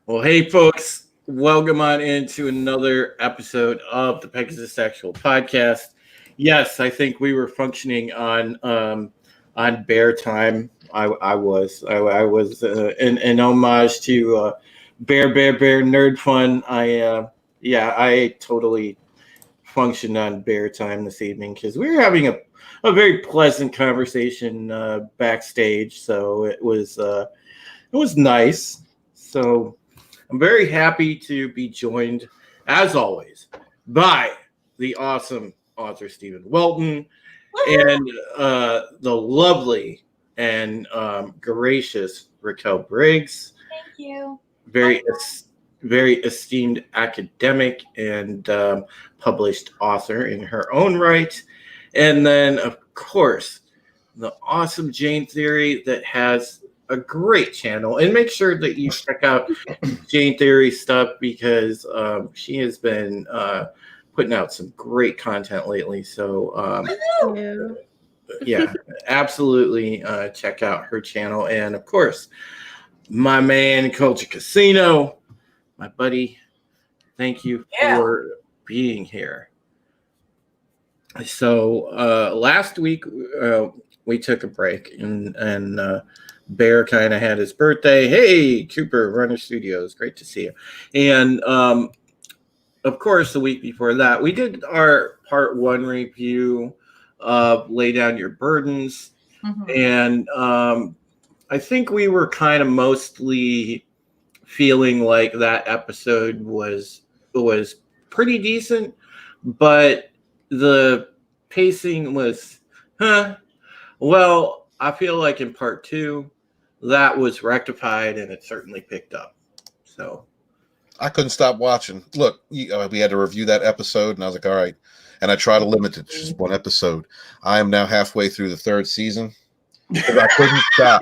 Well, hey, folks, welcome on into another episode of the Pegasus Sexual Podcast. Yes, I think we were functioning on bear time. I was in homage to bear nerd fun. I totally functioned on bear time this evening because we were having a very pleasant conversation backstage. So it was nice. So I'm very happy to be joined, as always, by the awesome author Stephen Welton and the lovely and gracious Raquel Briggs. Thank you. Very, very esteemed academic and published author in her own right. And then, of course, the awesome Jane Theory that has a great channel. And make sure that you check out Jane Theory stuff because she has been putting out some great content lately. So, yeah, absolutely check out her channel. And, of course, my man, Culture Casino, my buddy, thank you for being here. So last week we took a break and Bear kind of had his birthday. Hey, Cooper, Runner Studios, great to see you. And of course, the week before that, we did our part one review of Lay Down Your Burdens. Mm-hmm. And I think we were kind of mostly feeling like that episode was pretty decent, but the pacing was, well, I feel like in part two, that was rectified and it certainly picked up. So I couldn't stop watching. Look, we had to review that episode, and I was like, all right. And I try to limit it to just one episode. I am now halfway through the third season. I couldn't stop.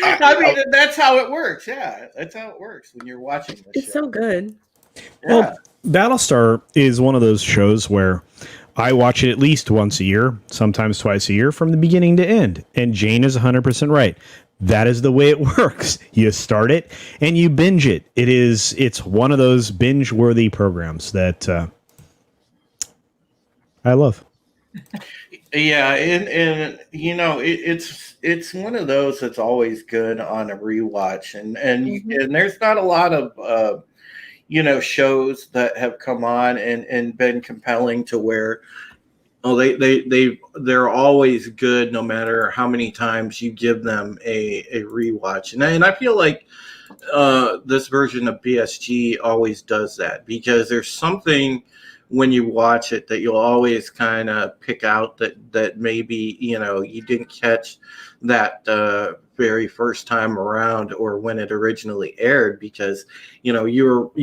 I mean, that's how it works. Yeah, that's how it works when you're watching this. It's so good. Yeah. Well, Battlestar is one of those shows where I watch it at least once a year, sometimes twice a year, from the beginning to end. And Jane is 100% right. That is the way it works. You start it and you binge it. It's one of those binge-worthy programs that I love. Yeah, and you know it's one of those that's always good on a rewatch, and there's not a lot of shows that have come on and been compelling to where they're always good no matter how many times you give them a rewatch, and I feel like this version of BSG always does that because there's something when you watch it that you'll always kind of pick out that maybe you didn't catch that very first time around or when it originally aired because you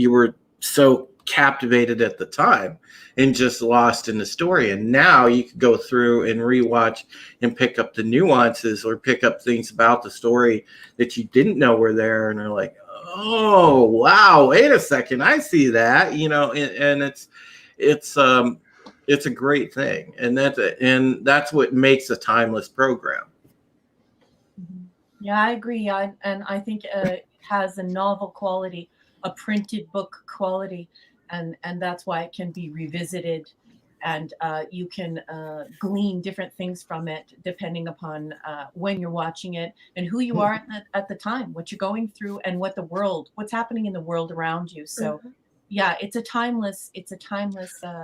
were so captivated at the time and just lost in the story, and now you could go through and rewatch and pick up the nuances or pick up things about the story that you didn't know were there, and they're like, oh wow, wait a second, I see that, and it's a great thing, and that's what makes a timeless program. Yeah, I agree. And I think it has a novel quality, a printed book quality, and that's why it can be revisited, and you can glean different things from it depending upon when you're watching it and who you are at the time, what you're going through, and what's happening in the world around you. So. Mm-hmm. Yeah, it's a timeless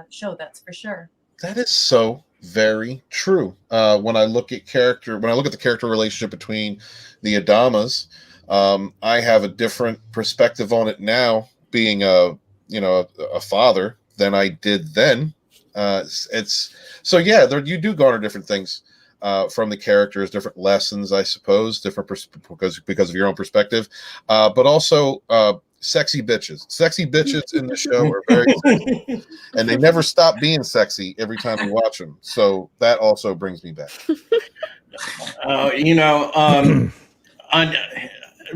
show, that's for sure. That is so very true. When I look at the character relationship between the Adamas, I have a different perspective on it now, being a father than I did then. You do garner different things from the characters, different lessons, I suppose, different because of your own perspective, but also. Sexy bitches in the show are very sexy, and they never stop being sexy every time we watch them, so that also brings me back. On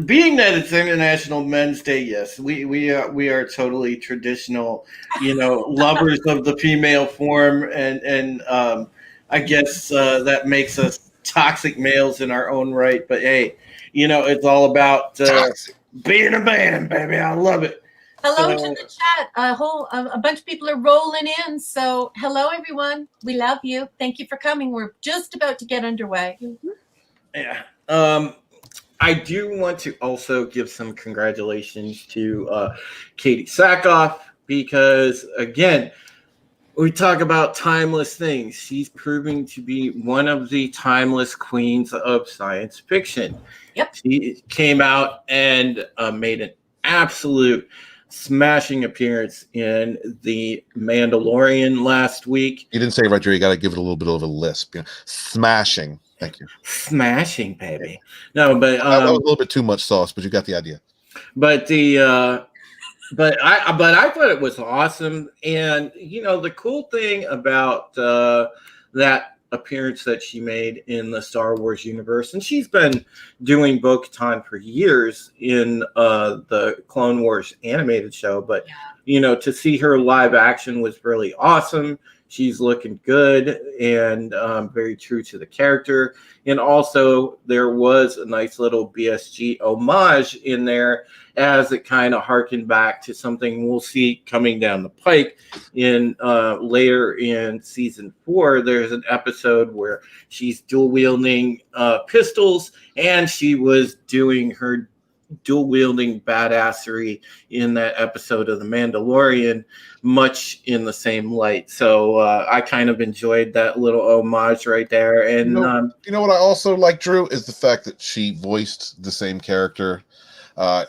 being that it's International Men's Day, yes, we are totally traditional, lovers of the female form, and I guess that makes us toxic males in our own right, but hey, it's all about Being a man, baby, I love it. Hello So- to the chat. A bunch of people are rolling in. So hello, everyone. We love you. Thank you for coming. We're just about to get underway. Yeah. I do want to also give some congratulations to Katie Sackhoff because, again, we talk about timeless things. She's proving to be one of the timeless queens of science fiction. Yep. She came out and made an absolute smashing appearance in The Mandalorian last week. You didn't say it right, Jerry. You got to give it a little bit of a lisp. Smashing. Thank you. Smashing, baby. No, but That was a little bit too much sauce, but you got the idea. But the but I thought it was awesome, and the cool thing about that appearance that she made in the Star Wars universe, and she's been doing Bo-Katan for years in the Clone Wars animated show, but to see her live action was really awesome. She's looking good and very true to the character. And also, there was a nice little BSG homage in there as it kind of harkened back to something we'll see coming down the pike in later in season 4. There's an episode where she's dual wielding pistols, and she was doing her dual wielding badassery in that episode of The Mandalorian, much in the same light. So I kind of enjoyed that little homage right there. And you know what I also like, Drew, is the fact that she voiced the same character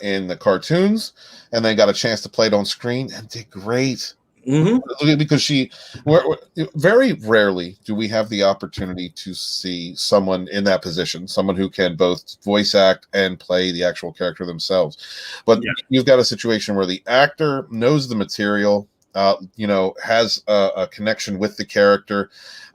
in the cartoons, and then got a chance to play it on screen and did great. Because very rarely do we have the opportunity to see someone in that position, someone who can both voice act and play the actual character themselves. But you've got a situation where the actor knows the material, has a connection with the character,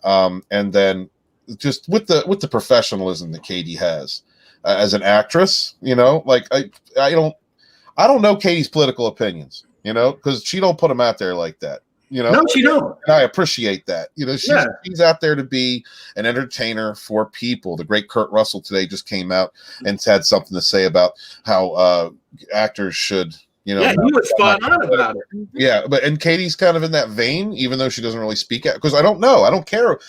and then just with the professionalism that Katie has as an actress. I don't know Katie's political opinions. Because she don't put them out there like that. No, she don't. And I appreciate that. She's out there to be an entertainer for people. The great Kurt Russell today just came out and had something to say about how actors should, he was spot on about it. Yeah, and Katie's kind of in that vein, even though she doesn't really speak out. Because I don't care.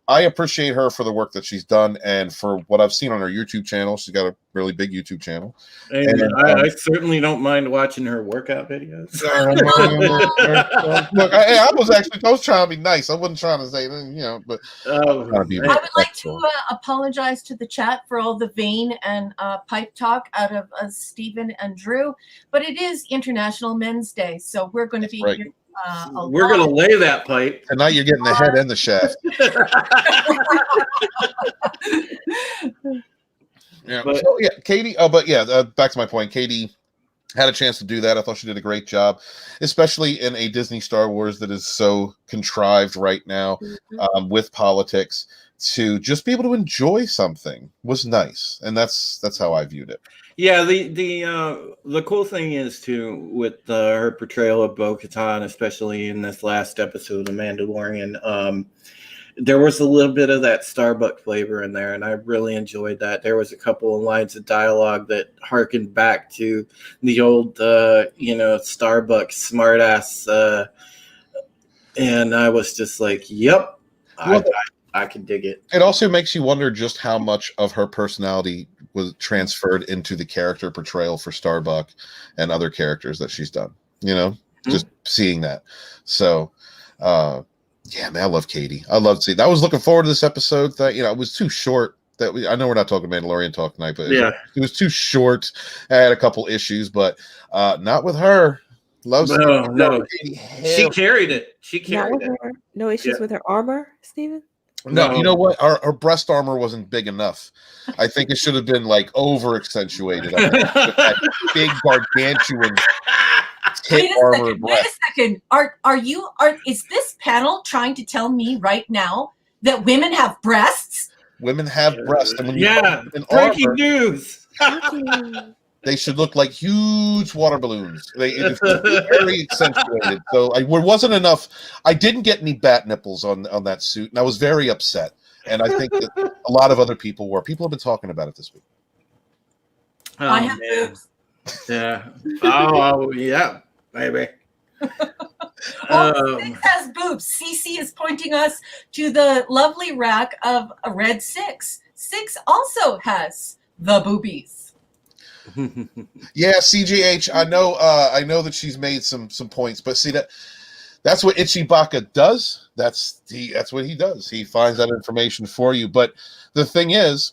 I appreciate her for the work that she's done and for what I've seen on her YouTube channel. She's got a really big YouTube channel. And I certainly don't mind watching her workout videos. Look, I was trying to be nice. I wasn't trying to say, but I would like to apologize to the chat for all the vein and pipe talk out of Stephen and Drew, but it is International Men's Day, so we're going to be here. We're going to lay that pipe. And now you're getting the head and the shaft. Katie. Back to my point. Katie had a chance to do that. I thought she did a great job, especially in a Disney Star Wars that is so contrived right now with politics. To just be able to enjoy something was nice, and that's how I viewed it. Yeah, the cool thing is too with her portrayal of Bo-Katan, especially in this last episode of Mandalorian. There was a little bit of that Starbucks flavor in there, and I really enjoyed that. There was a couple of lines of dialogue that harkened back to the old, Starbucks smartass, and I was just like, "Yep, I can dig it." It also makes you wonder just how much of her personality was transferred into the character portrayal for Starbuck and other characters that she's done. Just seeing that. So, man, I love Katie. I love seeing that. I was looking forward to this episode. That it was too short. I know we're not talking Mandalorian talk tonight, but it was too short. I had a couple issues, but not with her. Loves no. She carried it. She carried it. No issues with her armor, Steven? No, you know what? Our breast armor wasn't big enough. I think it should have been over accentuated. Big gargantuan Wait a second. Is this panel trying to tell me right now that women have breasts? Women have breasts, and when breaking news. They should look like huge water balloons. It's very accentuated. So there wasn't enough. I didn't get any bat nipples on that suit, and I was very upset. And I think that a lot of other people were. People have been talking about it this week. Oh, I have man. boobs. Yeah. Oh, yeah, baby. Oh, Six has boobs. Cece is pointing us to the lovely rack of a red Six. Six also has the boobies. Yeah, CGH. I know that she's made some points, but see that's what Ichibaka does. That's what he does. He finds that information for you. But the thing is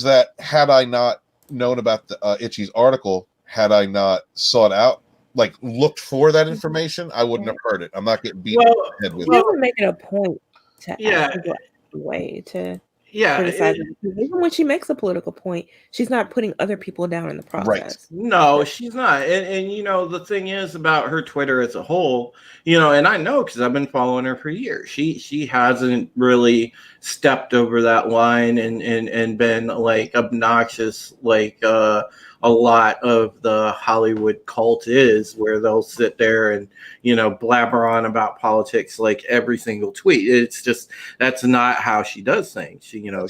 that had I not known about the Ichi's article, had I not sought out, like looked for that information, I wouldn't have heard it. I'm not getting beat in the head with She it. doesn't make it a point to Yeah. actually go out of the way to Yeah. criticize it. Even when she makes a political point, she's not putting other people down in the process. No, she's not. And you know, the thing is about her Twitter as a whole, you know, and I know because I've been following her for years. She hasn't really stepped over that line and been like obnoxious like a lot of the Hollywood cult is, where they'll sit there and, you know, blabber on about politics like every single tweet. It's just that's not how she does things. She, you know,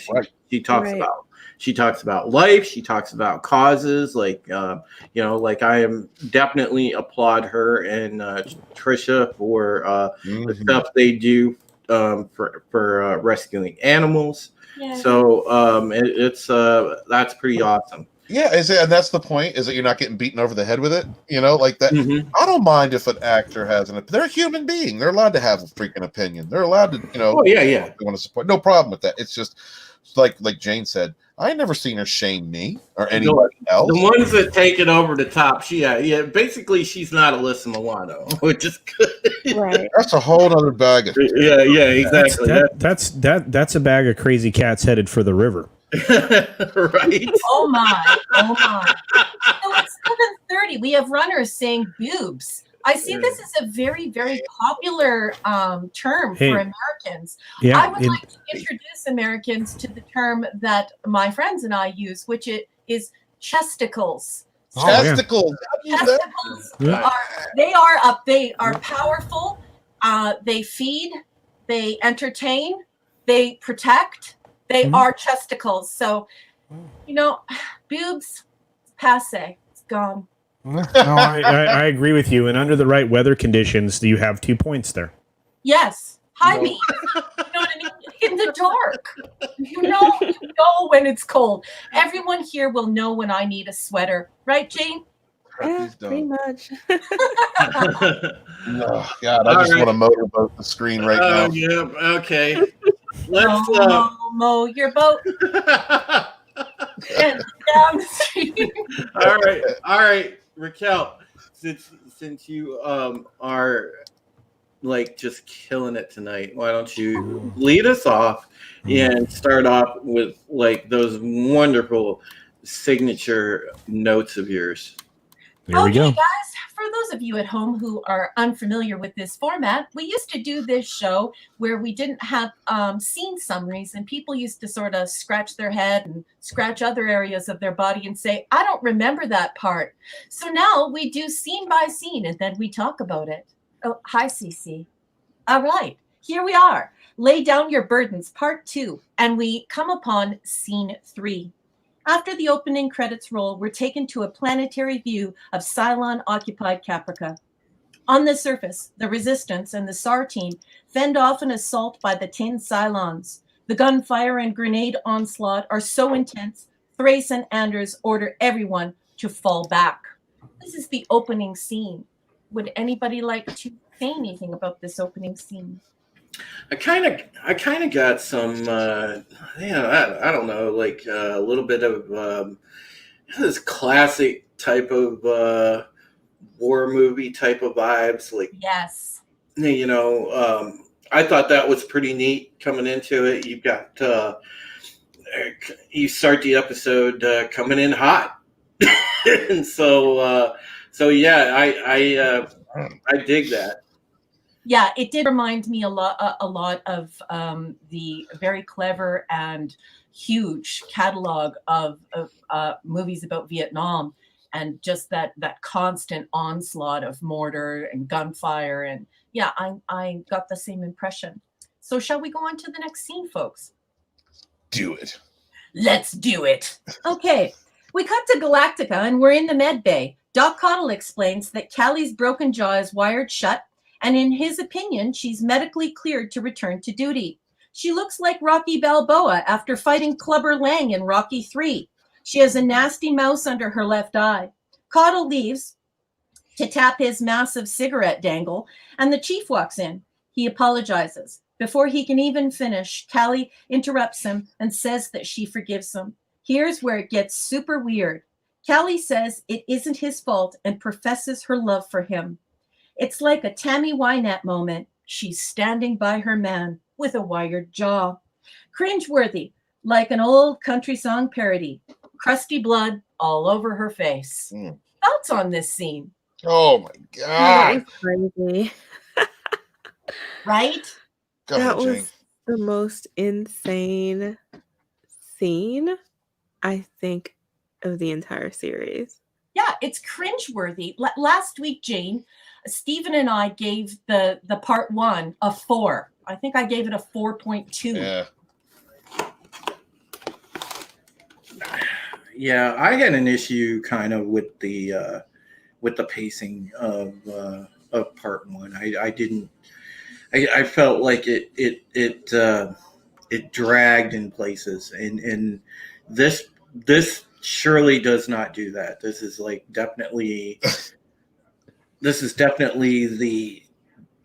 she talks Right. about she talks about life. She talks about causes, like you know, like I am definitely applaud her and Trisha for the stuff they do for rescuing animals. Yeah. So it's that's pretty awesome. Yeah, and that's the point, is that you're not getting beaten over the head with it. You know, like that. Mhm. I don't mind if an actor has they're a human being. They're allowed to have a freaking opinion. They're allowed to, you know, Oh, yeah. they want to support. No problem with that. It's just like Jane said, I ain't never seen her shame me or anybody else. The ones that take it over the top, yeah. Basically, she's not Alyssa Milano, which is good. Right. That's a whole other bag of Yeah, exactly. That's a bag of crazy cats headed for the river. Right. Oh my. So it's 7:30. We have runners saying boobs. I see this is a very, very popular term for Americans. Yeah, I would like to introduce Americans to the term that my friends and I use, which is chesticles. testicles. Testicles Yeah. they are powerful. They feed, they entertain, they protect. They are chesticles. So, you know, boobs, passe. It's gone. No, I agree with you. And under the right weather conditions, you have 2 points there. Yes. High beams. You know what I mean? In the dark. You know when it's cold. Everyone here will know when I need a sweater. Right, Jane? Yeah, pretty much. Oh, God, I just want to motorboat the screen right now. Yeah, okay. Let's mow your boat. And down the street. all right, Raquel. Since you are like just killing it tonight, why don't you lead us off and start off with like those wonderful signature notes of yours? There we go. Guys, for those of you at home who are unfamiliar with this format, we used to do this show where we didn't have scene summaries, and people used to sort of scratch their head and scratch other areas of their body and say, I don't remember that part. So now we do scene by scene, and then we talk about it. Oh, hi, Cece. All right, here we are. Lay Down Your Burdens, Part 2, and we come upon Scene 3. After the opening credits roll, we're taken to a planetary view of Cylon-occupied Caprica. On the surface, the Resistance and the SAR team fend off an assault by the Tin Cylons. The gunfire and grenade onslaught are so intense, Thrace and Anders order everyone to fall back. This is the opening scene. Would anybody like to say anything about this opening scene? I kind of got some, I don't know, like a little bit of this classic type of war movie type of vibes. Like, yes, you know, I thought that was pretty neat coming into it. You've got you start the episode coming in hot, and so yeah, I dig that. Yeah, it did remind me a lot of the very clever and huge catalog of movies about Vietnam, and just that constant onslaught of mortar and gunfire. And yeah, I got the same impression. So shall we go on to the next scene, folks? Do it. Let's do it. Okay. We cut to Galactica and we're in the med bay. Doc Cottle explains that Callie's broken jaw is wired shut, and in his opinion, she's medically cleared to return to duty. She looks like Rocky Balboa after fighting Clubber Lang in Rocky 3. She has a nasty mouse under her left eye. Cottle leaves to tap his massive cigarette dangle, and the chief walks in. He apologizes. Before he can even finish, Callie interrupts him and says that she forgives him. Here's where it gets super weird. Callie says it isn't his fault and professes her love for him. It's like a Tammy Wynette moment. She's standing by her man with a wired jaw. Cringeworthy, like an old country song parody. Crusty blood all over her face. Thoughts on this scene? Oh my God. That was crazy. Right? Go ahead, That Jane. was the most insane scene, I think, of the entire series. Yeah, it's cringeworthy. Last week, Jane, Stephen and I gave the part 1 a 4. I think I gave it a 4.2. Yeah. Yeah, I had an issue kind of with the pacing of part 1. I didn't. I felt like it dragged in places, and this surely does not do that. This is definitely the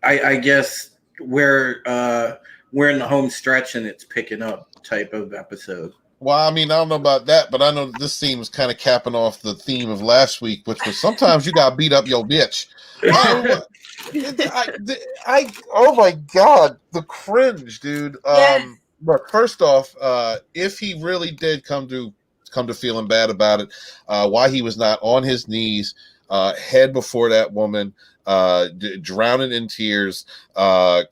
I guess we're in the home stretch and it's picking up type of episode. Well, I mean, I don't know about that, but I know this scene was kind of capping off the theme of last week, which was sometimes you got to beat up your bitch. Oh my God, the cringe, dude. Yes. But first off, if he really did come to feeling bad about it, why he was not on his knees, head before that woman, drowning in tears,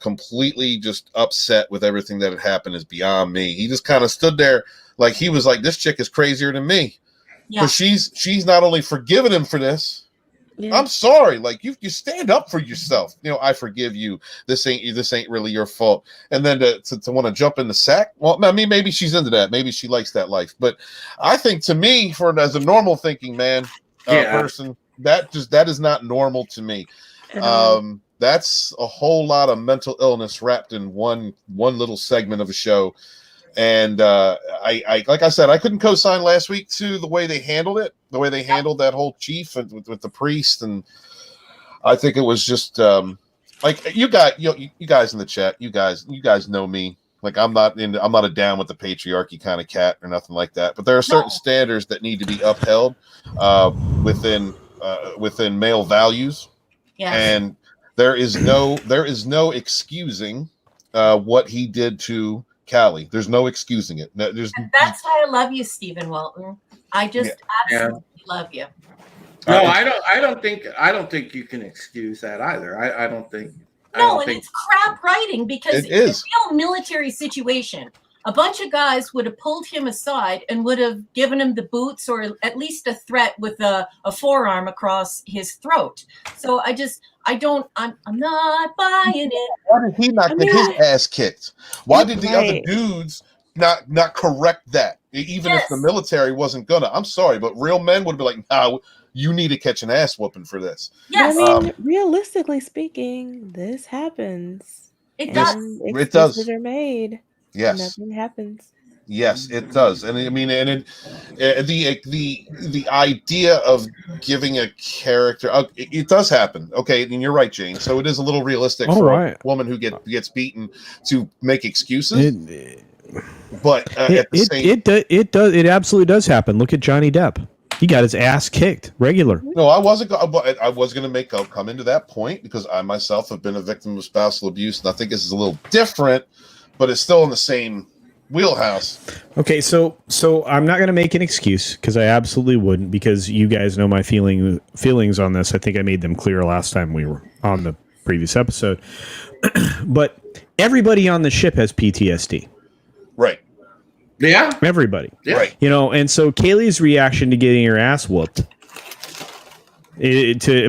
completely just upset with everything that had happened is beyond me. He just kind of stood there like he was like, this chick is crazier than me. Yeah. But she's not only forgiven him for this. Yeah. I'm sorry. Like you stand up for yourself. I forgive you. This ain't really your fault. And then to want to jump in the sack. Well, I mean, maybe she's into that. Maybe she likes that life. But I think to me, as a normal thinking man, person, that is not normal to me. That's a whole lot of mental illness wrapped in one little segment of a show. And I like I said, I couldn't co-sign last week to the way they handled it, the way they handled that whole chief and with the priest, and I think it was just like you guys in the chat, you guys know me. Like I'm not a down with the patriarchy kind of cat or nothing like that. But there are certain standards that need to be upheld within male values, and there is no excusing what he did to Callie. There's no excusing it. No, that's why I love you, Stephen Walton. I just absolutely love you. No, I don't think you can excuse that either. I don't think. It's crap writing because it is a real military situation. A bunch of guys would have pulled him aside and would have given him the boots or at least a threat with a forearm across his throat. So I'm not buying it. Why did he not get his ass kicked? Why did the other dudes not correct that? Even if the military wasn't gonna. I'm sorry, but real men would be like, "No, you need to catch an ass whooping for this." Yes. I mean, realistically speaking, this happens. It does. It does. Excuses are made. Yes. Nothing happens. Yes, it does, and I mean, and the idea of giving a character, it does happen. Okay, and you're right, Jane. So it is a little realistic for a woman who gets beaten to make excuses. But it absolutely does happen. Look at Johnny Depp. He got his ass kicked regular. No, I was going to come into that point because I myself have been a victim of spousal abuse, and I think this is a little different, but it's still in the same wheelhouse. Okay, so I'm not going to make an excuse because I absolutely wouldn't, because you guys know my feelings on this. I think I made them clear last time we were on the previous episode. But everybody on the ship has PTSD. Right. Yeah. Everybody. Yeah. Right. And so Kaylee's reaction to getting her ass whooped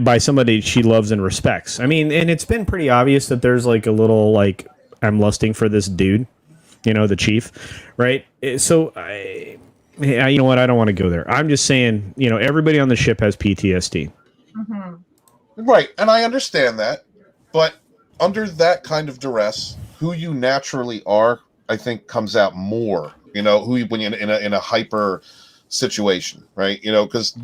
by somebody she loves and respects. I mean, and it's been pretty obvious that there's like a little I'm lusting for this dude, the chief, right? So Hey, you know what? I don't want to go there. I'm just saying, everybody on the ship has PTSD. Mm-hmm. Right, and I understand that, but under that kind of duress, who you naturally are, I think, comes out more. Who you, when you're in a hyper situation, right? Because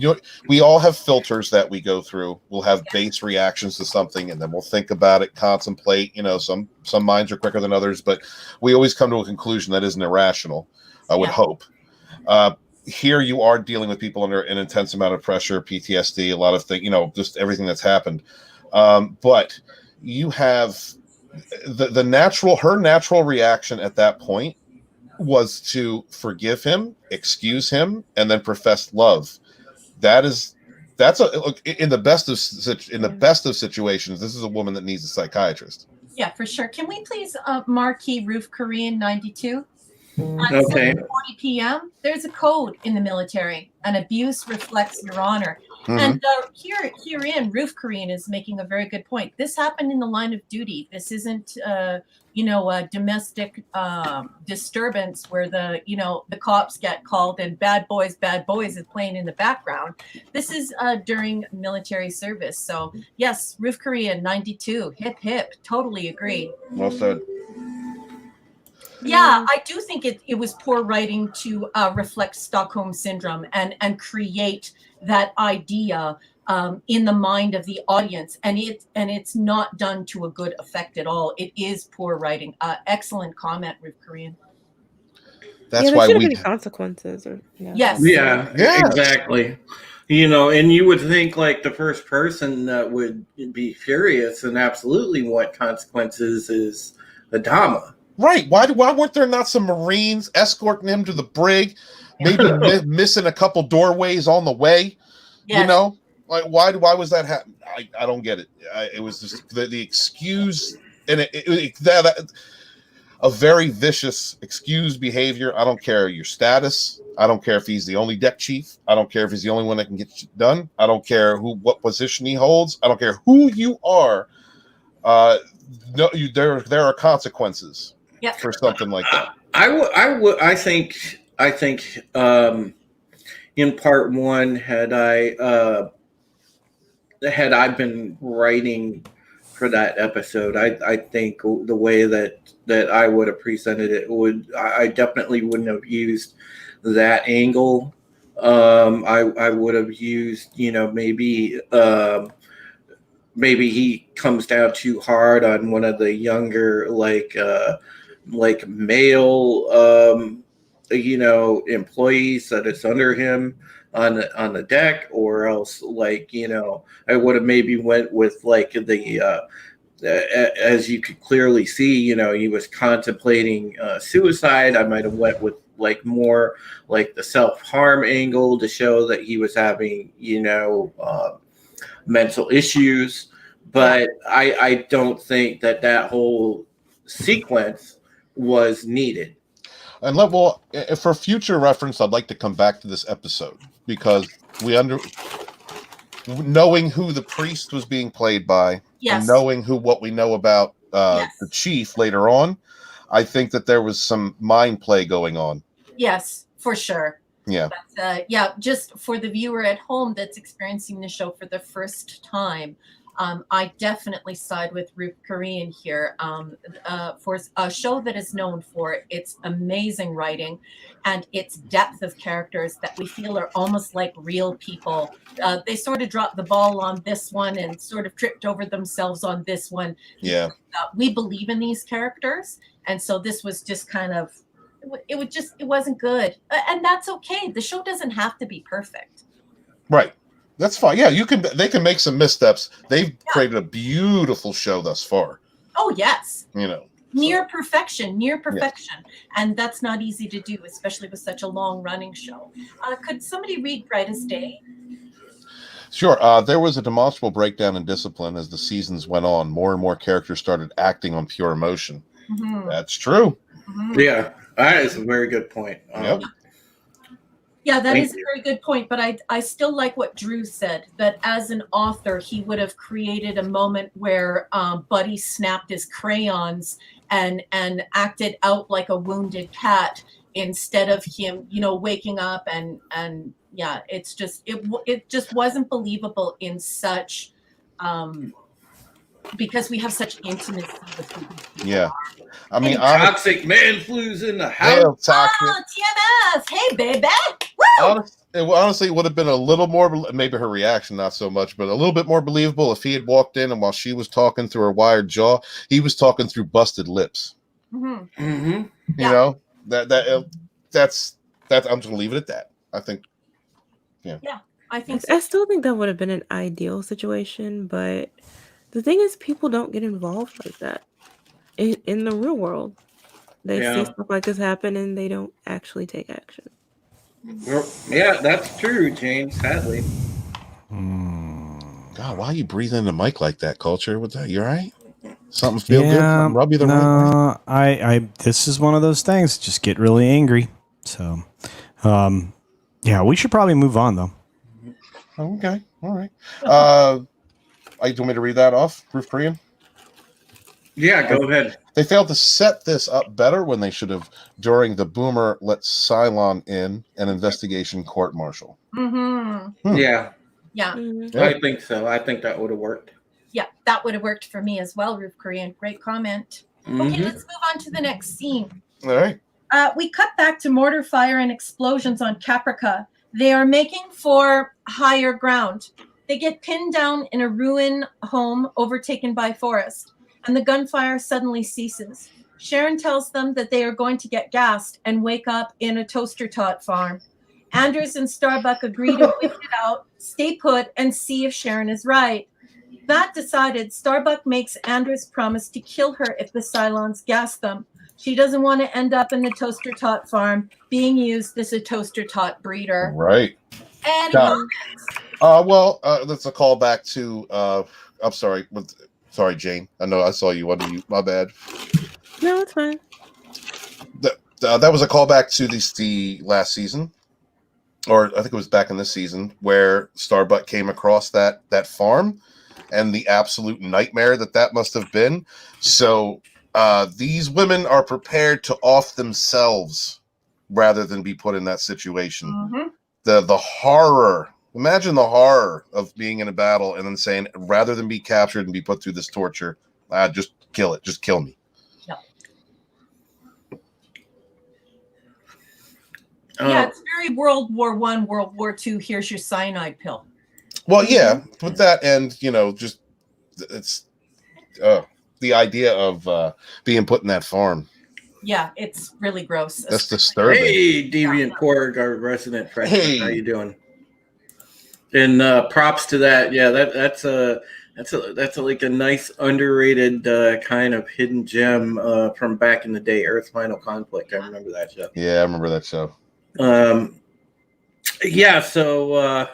we all have filters that we go through. We'll have base reactions to something, and then we'll think about it, contemplate. Some minds are quicker than others, but we always come to a conclusion that isn't irrational. I would hope. Here you are dealing with people under an intense amount of pressure, PTSD, a lot of things, just everything that's happened. But you have her natural reaction at that point was to forgive him, excuse him, and then profess love. In the best of situations, this is a woman that needs a psychiatrist. Yeah, for sure. Can we please marquee Roof Korean 92? At Okay. 7:40 p.m., there's a code in the military, and abuse reflects your honor. Mhm. And herein, Roof Korean is making a very good point. This happened in the line of duty. This isn't, a domestic disturbance where the cops get called and bad boys is playing in the background. This is during military service. So yes, Roof Korean 92, hip hip, totally agree. Well said. Yeah, I do think it was poor writing to reflect Stockholm syndrome and create that idea in the mind of the audience, and it's not done to a good effect at all. It is poor writing. Excellent comment, Ruth Korean. That's there why should have we been consequences. Yes. Yeah, Yes. exactly. And you would think like the first person that would be furious and absolutely want consequences is Adama. Right. Why weren't there not some Marines escorting him to the brig, maybe missing a couple doorways on the way? Yes. Like why was that happening? I don't get it. It was just the excuse, and that a very vicious excuse behavior. I don't care your status. I don't care if he's the only deck chief. I don't care if he's the only one that can get shit done. I don't care what position he holds. I don't care who you are. There are consequences. Yep. For something like that. I think in part one had I been writing for that episode, I think the way that I would have presented it I definitely wouldn't have used that angle. I would have used maybe he comes down too hard on one of the younger like male employees that is under him on the deck, or else I would have maybe went with like the as you could clearly see, he was contemplating suicide. I might have went with like more like the self-harm angle to show that he was having mental issues, but I don't think that whole sequence was needed. And for future reference, I'd like to come back to this episode because knowing who the priest was being played by, and knowing what we know about the chief later on, I think that there was some mind play going on. Yes, for sure. Yeah. But, just for the viewer at home that's experiencing the show for the first time, I definitely side with Ruth Korean here for a show that is known for its amazing writing and its depth of characters that we feel are almost like real people. They sort of dropped the ball on this one and sort of tripped over themselves on this one. Yeah. We believe in these characters, and so this was just kind of it wasn't good, and that's okay. The show doesn't have to be perfect. Right. That's fine. Yeah, they can make some missteps. They've created a beautiful show thus far. Oh yes. Near So. perfection. Yes. And that's not easy to do, especially with such a long running show. Could somebody read Brightest Day? Sure. There was a demonstrable breakdown in discipline as the seasons went on. More and more characters started acting on pure emotion. Mm-hmm. That's true. Mm-hmm. Yeah, that is a very good point. Yep. Yeah, that is a very good point. But I still like what Drew said, that as an author, he would have created a moment where Buddy snapped his crayons and acted out like a wounded cat instead of him, waking up and yeah, it just wasn't believable in such, because we have such intimacy with who these people Yeah. are. I mean, Toxic man flu's in the house. hell, toxic. Oh, TMS! Hey, baby! Woo! Honestly, it would have been a little more, maybe her reaction, not so much, but a little bit more believable if he had walked in and while she was talking through her wired jaw, he was talking through busted lips. Mm-hmm. Mm-hmm. You know, that's I'm just gonna leave it at that. I think. Yeah, I think so. I still think that would have been an ideal situation, but the thing is, people don't get involved like that in the real world. They see stuff like this happen and they don't actually take action. Well, yeah, that's true, James. Sadly. God, why are you breathing in the mic like that, Culture? What's that? You all right? Something feel good? Something rub you the right way? I this is one of those things. Just get really angry. So, yeah, we should probably move on though. Okay, all right. You want me to read that off, Roof Korean? Yeah, go ahead. They failed to set this up better when they should have during the Boomer let Cylon in an investigation court-martial. Mm-hmm. Yeah. Yeah. Mm-hmm. I think so. I think that would have worked. Yeah, that would have worked for me as well, Roof Korean. Great comment. Mm-hmm. Okay, let's move on to the next scene. All right. We cut back to mortar fire and explosions on Caprica. They are making for higher ground. They get pinned down in a ruin home overtaken by forest, and the gunfire suddenly ceases. Sharon tells them that they are going to get gassed and wake up in a toaster tot farm. Anders and Starbuck agree to wait it out, stay put, and see if Sharon is right. That decided, Starbuck makes Anders promise to kill her if the Cylons gas them. She doesn't want to end up in the toaster tot farm being used as a toaster tot breeder. Right. And Well, that's a callback to. I'm sorry. Sorry, Jane. I know I saw you. What do you? My bad. No, it's fine. That was a callback to the last season, or I think it was back in this season, where Starbuck came across that farm, and the absolute nightmare that must have been. So these women are prepared to off themselves rather than be put in that situation. Mm-hmm. The horror. Imagine the horror of being in a battle and then saying, rather than be captured and be put through this torture, just kill it. Just kill me. Yeah, it's very World War I, World War II. Here's your cyanide pill. Well, yeah, with that, and just it's the idea of being put in that farm. Yeah, it's really gross. That's disturbing. Hey, Deviant Porg, our resident freshman. Hey. How you doing? And props to that. Yeah, that's like a nice underrated kind of hidden gem from back in the day, Earth Final Conflict. I remember that show. Yeah, I remember that show. Yeah, so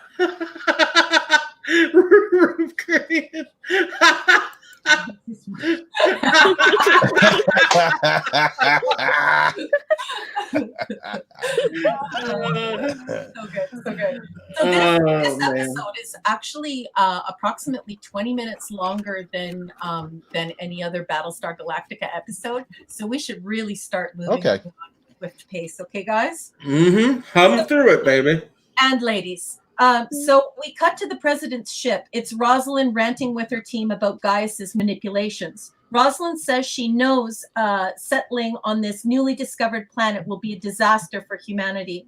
Roof Korean. So good. So this episode is actually approximately 20 minutes longer than any other Battlestar Galactica episode. So we should really start moving on with pace. Okay, guys? Mm-hmm. Hum through it, baby. And ladies. So we cut to the president's ship. It's Rosalind ranting with her team about Gaius's manipulations. Rosalind says she knows settling on this newly discovered planet will be a disaster for humanity.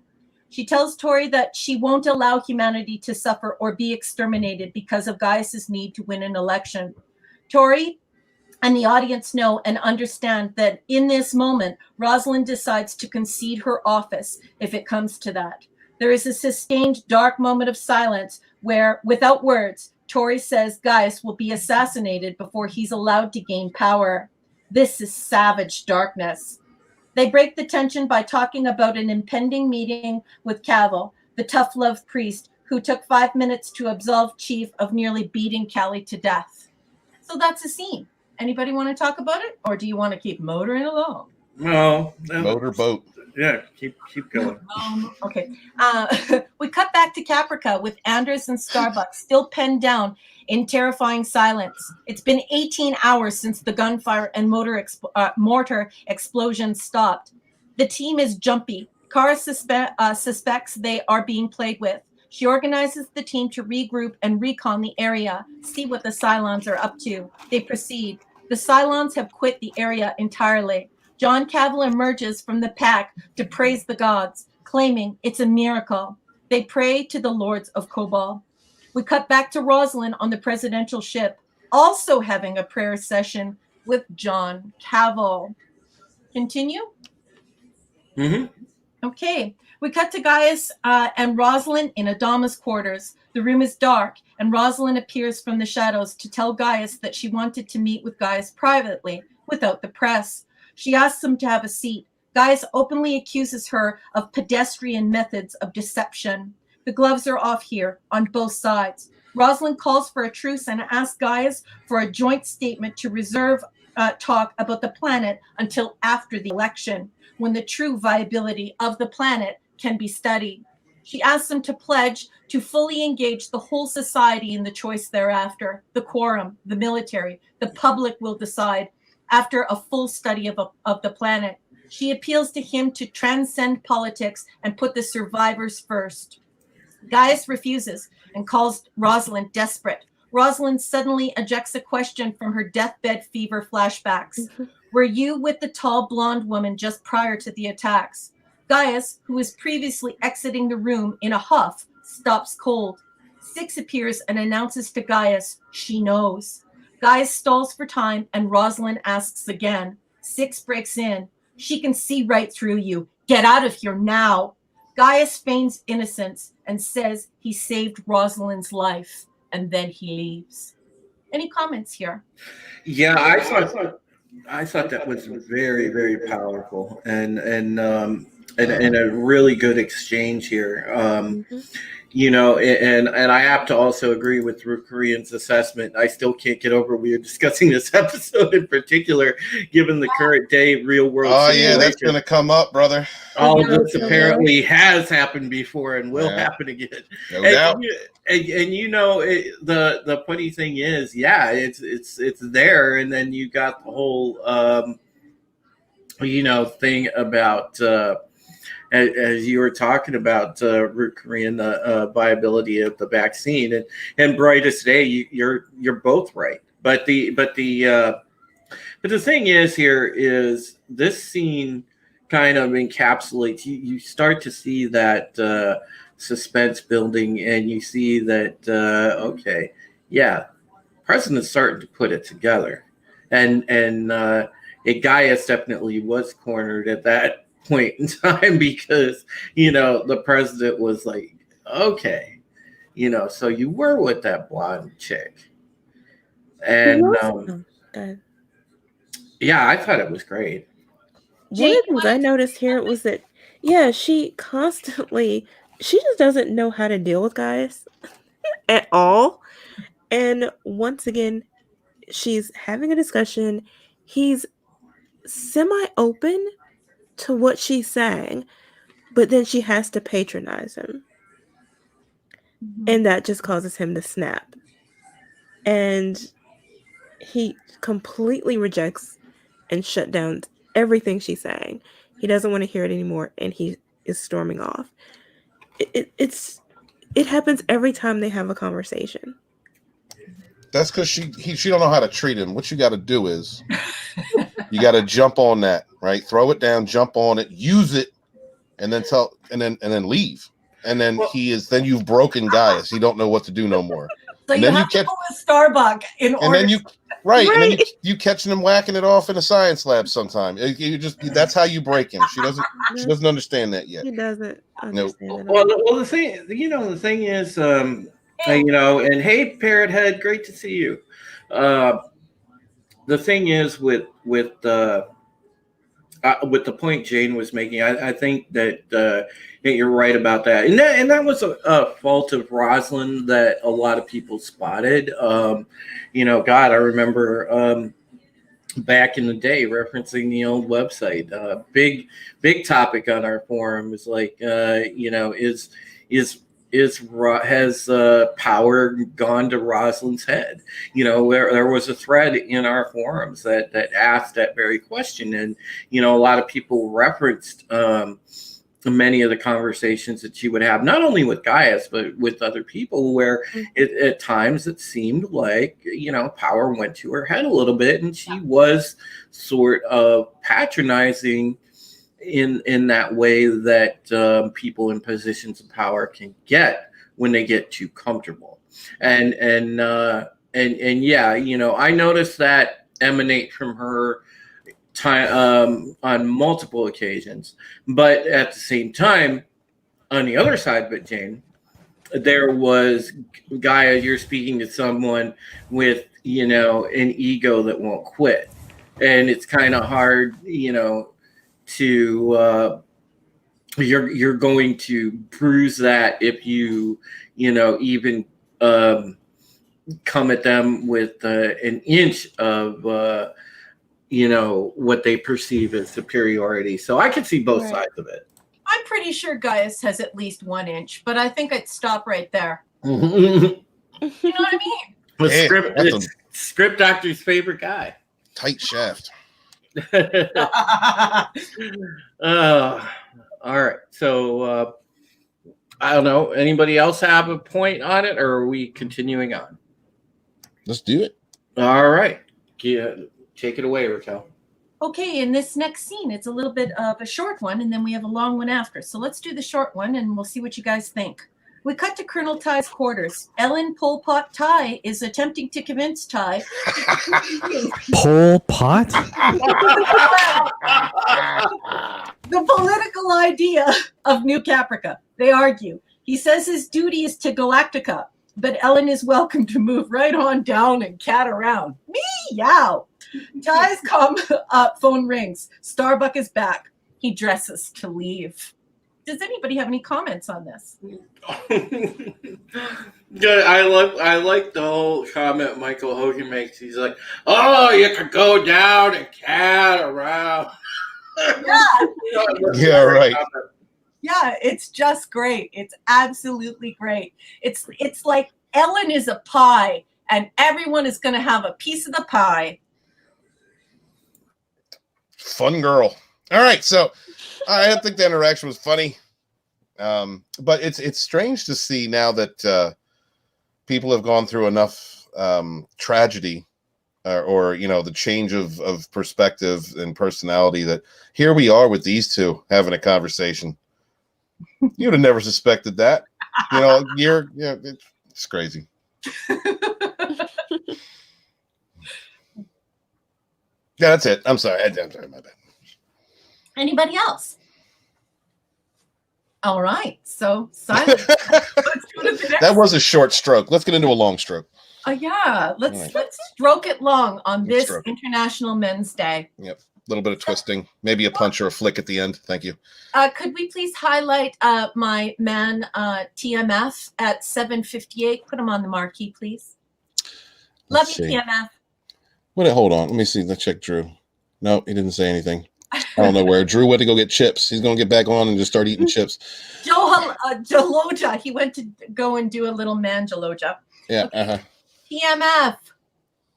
She tells Tori that she won't allow humanity to suffer or be exterminated because of Gaius's need to win an election. Tori and the audience know and understand that in this moment, Rosalind decides to concede her office if it comes to that. There is a sustained dark moment of silence where, without words, Tori says Gaius will be assassinated before he's allowed to gain power. This is savage darkness. They break the tension by talking about an impending meeting with Cavill, the tough love priest who took 5 minutes to absolve Chief of nearly beating Callie to death. So that's a scene. Anybody want to talk about it, or do you want to keep motoring along? No, motorboat. Yeah, keep going. Okay. We cut back to Caprica with Anders and Starbuck still penned down in terrifying silence. It's been 18 hours since the gunfire and mortar explosion stopped. The team is jumpy. Kara suspects they are being played with. She organizes the team to regroup and recon the area, see what the Cylons are up to. They proceed. The Cylons have quit the area entirely. John Cavill emerges from the pack to praise the gods, claiming it's a miracle. They pray to the lords of Kobol. We cut back to Rosalind on the presidential ship, also having a prayer session with John Cavill. Continue? Mm-hmm. Okay, we cut to Gaius and Rosalind in Adama's quarters. The room is dark, and Rosalind appears from the shadows to tell Gaius that she wanted to meet with Gaius privately, without the press. She asks him to have a seat. Gaius openly accuses her of pedestrian methods of deception. The gloves are off here, on both sides. Rosalind calls for a truce and asks Gaius for a joint statement to reserve talk about the planet until after the election, when the true viability of the planet can be studied. She asks him to pledge to fully engage the whole society in the choice thereafter. The quorum, the military, the public will decide after a full study of the planet. She appeals to him to transcend politics and put the survivors first. Gaius refuses and calls Rosalind desperate. Rosalind suddenly ejects a question from her deathbed fever flashbacks. Were you with the tall blonde woman just prior to the attacks? Gaius, who was previously exiting the room in a huff, stops cold. Six appears and announces to Gaius she knows. Gaius stalls for time and Rosalind asks again. Six breaks in. She can see right through you. Get out of here now. Gaius feigns innocence and says he saved Rosalind's life, and then he leaves. Any comments here? Yeah, I thought that was very, very powerful and a really good exchange here. You know, and I have to also agree with Korean's assessment. I still can't get over we are discussing this episode in particular, given the current day real world. Oh yeah, that's going to come up, brother. All of this apparently has happened before and will happen again. No doubt. And you know, the funny thing is, yeah, it's there, and then you got the whole you know, thing about as you were talking about Korean, the viability of the vaccine, and brightest day, you're both right. But the thing is here is this scene kind of encapsulates. You start to see that suspense building, and you see that okay, yeah, president's starting to put it together, and Gaius definitely was cornered at that point in time because, you know, the president was like, okay, you know, so you were with that blonde chick. And yeah, I thought it was great. One of the things I noticed here was that, yeah, she just doesn't know how to deal with guys at all. And once again, she's having a discussion. He's semi-open to what she's saying, but then she has to patronize him. And that just causes him to snap. And he completely rejects and shut down everything she's saying. He doesn't want to hear it anymore, and he is storming off. It happens every time they have a conversation. That's because she don't know how to treat him. What you got to do is you got to jump on that, right? Throw it down, jump on it, use it, and then leave. And then then you've broken Gaius. He don't know what to do no more. So and you then have to pull a Starbuck in order. And then and then you catching him whacking it off in a science lab sometime. That's how you break him. She doesn't understand that yet. She doesn't understand. Well, the thing is, you know, and hey, Parrot Head, great to see you. The thing is with the point Jane was making, I think that you're right about that, and that was a fault of Rosalind that a lot of people spotted. You know, God, I remember back in the day referencing the old website. Big topic on our forum is like, you know, is has power gone to Rosalind's head? Where there was a thread in our forums that asked that very question, and a lot of people referenced many of the conversations that she would have, not only with Gaius but with other people, where at times it seemed like power went to her head a little bit, and she was sort of patronizing in that way that people in positions of power can get when they get too comfortable. And yeah, I noticed that emanate from her time on multiple occasions. But at the same time, on the other side of it, Jane, there was Gaia. You're speaking to someone with an ego that won't quit, and it's kind of hard to you're going to bruise that if you even come at them with an inch of what they perceive as superiority. So I could see both sides of it. I'm pretty sure Gaius has at least 1 inch, but I think I'd stop right there. You know what I mean? It's Script Doctor's favorite guy. Tight shaft. All right. So I don't know. Anybody else have a point on it, or are we continuing on? Let's do it. All right. Take it away, Raquel. Okay, in this next scene, it's a little bit of a short one, and then we have a long one after. So let's do the short one, and we'll see what you guys think. We cut to Colonel Ty's quarters. Ellen Pol Pot Ty is attempting to convince Ty. Pol Pot? The political idea of New Caprica. They argue. He says his duty is to Galactica, but Ellen is welcome to move right on down and cat around. Meow. Ty's phone rings. Starbuck is back. He dresses to leave. Does anybody have any comments on this? Good. I like the whole comment Michael Hogan makes. He's like, "Oh, you could go down and cat around." Yeah, right. Yeah, it's just great. It's absolutely great. It's like Ellen is a pie, and everyone is going to have a piece of the pie. Fun girl. All right, so I think the interaction was funny, but it's strange to see now that people have gone through enough tragedy, or the change of perspective and personality, that here we are with these two having a conversation. You would have never suspected that. It's crazy. Yeah, that's it. I'm sorry. I'm sorry, my bad. Anybody else? All right. So, silence. Let's go to the next. That was a short stroke. Let's get into a long stroke. Yeah. Let's stroke it long on this International Men's Day. Yep. A little bit of twisting. Maybe a punch or a flick at the end. Thank you. Could we please highlight my man TMF at 7:58? Put him on the marquee, please. Love you, TMF. Hold on. Let me see. Let's check Drew. No, he didn't say anything. I don't know where. Drew went to go get chips. He's going to get back on and just start eating chips. Jaloja. He went to go and do a little man Jaloja. Yeah. Okay. TMF.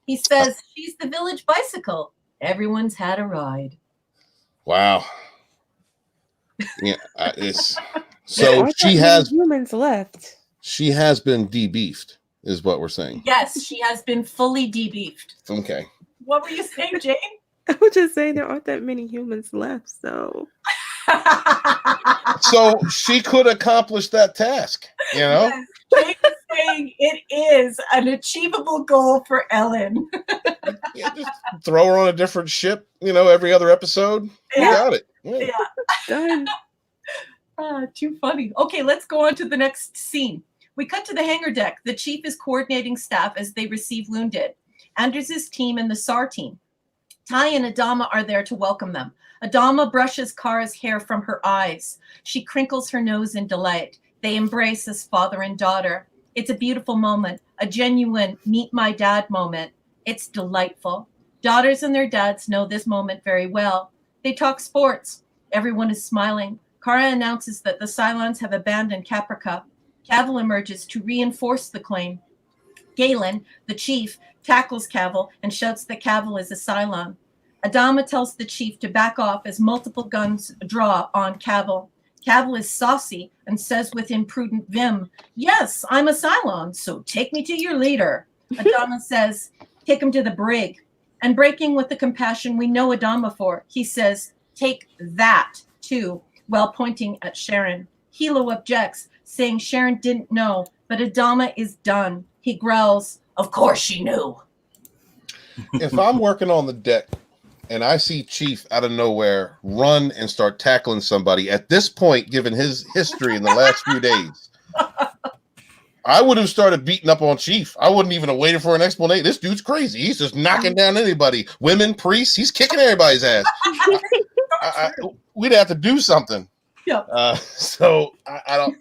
He says, she's the village bicycle. Everyone's had a ride. Wow. Yeah. So she has humans left. She has been debeefed, is what we're saying. Yes, she has been fully debeefed. Okay. What were you saying, Jane? I was just saying there aren't that many humans left, so. So she could accomplish that task, Yes, Jane is saying it is an achievable goal for Ellen. Yeah, just throw her on a different ship, every other episode. You got it. Yeah. Done. Too funny. Okay, let's go on to the next scene. We cut to the hangar deck. The chief is coordinating staff as they receive wounded. Anders' team and the SAR team. Ty and Adama are there to welcome them. Adama brushes Kara's hair from her eyes. She crinkles her nose in delight. They embrace as father and daughter. It's a beautiful moment, a genuine meet my dad moment. It's delightful. Daughters and their dads know this moment very well. They talk sports. Everyone is smiling. Kara announces that the Cylons have abandoned Caprica. Cavill emerges to reinforce the claim. Galen, the chief, tackles Cavill and shouts that Cavill is a Cylon. Adama tells the chief to back off as multiple guns draw on Cavill. Cavill is saucy and says with imprudent vim, "Yes, I'm a Cylon, so take me to your leader." Adama says, "Take him to the brig." And breaking with the compassion we know Adama for, he says, "Take that too," while pointing at Sharon. Hilo objects, saying Sharon didn't know, but Adama is done. He growls, "Of course she knew." If I'm working on the deck and I see Chief out of nowhere run and start tackling somebody, at this point, given his history in the last few days, I would have started beating up on Chief. I wouldn't even have waited for an explanation. This dude's crazy. He's just knocking down anybody. Women, priests, he's kicking everybody's ass. We'd have to do something. Yeah. So I don't.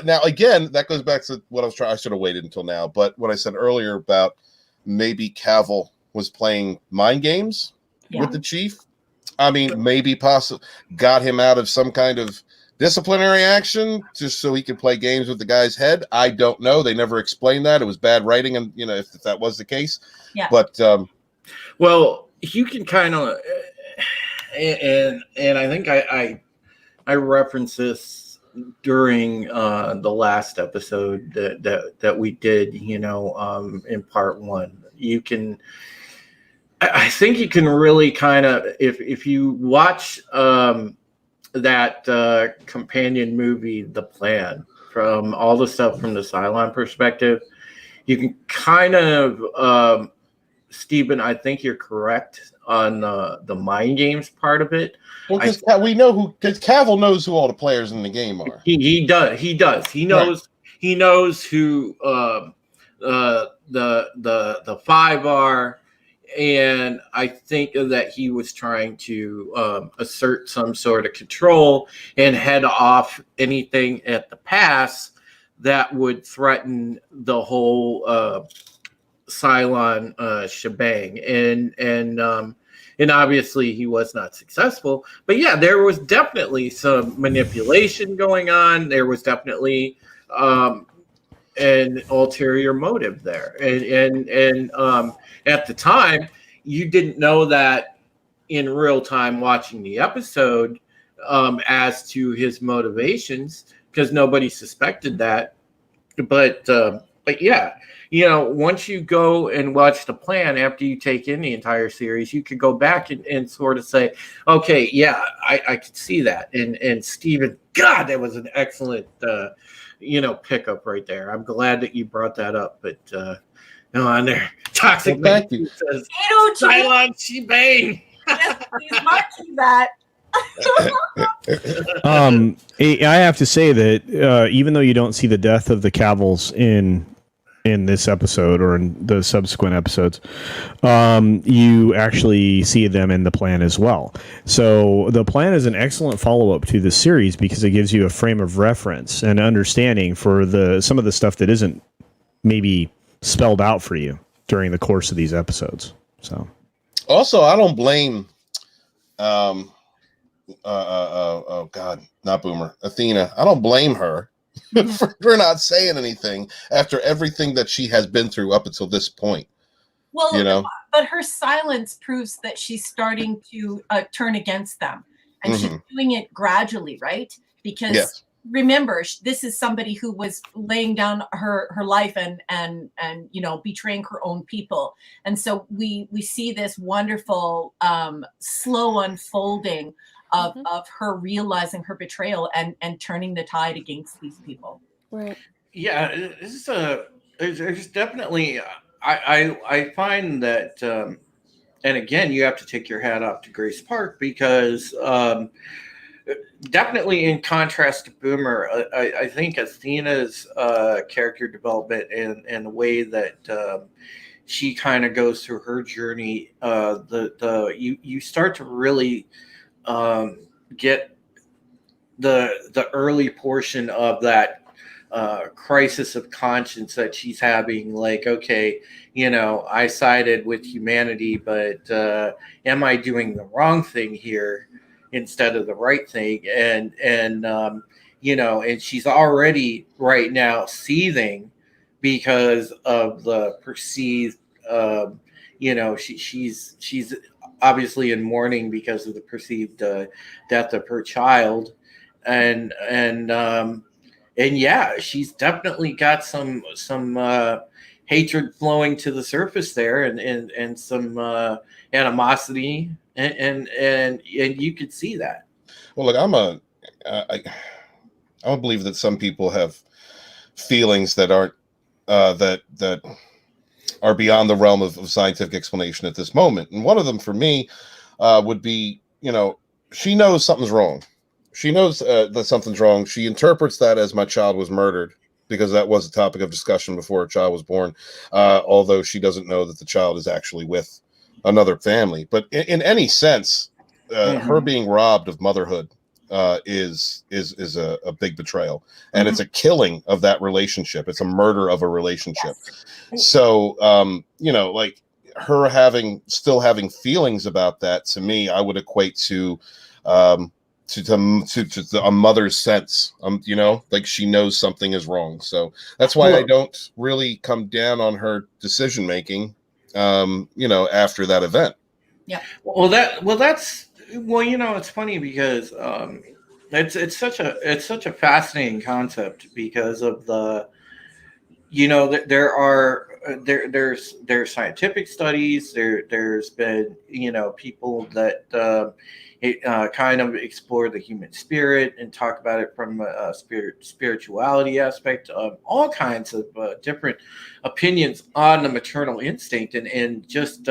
Now, again, that goes back to what I was trying. I should have waited until now. But what I said earlier about maybe Cavill was playing mind games with the chief. I mean, maybe possibly got him out of some kind of disciplinary action just so he could play games with the guy's head. I don't know. They never explained that. It was bad writing, and if that was the case. Yeah. But well, you can kind of, and I think I referenced this during the last episode that we did, in part one. You can, I think you can really kind of, if you watch that companion movie, The Plan, from all the stuff from the Cylon perspective, you can kind of, Stephen, I think you're correct on the mind games part of it. Well, because we know because Cavill knows who all the players in the game are. He does. He knows. Right. He knows who the five are, and I think that he was trying to assert some sort of control and head off anything at the pass that would threaten the whole Cylon shebang, and obviously he was not successful. But yeah, there was definitely some manipulation going on. There was definitely an ulterior motive there, and at the time you didn't know that in real time watching the episode as to his motivations, because nobody suspected that. But yeah, once you go and watch The Plan after you take in the entire series, you could go back and sort of say, okay, yeah, I could see that. And Stephen, God, that was an excellent, pickup right there. I'm glad that you brought that up. But on there, Toxic thank you. Says, Cylon shebang. Yes, please marking that. I have to say that even though you don't see the death of the Cavills in this episode or in the subsequent episodes, you actually see them in The Plan as well. So The Plan is an excellent follow-up to this series because it gives you a frame of reference and understanding for some of the stuff that isn't maybe spelled out for you during the course of these episodes. So also, I don't blame oh God, not Boomer, Athena. I don't blame her for not saying anything after everything that she has been through up until this point. Well, but her silence proves that she's starting to turn against them, and she's doing it gradually, right? Because remember, this is somebody who was laying down her life and betraying her own people, and so we see this wonderful slow unfolding of her realizing her betrayal and turning the tide against these people. Right. Yeah, there's definitely, I find that, and again, you have to take your hat off to Grace Park because definitely in contrast to Boomer, I think Athena's character development and the way that she kind of goes through her journey, you start to really get the early portion of that crisis of conscience that she's having. Like, okay, I sided with humanity, but am I doing the wrong thing here instead of the right thing? And and she's already right now seething because of the perceived, she's obviously in mourning because of the perceived death of her child, and yeah, she's definitely got some hatred flowing to the surface there, and some animosity, and you could see that. Well, look, I don't believe that some people have feelings that aren't that are beyond the realm of scientific explanation at this moment. And one of them for me would be, she knows something's wrong. She knows that something's wrong. She interprets that as my child was murdered, because that was a topic of discussion before a child was born, although she doesn't know that the child is actually with another family. But in any sense, her being robbed of motherhood is a big betrayal, and it's a killing of that relationship. It's a murder of a relationship. Yes. So like her still having feelings about that, to me, I would equate to a mother's sense, like she knows something is wrong. So that's why I don't really come down on her decision making after that event. Yeah. It's funny because it's such a fascinating concept, because of the, there's scientific studies, there's been people that kind of explore the human spirit and talk about it from a spirituality aspect, of all kinds of different opinions on the maternal instinct, and just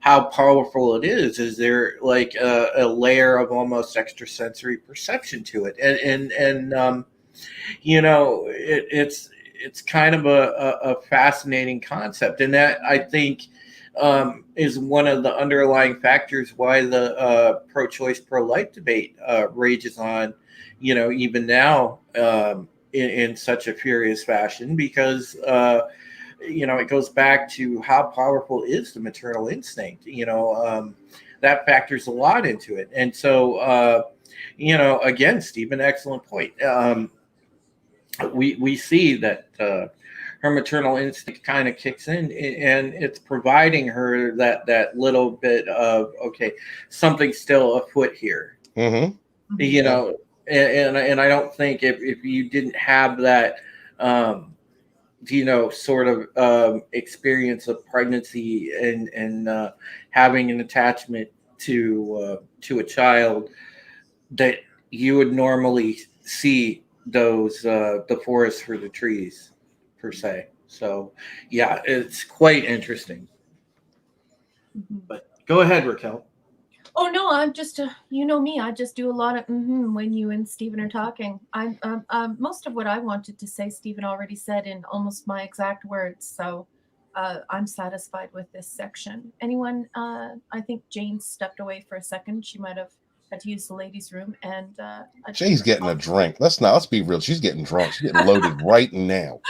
how powerful it is. Is there like a layer of almost extrasensory perception to it, and it's kind of a fascinating concept, and that, I think, is one of the underlying factors why the pro-choice, pro-life debate rages on, even now, in such a furious fashion, because it goes back to how powerful is the maternal instinct. That factors a lot into it, and so again, Stephen, excellent point. We see that her maternal instinct kind of kicks in, and it's providing her that little bit of, okay, something's still afoot here. And I don't think if you didn't have that sort of experience of pregnancy and having an attachment to a child, that you would normally see those the forest for the trees, per se. So yeah, it's quite interesting. But go ahead, Raquel. Oh no, I'm just me. I just do a lot of when you and Stephen are talking. I'm most of what I wanted to say, Stephen already said in almost my exact words. So I'm satisfied with this section. Anyone? I think Jane stepped away for a second. She might have had to use the ladies' room, and Jay's getting a drink. Let's be real. She's getting drunk. She's getting loaded right now.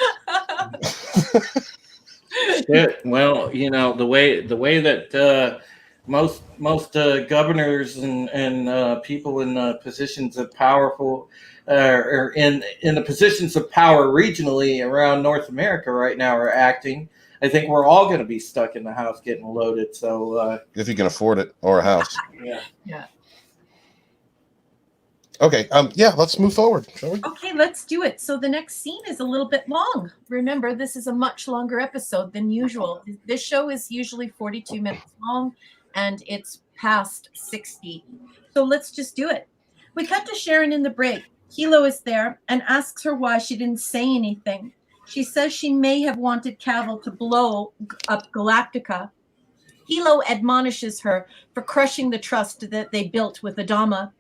Well, the way that most governors and people in positions of powerful or in the positions of power regionally around North America right now are acting, I think we're all going to be stuck in the house getting loaded. So if you can afford it, or a house. Yeah. Okay. Let's move forward, shall we? Okay, let's do it. So the next scene is a little bit long. Remember, this is a much longer episode than usual. This show is usually 42 minutes long, and it's past 60. So let's just do it. We cut to Sharon in the break. Hilo is there and asks her why she didn't say anything. She says she may have wanted Cavill to blow up Galactica. Hilo admonishes her for crushing the trust that they built with Adama.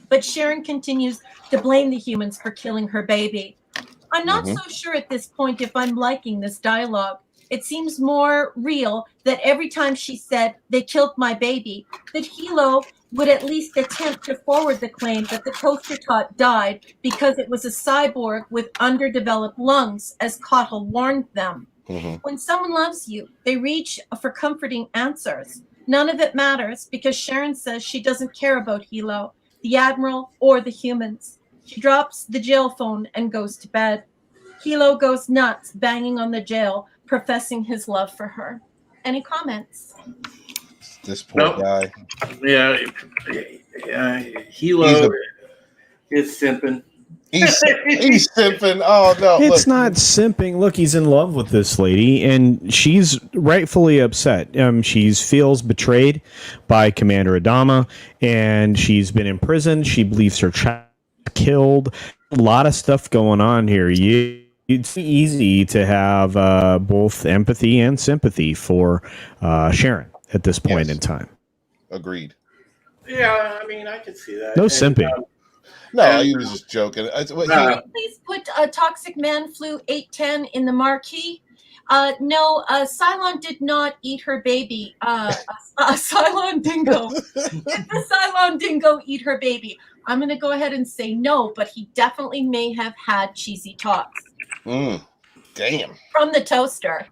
But Sharon continues to blame the humans for killing her baby. I'm not so sure at this point if I'm liking this dialogue. It seems more real that every time she said, they killed my baby, that Hilo would at least attempt to forward the claim that the toaster tot died because it was a cyborg with underdeveloped lungs, as Cottle warned them. When someone loves you, they reach for comforting answers. None of it matters because Sharon says she doesn't care about Hilo, the Admiral, or the humans. She drops the jail phone and goes to bed. Hilo goes nuts, banging on the jail, professing his love for her. Any comments? This poor guy. Yeah, Hilo is simping. He's simping. Oh no! It's not simping. Look, he's in love with this lady, and she's rightfully upset. She feels betrayed by Commander Adama, and she's been imprisoned. She believes her child killed. A lot of stuff going on here. It's easy to have both empathy and sympathy for Sharon at this point in time. Agreed. Yeah, I mean, I can see that. No simping. No, he was just joking. Please put Toxic Man Flu 810 in the marquee. No, Cylon did not eat her baby. Cylon Dingo. Did the Cylon Dingo eat her baby? I'm going to go ahead and say no, but he definitely may have had cheesy talks. Damn. From the toaster.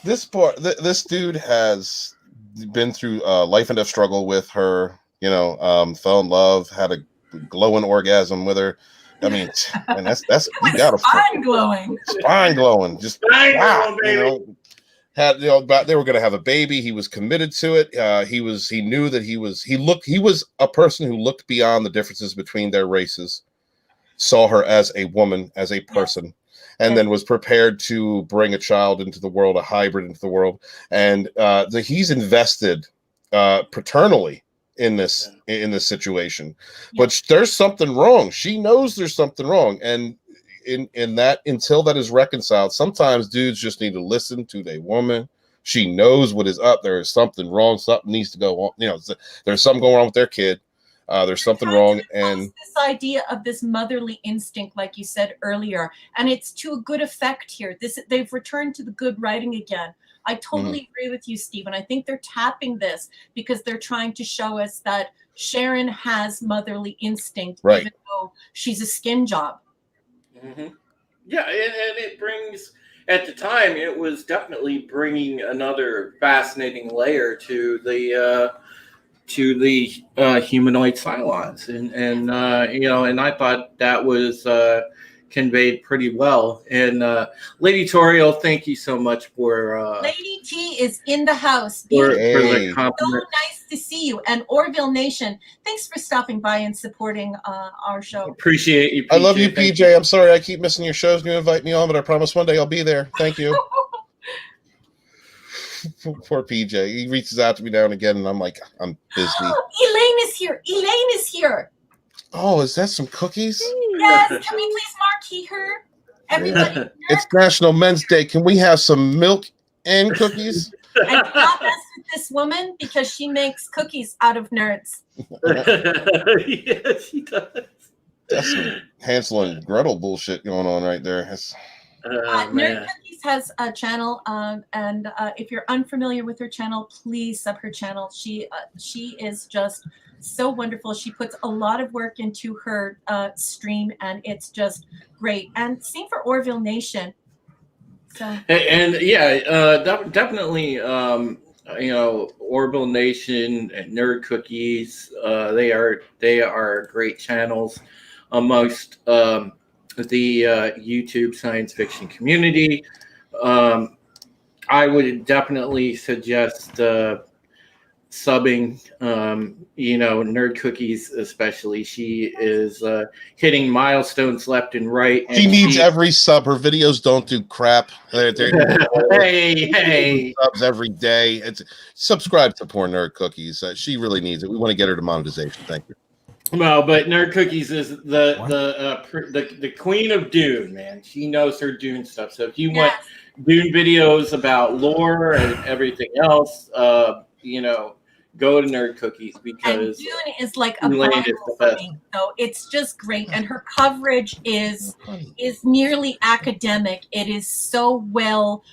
This dude has been through life and death struggle with her, fell in love, had a glowing orgasm with her. I mean, and that's you got spine glowing, just wow, they were going to have a baby. He was committed to it. He knew that he was a person who looked beyond the differences between their races, saw her as a woman, as a person, and then was prepared to bring a child into the world, a hybrid into the world, and he's invested paternally in this situation, but there's something wrong. She knows there's something wrong, and in that, until that is reconciled, sometimes dudes just need to listen to their woman. She knows what is up. There is something wrong. Something needs to go on. There's something going on with their kid. There's something wrong, and this idea of this motherly instinct, like you said earlier, and it's to a good effect here. They've returned to the good writing again. I totally agree with you, Stephen. I think they're tapping this because they're trying to show us that Sharon has motherly instinct, even though she's a skin job. Mm-hmm. Yeah, and it brings, at the time, it was definitely bringing another fascinating layer to the humanoid Cylons, and I thought that was conveyed pretty well. And Lady Toriel, thank you so much for Lady T is in the house. For the compliment. So nice to see you. And Orville Nation, thanks for stopping by and supporting our show. Appreciate you, PJ. I love you, PJ. I'm sorry I keep missing your shows. You invite me on, but I promise one day I'll be there. Thank you. Poor PJ. He reaches out to me now and again, and I'm like, I'm busy. Elaine is here. Elaine is here. Oh, is that some cookies? Yes. Can we please marquee her? Everybody. It's National Men's Day. Can we have some milk and cookies? I cannot mess with this woman because she makes cookies out of nerds. Yeah, she does. That's some Hansel and Gretel bullshit going on right there. Nerd Cookies has a channel, and if you're unfamiliar with her channel, please sub her channel. She is just so wonderful. She puts a lot of work into her stream, and it's just great. And same for Orville Nation. So. And definitely, Orville Nation and Nerd Cookies, they are great channels amongst the YouTube science fiction community. I would definitely suggest subbing, Nerd Cookies especially. She is hitting milestones left and right. And she needs every sub. Her videos don't do crap. They're hey. Subs every day. Subscribe to Poor Nerd Cookies. She really needs it. We want to get her to monetization. Thank you. Well, but Nerd Cookies is the queen of Dune, man. She knows her Dune stuff. So if you want Dune videos about lore and everything else, go to Nerd Cookies, because Dune is like a Bible for me. So it's just great, and her coverage is nearly academic. It is so well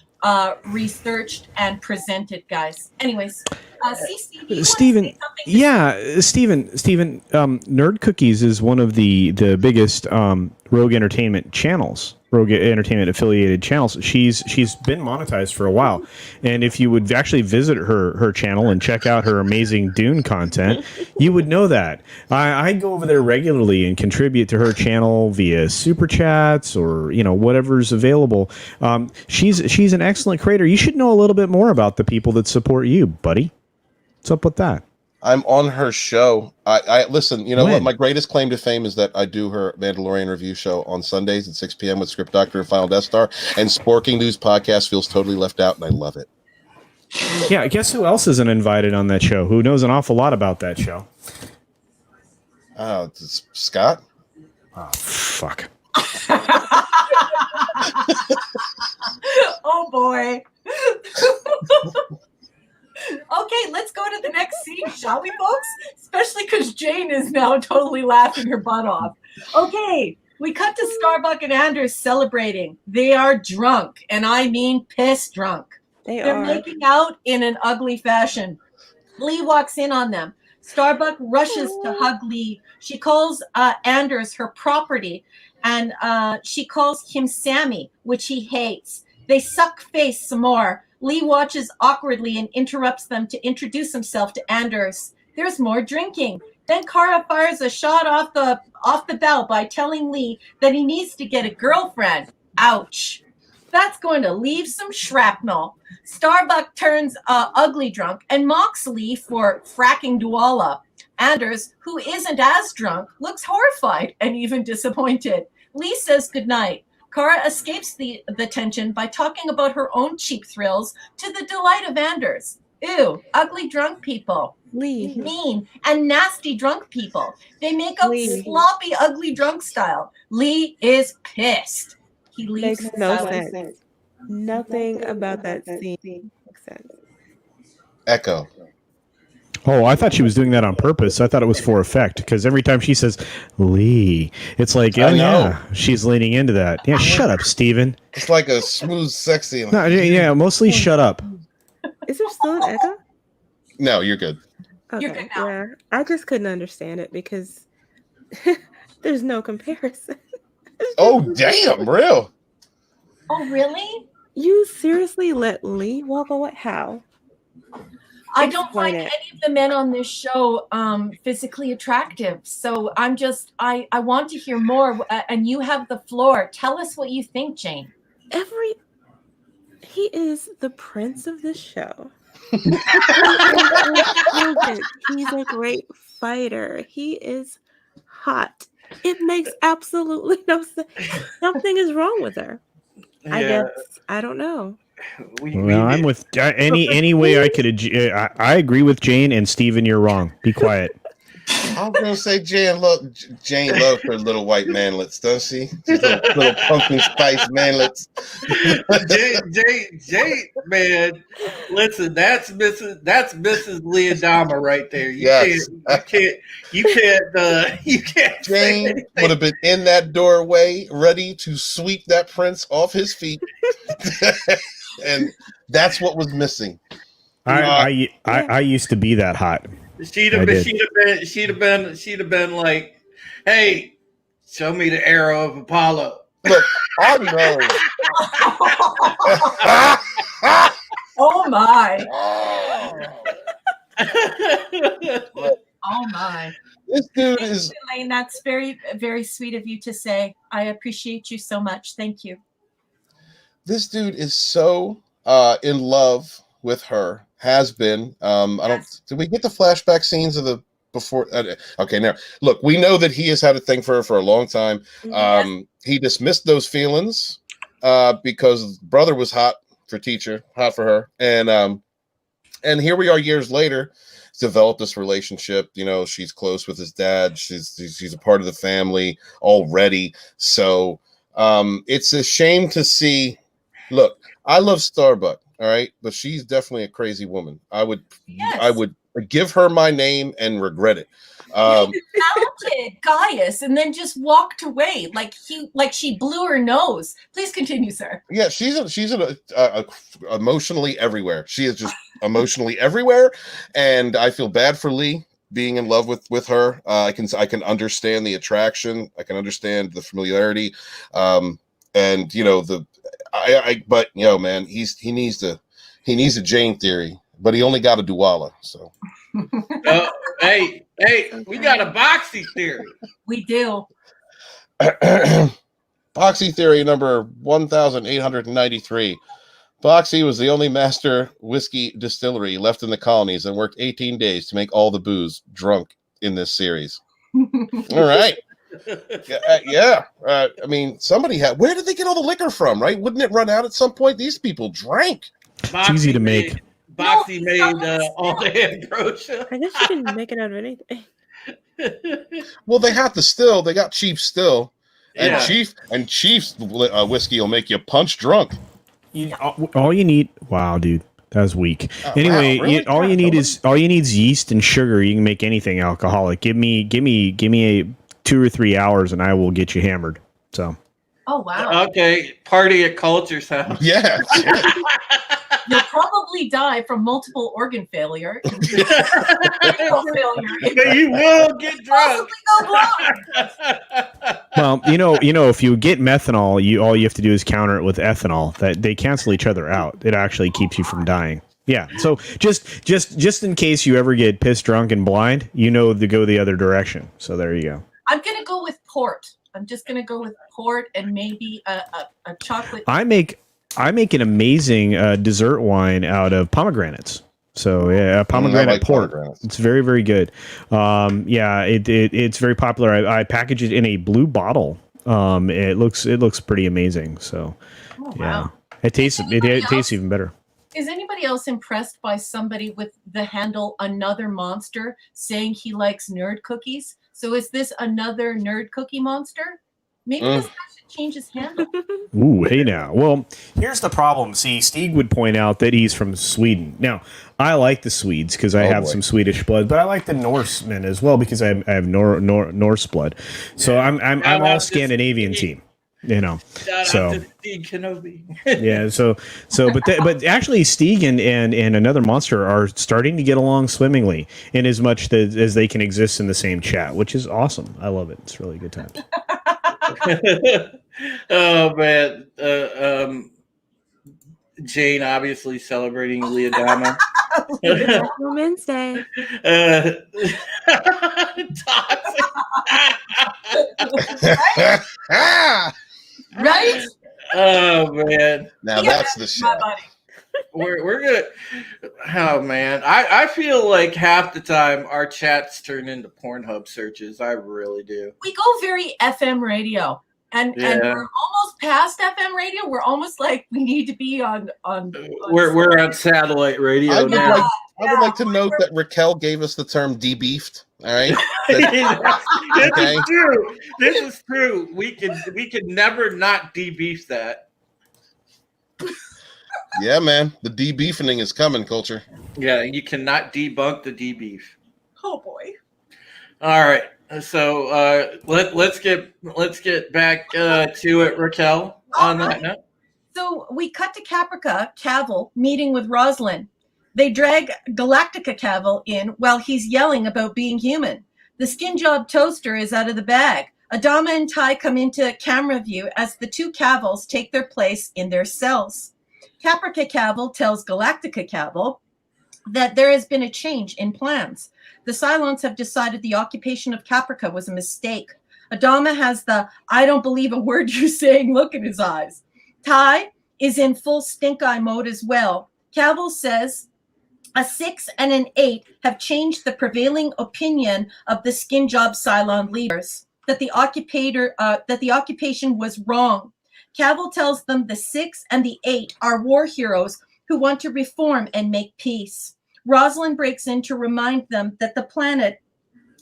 researched and presented, guys. Anyways, CC, do you Steven, want to say something? yeah, Steven, Nerd Cookies is one of the biggest Rogue Entertainment channels, Rogue Entertainment affiliated channels. She's been monetized for a while, and if you would actually visit her channel and check out her amazing Dune content, you would know that. I go over there regularly and contribute to her channel via super chats or whatever's available. She's an excellent creator. You should know a little bit more about the people that support you, buddy. What's up with that? I'm on her show. I listen. You know When? what? My greatest claim to fame is that I do her Mandalorian review show on Sundays at 6 p.m. with Script Doctor and Final Death Star. And Sporking News podcast feels totally left out, and I love it. Yeah, guess who else isn't invited on that show? Who knows an awful lot about that show? It's Scott. Oh, fuck. Oh boy. Okay, let's go to the next scene, shall we, folks? Especially because Jane is now totally laughing her butt off. Okay, we cut to Starbuck and Anders celebrating. They are drunk, and I mean piss drunk. They're making out in an ugly fashion. Lee walks in on them. Starbuck rushes to hug Lee. She calls Anders her property, and she calls him Sammy, which he hates. They suck face some more. Lee watches awkwardly and interrupts them to introduce himself to Anders. There's more drinking. Then Kara fires a shot off the bow by telling Lee that he needs to get a girlfriend. Ouch. That's going to leave some shrapnel. Starbuck turns ugly drunk and mocks Lee for fracking Duala. Anders, who isn't as drunk, looks horrified and even disappointed. Lee says goodnight. Kara escapes the tension by talking about her own cheap thrills to the delight of Anders. Ew, ugly drunk people. Lee. Mean and nasty drunk people. They make up sloppy, ugly drunk style. Lee is pissed. He leaves Makes no sense. Nothing about that scene makes sense. Echo. Oh, I thought she was doing that on purpose. I thought it was for effect because every time she says Lee, it's like, oh yeah, she's leaning into that. Yeah, shut up, Steven. It's like a smooth, sexy. No, yeah, mostly shut up. Is there still an echo? No, you're good. Okay, You're good now. yeah. I just couldn't understand it because there's no comparison. Oh, damn, real. Oh, really? You seriously let Lee walk away? How? I don't Explain find it. any of the men on this show physically attractive. So I'm just, I want to hear more. And you have the floor. Tell us what you think, Jane. He is the prince of the show. He's a great fighter. He is hot. It makes absolutely no sense. Something is wrong with her. I guess. I don't know. Well, I'm with any way I could. I agree with Jane and Steven. You're wrong. Be quiet. I was gonna say Jane loves her little white manlets, doesn't she? These little pumpkin spice manlets. Jane, man, listen, that's Mrs. Leodama right there. You can't. Jane would have been in that doorway, ready to sweep that prince off his feet, and that's what was missing. I used to be that hot. She'd have been like, "Hey, show me the arrow of Apollo." Look, I know. Oh my. Oh my. This dude is. Elaine, that's very, very sweet of you to say. I appreciate you so much. Thank you. This dude is so in love with her. Has been. Did we get the flashback scenes of the before? Okay, now look, we know that he has had a thing for her for a long time. He dismissed those feelings because his brother was hot for her, and here we are years later. Developed this relationship. You know, she's close with his dad. She's a part of the family already. So it's a shame to see. Look, I love Starbuck. All right, but she's definitely a crazy woman. I would give her my name and regret it. Talented Gaius, and then just walked away like she blew her nose. Please continue, sir. Yeah, she's emotionally everywhere. She is just emotionally everywhere, and I feel bad for Lee being in love with her. I can understand the attraction. I can understand the familiarity, and you know but you know, man, he needs a Jane theory, but he only got a Duala. So, hey, we got a Boxy theory. We do. Boxy theory number 1893. Boxy was the only master whiskey distillery left in the colonies and worked 18 days to make all the booze drunk in this series. All right. Yeah. I mean, somebody had. Where did they get all the liquor from? Right? Wouldn't it run out at some point? These people drank. It's easy to make. Boxy made all the ambrosia. I guess you can make it out of anything. Well, they have the still. They got Chief still, and Yeah. Chief's whiskey will make you punch drunk. All you need. Wow, dude, that was weak. Oh, Anyway, wow, really? all you need is yeast and sugar. You can make anything alcoholic. Give me a 2 or 3 hours, and I will get you hammered. So. Oh wow. Okay, party at Culture's house. Yeah. You'll probably die from multiple organ failure. Renal failure. But you will get drunk. Possibly go blind. Well, you know, if you get methanol, all you have to do is counter it with ethanol. That they cancel each other out. It actually keeps you from dying. Yeah. So just in case you ever get pissed drunk and blind, you know to go the other direction. So there you go. I'm gonna go with port. I'm just gonna go with port and maybe a chocolate. I make an amazing dessert wine out of pomegranates. So yeah, pomegranate port. It's very, very good. It's very popular. I package it in a blue bottle. It looks pretty amazing. So Wow. it tastes even better. Is anybody else impressed by somebody with the handle Another Monster saying he likes nerd cookies? So is this another nerd cookie monster? Maybe this guy should change his handle. Ooh, hey now. Well, here's the problem. See, Stieg would point out that he's from Sweden. Now, I like the Swedes because I have some Swedish blood, but I like the Norsemen as well because I have Norse blood. So I'm all Scandinavian team. You know, Shout out to Steve Kenobi. Yeah, but actually, Stieg and Another Monster are starting to get along swimmingly in as much as they can exist in the same chat, which is awesome. I love it. It's really good times. Oh man, Jane obviously celebrating Leodama. Women's Day. Right? Oh man. Now that's the shit. We're gonna. Oh man, I feel like half the time our chats turn into Pornhub searches. I really do. We go very FM radio, and we're almost past FM radio. We're almost like we need to be on We're on satellite radio now. I would like to note that Raquel gave us the term debeefed. All right. This is true. This is true. We can never not debeef that. Yeah, man. The debeefing is coming, Culture. Yeah, you cannot debunk the debeef. Oh boy. All right. So let's get back to it, Raquel. On that note. So we cut to Caprica Cavill meeting with Rosalind. They drag Galactica Cavill in while he's yelling about being human. The skin job toaster is out of the bag. Adama and Ty come into camera view as the two Cavills take their place in their cells. Caprica Cavill tells Galactica Cavill that there has been a change in plans. The Cylons have decided the occupation of Caprica was a mistake. Adama has the "I don't believe a word you're saying" look in his eyes. Ty is in full stink eye mode as well. Cavill says a 6 and an 8 have changed the prevailing opinion of the skin job Cylon leaders, that the occupation was wrong. Cavill tells them the 6 and the 8 are war heroes who want to reform and make peace. Rosalind breaks in to remind them that the planet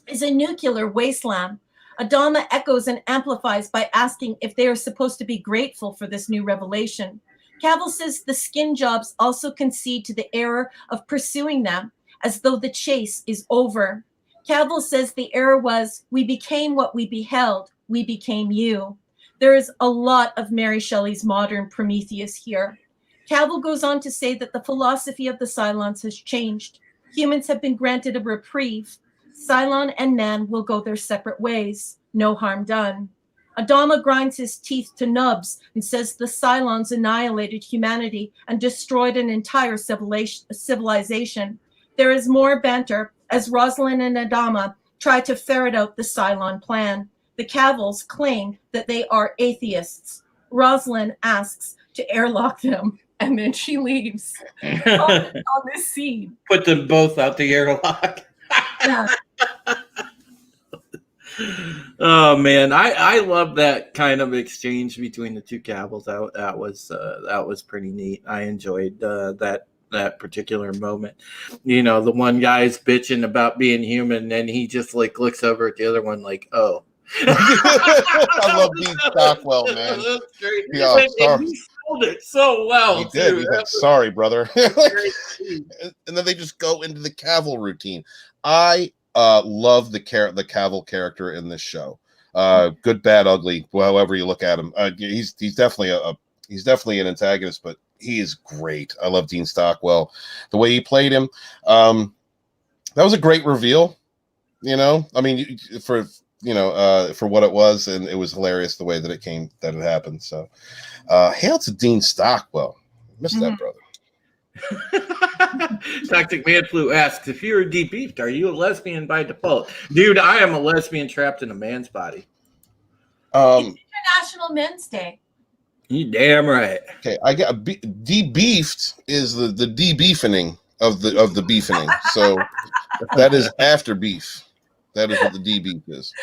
is a nuclear wasteland. Adama echoes and amplifies by asking if they are supposed to be grateful for this new revelation. Cavill says the skin jobs also concede to the error of pursuing them, as though the chase is over. Cavill says the error was, we became what we beheld, we became you. There is a lot of Mary Shelley's modern Prometheus here. Cavill goes on to say that the philosophy of the Cylons has changed. Humans have been granted a reprieve. Cylon and man will go their separate ways. No harm done. Adama grinds his teeth to nubs and says the Cylons annihilated humanity and destroyed an entire civilization. There is more banter as Rosalind and Adama try to ferret out the Cylon plan. The Cavills claim that they are atheists. Rosalind asks to airlock them, and then she leaves on this scene. Put them both out the airlock. Yeah. Oh man, I love that kind of exchange between the two Cavills. That was pretty neat. I enjoyed that particular moment. You know, the one guy's bitching about being human, and he just like looks over at the other one like, oh. I love Dean Stockwell, man. That's great. Yeah, and he sold it so well. He did. He's like, sorry, brother. And then they just go into the Cavill routine. I love the Cavill character in this show. Good, bad, ugly, however you look at him. He's definitely he's definitely an antagonist, but he is great. I love Dean Stockwell, the way he played him. That was a great reveal. You know, I mean, for what it was, and it was hilarious the way that it happened. So, hail to Dean Stockwell. Missed that brother. Toxic Man Flu asks, if you're debeefed, are you a lesbian by default? Dude, I am a lesbian trapped in a man's body. It's International Men's Day. You damn right. Okay, I got debeefed is the debeefening of the beefening. So that is after beef. That is what the debeef is.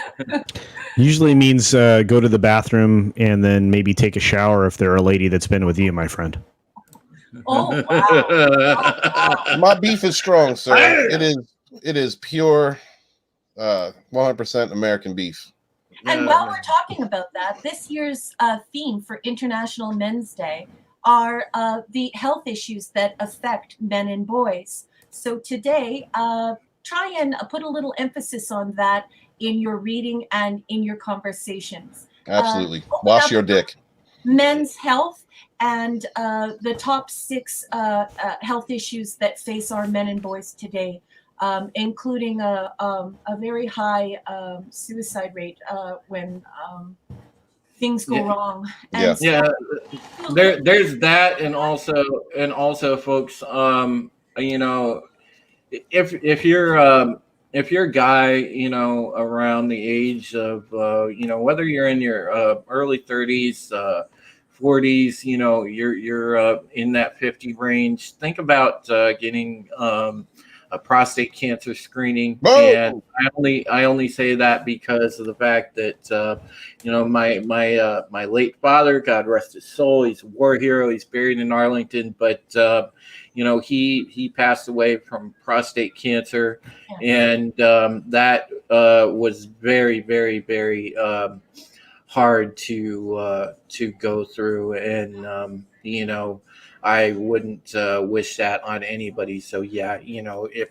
Usually means go to the bathroom and then maybe take a shower if they're a lady that's been with you, my friend. Oh wow! My beef is strong, sir. It is pure 100% American beef. And while we're talking about that, this year's theme for International Men's Day are the health issues that affect men and boys. So today, try and put a little emphasis on that in your reading and in your conversations. Absolutely. Wash your dick. Men's health and the top 6 health issues that face our men and boys today, including a very high suicide rate when things go wrong. And there's that, and also, folks, you know, if you're a guy, you know, around the age of you know, whether you're in your early 30s, 40s, you know, you're in that 50 range, think about getting a prostate cancer screening. Whoa! And I only say that because of the fact that you know, my late father, God rest his soul, he's a war hero, he's buried in Arlington, but you know, he passed away from prostate cancer, and that was very, very, very hard to go through, and you know, I wouldn't wish that on anybody. So yeah, you know, if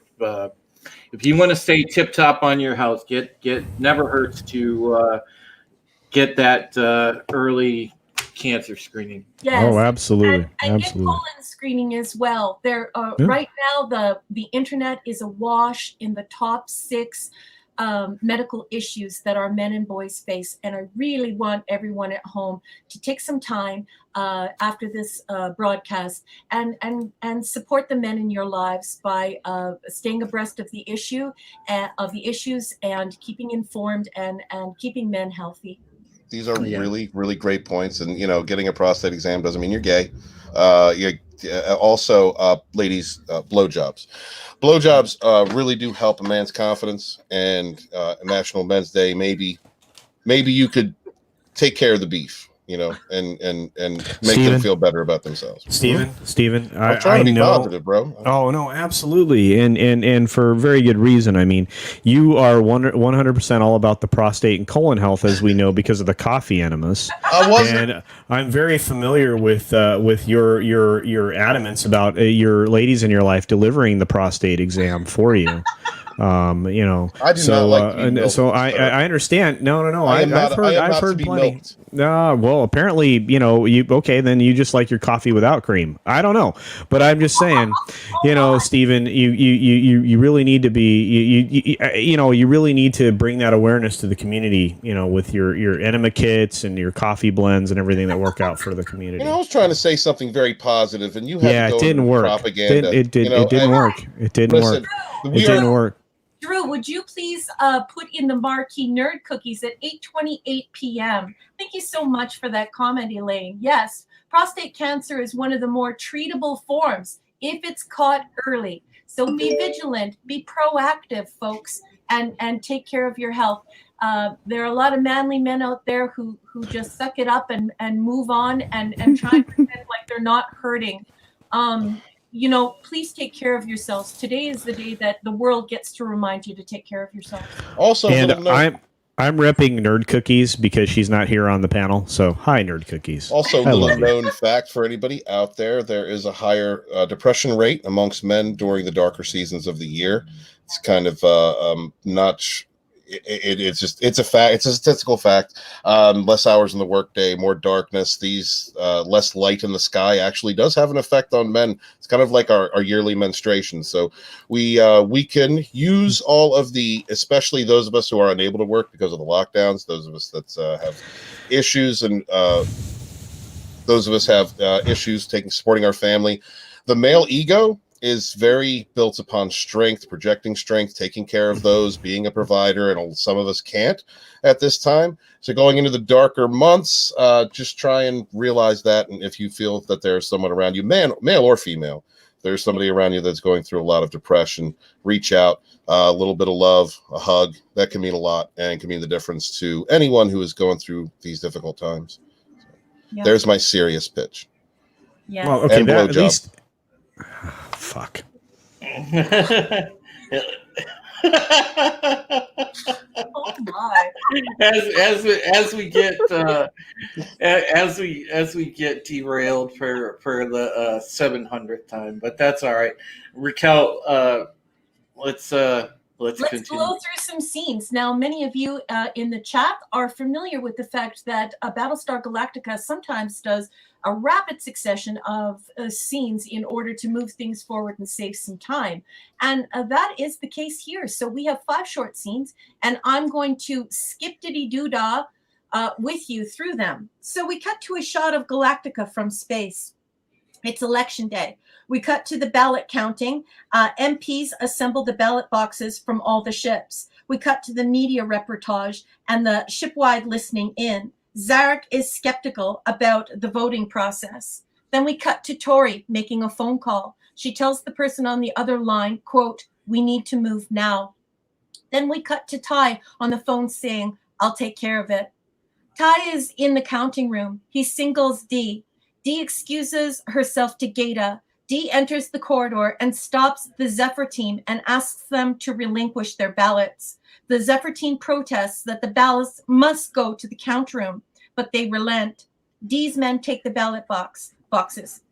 you want to stay tip top on your health, never hurts to get that early cancer screening. yes. Oh, absolutely. And get Absolutely. colon screening as well. There, right now, the internet is awash in the top 6 medical issues that our men and boys face, and I really want everyone at home to take some time after this broadcast and support the men in your lives by staying abreast of the issues and keeping informed and keeping men healthy. These are really, really great points. And, you know, getting a prostate exam doesn't mean you're gay. Also, ladies, blowjobs. Blowjobs really do help a man's confidence. And National Men's Day, maybe you could take care of the beef, you know, and make them feel better about themselves. Steven, I'm trying to be know. positive, bro. Oh no, absolutely, and for very good reason. I mean, you are 100% all about the prostate and colon health, as we know, because of the coffee enemas. And I'm very familiar with your adamance about your ladies in your life delivering the prostate exam for you. You know, I do not like to be milked, so sir. I understand. No. I am not I've to heard be plenty. milked. Well, apparently, you know, then you just like your coffee without cream. I don't know, but I'm just saying, you know, Stephen, you really need to be, you really need to bring that awareness to the community, you know, with your enema kits and your coffee blends and everything that work out for the community. You know, I was trying to say something very positive, and you had to It go didn't into work. propaganda. It didn't work. It didn't listen, work. It didn't work. Drew, would you please put in the marquee nerd cookies at 8:28 p.m.? Thank you so much for that comment, Elaine. Yes, prostate cancer is one of the more treatable forms if it's caught early. So be vigilant, be proactive, folks, and take care of your health. There are a lot of manly men out there who just suck it up and move on and try and pretend like they're not hurting. You know, please take care of yourselves. Today is the day that the world gets to remind you to take care of yourselves. Also, and I'm repping Nerd Cookies because she's not here on the panel. So hi, Nerd Cookies. Also, little known fact for anybody out there: there is a higher depression rate amongst men during the darker seasons of the year. It's kind of not. It's a fact. It's a statistical fact. Less hours in the workday, more darkness. These less light in the sky actually does have an effect on men. It's kind of like our yearly menstruation. So we can use all of the, especially those of us who are unable to work because of the lockdowns. Those of us that have issues, and those of us have issues supporting our family. The male ego is very built upon strength, projecting strength, taking care of those, being a provider, and some of us can't at this time. So going into the darker months, just try and realize that. And if you feel that there's someone around you, male or female, there's somebody around you that's going through a lot of depression, reach out. A little bit of love, a hug, that can mean a lot and can mean the difference to anyone who is going through these difficult times. Yeah. There's my serious pitch. Yeah. Well, okay, and that at least. Fuck. Oh my! As we get derailed for the 700th time, but that's all right. Raquel, let's continue. Blow through some scenes. Now, many of you in the chat are familiar with the fact that Battlestar Galactica sometimes does a rapid succession of scenes in order to move things forward and save some time. And that is the case here. So we have 5 short scenes, and I'm going to skip-diddy-doo-dah with you through them. So we cut to a shot of Galactica from space. It's election day. We cut to the ballot counting. MPs assemble the ballot boxes from all the ships. We cut to the media reportage and the ship-wide listening in. Zarek is skeptical about the voting process. Then we cut to Tori making a phone call. She tells the person on the other line, quote, "We need to move now." Then we cut to Ty on the phone saying, "I'll take care of it." Ty is in the counting room. He singles D. D excuses herself to Gata. D enters the corridor and stops the Zephyr team and asks them to relinquish their ballots. The Zephyr team protests that the ballots must go to the count room, but they relent. D's men take the ballot boxes.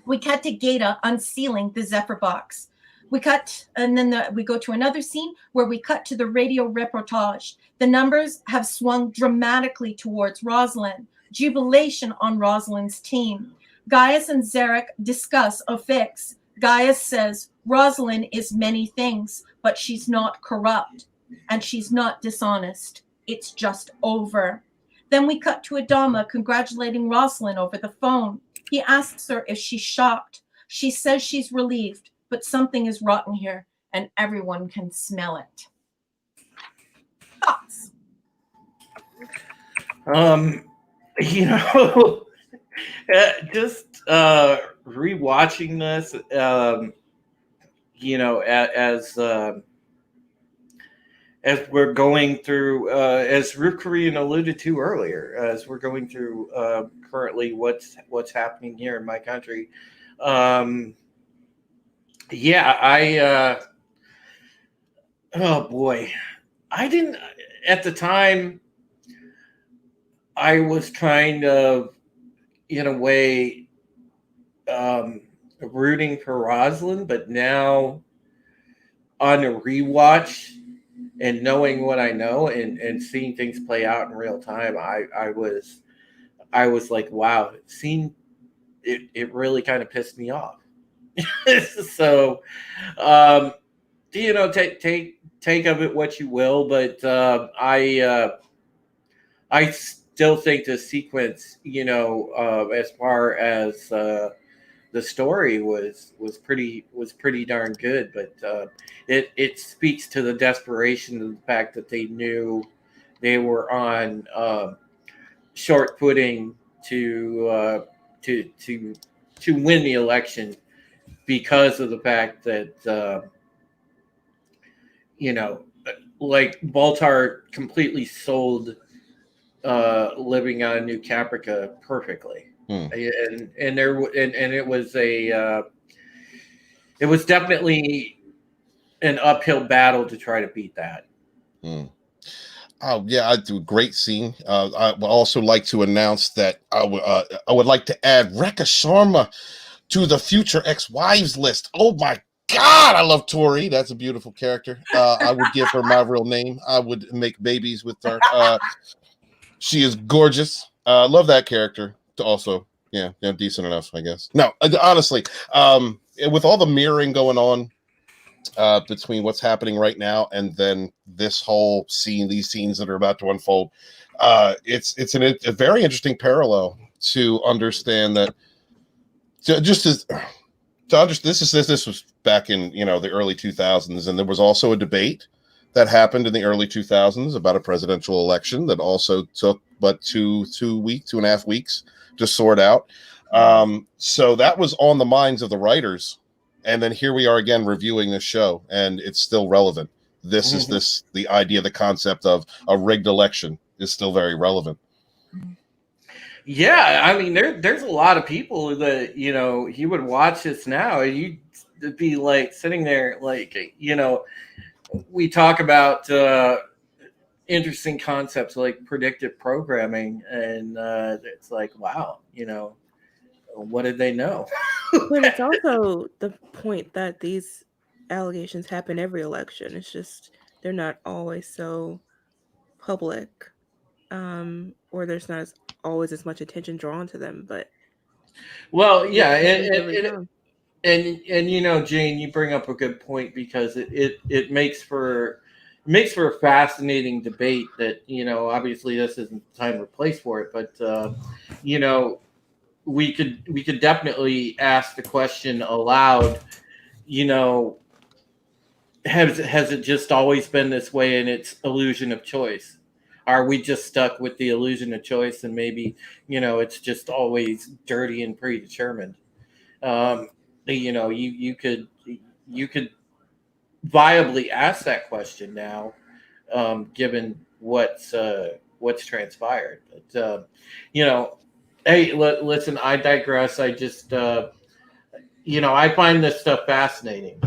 We cut to Gata unsealing the Zephyr box. We cut, and then we go to another scene where we cut to the radio reportage. The numbers have swung dramatically towards Rosalind. Jubilation on Rosalind's team. Gaius and Zarek discuss a fix. Gaius says Rosalind is many things, but she's not corrupt and she's not dishonest. It's just over. Then we cut to Adama congratulating Rosalind over the phone. He asks her if she's shocked. She says she's relieved, but something is rotten here and everyone can smell it. Thoughts? Just rewatching this, as we're going through, as Ruth Korean alluded to earlier, as we're going through currently what's happening here in my country. Oh boy, I didn't at the time. I was kind of, in a way, rooting for Rosalind, but now on a rewatch and knowing what I know and seeing things play out in real time, I was like, wow, it really kind of pissed me off. So, um, take of it what you will, but I still think the sequence, as far as the story was pretty darn good, but it speaks to the desperation of the fact that they knew they were on short footing to win the election because of the fact that like Baltar completely sold living on New Caprica perfectly. And it was definitely an uphill battle to try to beat that. Oh yeah, I do a great scene. I would also like to announce that I would like to add Rekha Sharma to the future ex-wives list. Oh my God, I love Tori. That's a beautiful character. I would give her my real name. I would make babies with her. She is gorgeous. Love that character. Also, yeah, decent enough, I guess. No, honestly, with all the mirroring going on between what's happening right now and then this whole scene, these scenes that are about to unfold, it's a very interesting parallel to understand that. This was back in the early 2000s, and there was also a debate that happened in the early 2000s about a presidential election that also took but 2.5 weeks to sort out. So that was on the minds of the writers. And then here we are again reviewing this show, and it's still relevant. The idea, the concept of a rigged election is still very relevant. Yeah, I mean, there's a lot of people that he would watch this now, and you'd be like sitting there, like we talk about interesting concepts like predictive programming, and it's like, wow, what did they know? But it's also the point that these allegations happen every election. It's just they're not always so public, or there's not always as much attention drawn to them. But Well, yeah, and Jane, you bring up a good point, because it makes for a fascinating debate that obviously this isn't the time or place for it, but we could definitely ask the question aloud. Has it just always been this way, and it's illusion of choice? Are we just stuck with the illusion of choice, and maybe it's just always dirty and predetermined? You could viably ask that question now, given what's transpired. But hey, listen, I digress. I just I find this stuff fascinating.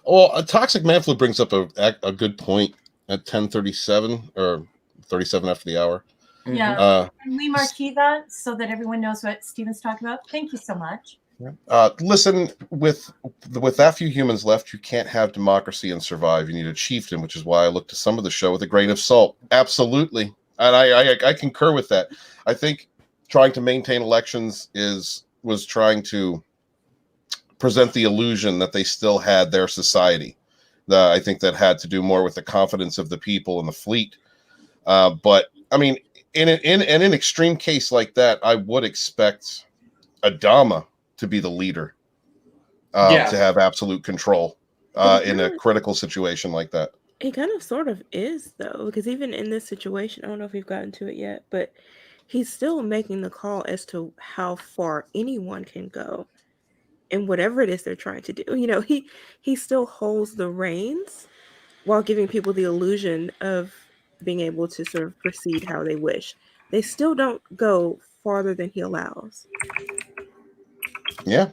Well, Toxic Manflu brings up a good point at 10:37 or 37 after the hour. Yeah. Can we marquee that so that everyone knows what Steven's talking about? Thank you so much. Listen, with that few humans left, you can't have democracy and survive. You need a chieftain, which is why I look to some of the show with a grain of salt. Absolutely. And I concur with that. I think trying to maintain elections was trying to present the illusion that they still had their society. I think that had to do more with the confidence of the people in the fleet. But I mean, in an extreme case like that, I would expect Adama to be the leader, to have absolute control in a critical situation like that. It kind of sort of is, though, because even in this situation, I don't know if we've gotten to it yet, but he's still making the call as to how far anyone can go and whatever it is they're trying to do. He still holds the reins while giving people the illusion of being able to sort of proceed how they wish. They still don't go farther than he allows. Yeah.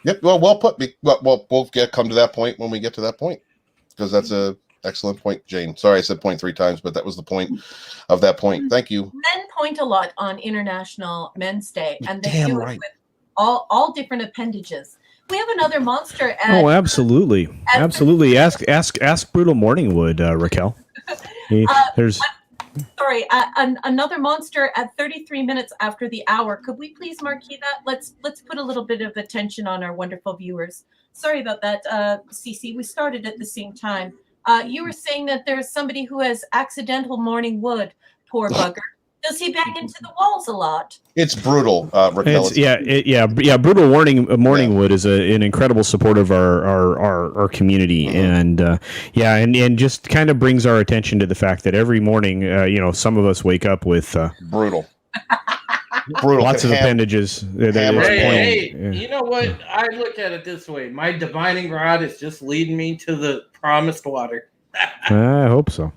Yep. Well put. We'll come to that point when we get to that point, because that's a excellent point, Jane. Sorry, I said point 3 times, but that was the point of that point. Thank you. Men point a lot on International Men's Day, and they Damn do right. it with all different appendages. We have another monster. Oh, absolutely, absolutely. Ask Brutal Morningwood, Raquel. There's Sorry, another monster at 33 minutes after the hour. Could we please marquee that? Let's put a little bit of attention on our wonderful viewers. Sorry about that, Cece. We started at the same time. You were saying that there's somebody who has accidental morning wood. Poor bugger. Does he bang into the walls a lot? It's brutal, Raquel. Brutal Morningwood is an incredible support of our community, and just kind of brings our attention to the fact that every morning, some of us wake up with brutal, lots of appendages. Hey, you know what? I look at it this way: my divining rod is just leading me to the promised water. I hope so.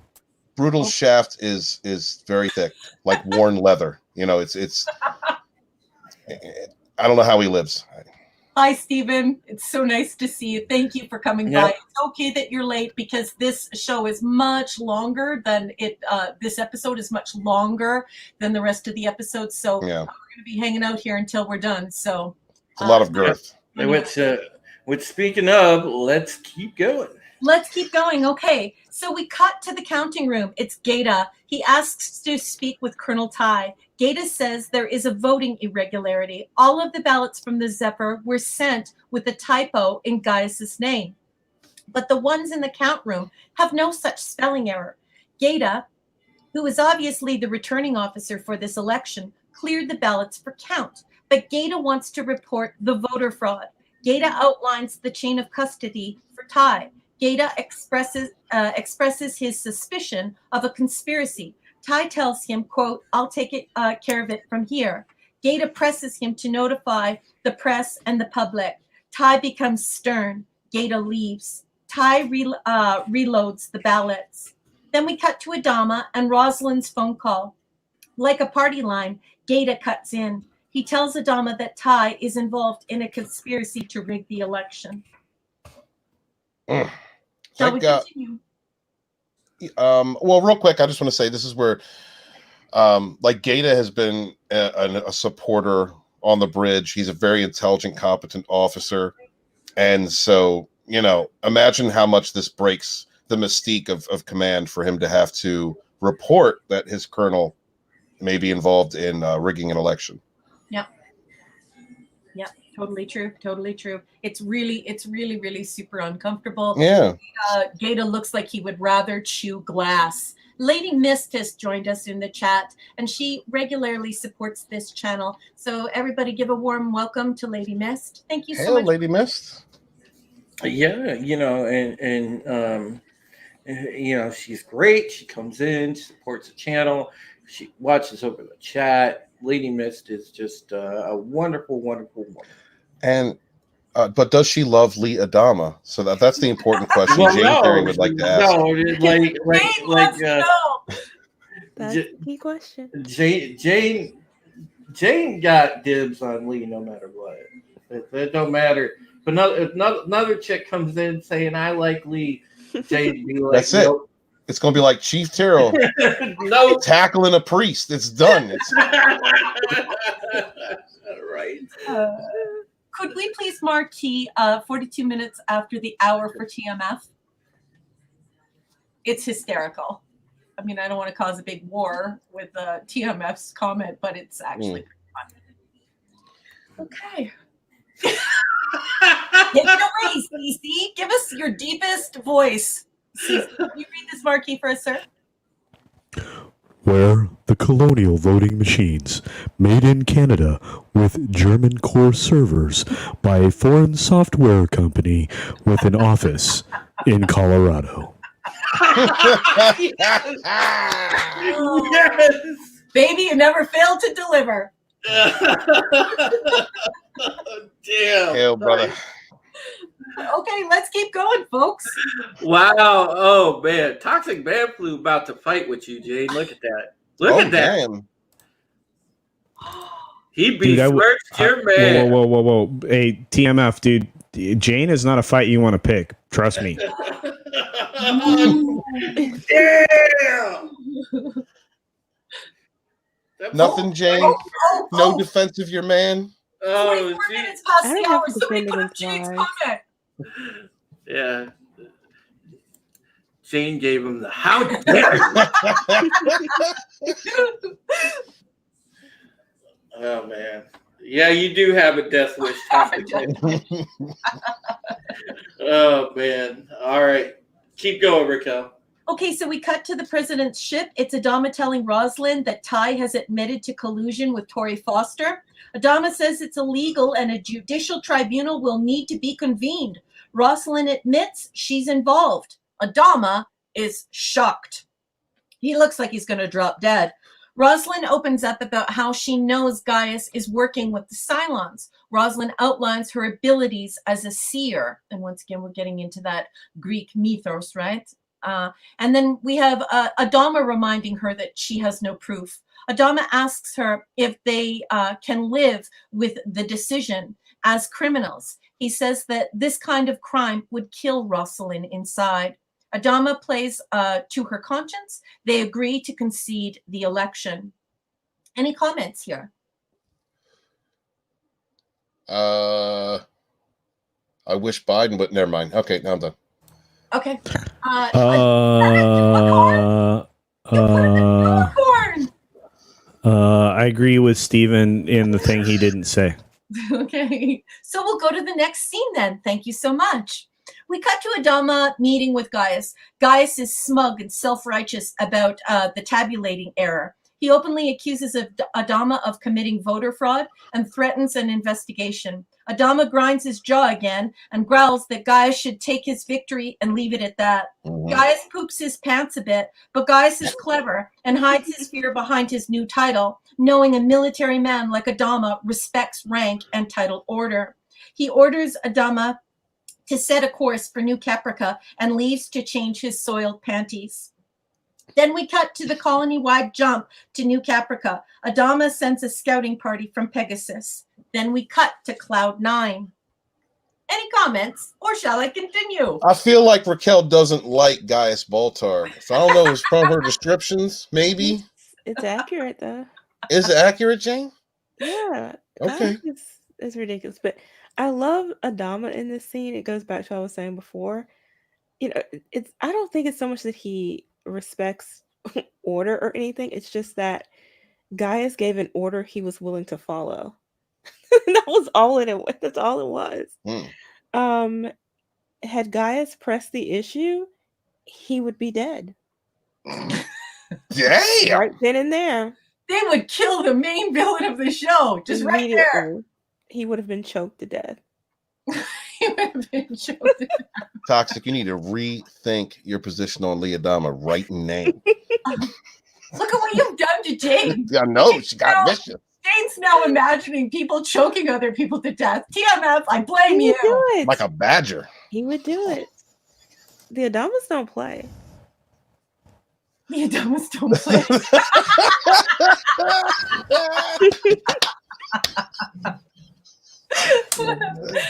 Brutal's shaft is very thick, like worn leather. It's. I don't know how he lives. Hi, Stephen. It's so nice to see you. Thank you for coming by. It's okay that you're late because this show is much longer than it. This episode is much longer than the rest of the episodes, so we're going to be hanging out here until we're done. So it's a lot of girth. Which speaking of, let's keep going. Let's keep going. Okay, so we cut to the counting room. It's Gata. He asks to speak with Colonel Ty. Gata says there is a voting irregularity. All of the ballots from the Zephyr were sent with a typo in Gaius's name, but the ones in the count room have no such spelling error. Gata, who is obviously the returning officer for this election, cleared the ballots for count, but Gata wants to report the voter fraud. Gata outlines the chain of custody for Ty. Gata expresses his suspicion of a conspiracy. Ty tells him, quote, "I'll take care of it from here." Gata presses him to notify the press and the public. Ty becomes stern. Gata leaves. Ty reloads the ballots. Then we cut to Adama and Rosalind's phone call. Like a party line, Gata cuts in. He tells Adama that Ty is involved in a conspiracy to rig the election. Shall we continue? Well, real quick, I just want to say this is where, Gata has been a supporter on the bridge. He's a very intelligent, competent officer. And so, imagine how much this breaks the mystique of command for him to have to report that his colonel may be involved in rigging an election. Yep. Totally true. It's really super uncomfortable. Yeah. Gata looks like he would rather chew glass. Lady Mist has joined us in the chat, and she regularly supports this channel. So everybody give a warm welcome to Lady Mist. Thank you so much. Lady Mist. Yeah, she's great. She comes in, she supports the channel. She watches over the chat. Lady Mist is just a wonderful woman. And but does she love Lee Adama? So that's the important question. Jane Perry would like to ask. No, that's the key question. Jane got dibs on Lee no matter what. It don't matter. But if another chick comes in saying I like Lee, Jane be like, that's it. Nope. It's gonna be like Chief Tyrrell tackling a priest. It's done. It's right. Could we please marquee 42 minutes after the hour for TMF? It's hysterical. I mean, I don't want to cause a big war with TMF's comment, but it's actually pretty funny. Okay. Take it away, Cece. Give us your deepest voice. Cece, can you read this marquee for us, sir? Where the colonial voting machines, made in Canada with German core servers by a foreign software company with an office in Colorado. Yes. Baby, you never failed to deliver. Damn. Hell, brother. Okay, let's keep going, folks. Wow. Oh, man. Toxic Man Flu about to fight with you, Jane. Look at that. Look at that. Damn. He besmirched your man. Whoa. Hey, TMF, dude. Jane is not a fight you want to pick. Trust me. Damn. Nothing, Jane. No defense of your man. Oh, 24 see, minutes past I the don't have hour. to Somebody defend put up against Jane's lies. comment. yeah. Jane gave him the how dare you? Oh man. Yeah, you do have a death wish. Have a death Oh man. All right. Keep going, Raquel. Okay, so we cut to the president's ship. It's Adama telling Rosalind that Ty has admitted to collusion with Tori Foster. Adama says it's illegal and a judicial tribunal will need to be convened. Rosalind admits she's involved. Adama is shocked. He looks like he's going to drop dead. Rosalind opens up about how she knows Gaius is working with the Cylons. Rosalind outlines her abilities as a seer. And once again, we're getting into that Greek mythos, right? And then we have Adama reminding her that she has no proof. Adama asks her if they can live with the decision as criminals. He says that this kind of crime would kill Rosalind inside. Adama plays to her conscience. They agree to concede the election. Any comments here? I wish Biden, but never mind. Okay, now I'm done. Okay. I agree with Steven in the thing he didn't say. Okay. So we'll go to the next scene then. Thank you so much. We cut to Adama meeting with Gaius. Gaius is smug and self-righteous about the tabulating error. He openly accuses Adama of committing voter fraud and threatens an investigation. Adama grinds his jaw again and growls that Gaius should take his victory and leave it at that. Gaius poops his pants a bit, but Gaius is clever and hides his fear behind his new title, knowing a military man like Adama respects rank and title order. He orders Adama to set a course for New Caprica and leaves to change his soiled panties. Then we cut to the colony-wide jump to New Caprica. Adama sends a scouting party from Pegasus. Then we cut to Cloud 9. Any comments, or shall I continue? I feel like Raquel doesn't like Gaius Baltar. So I don't know. It's from her descriptions, maybe. It's accurate though. Is it accurate, Jane? Yeah. Okay. It's ridiculous. But I love Adama in this scene. It goes back to what I was saying before. You know, I don't think it's so much that he respects order or anything. It's just that Gaius gave an order he was willing to follow. That was all it. That's all it was. Had Gaius pressed the issue, he would be dead. Damn. Right then and there. They would kill the main villain of the show, just right there. He would have been choked to death. He would have been choked to death. Toxic, you need to rethink your position on Lee Adama right now. Look at what you've done to Jane. I know, she got vicious. Jane's now imagining people choking other people to death. TMF, I blame He you. would do it. Like a badger. He would do it. The Adamas don't play. The Adamas don't play.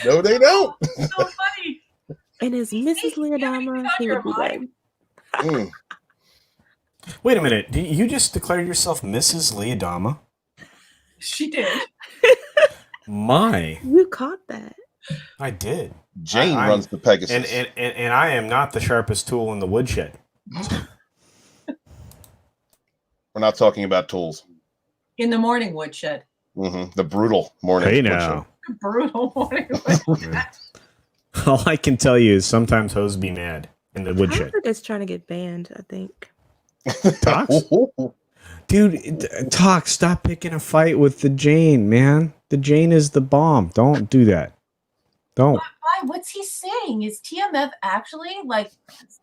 No, they don't. So funny. And as Mrs. Lee Adama, he would be dead. Wait a minute. You just declared yourself Mrs. Lee Adama? She did. My. You caught that. I did. Jane runs the Pegasus. And I am not the sharpest tool in the woodshed. We're not talking about tools. In the morning woodshed. The brutal morning. Hey woodshed. now. Brutal morning woodshed. All I can tell you is sometimes hoes be mad in the woodshed. It's trying to get banned, I think. Tox? Dude, Tox, stop picking a fight with the Jane, man. The Jane is the bomb. Don't do that. Don't. Why? What's he saying? Is TMF actually like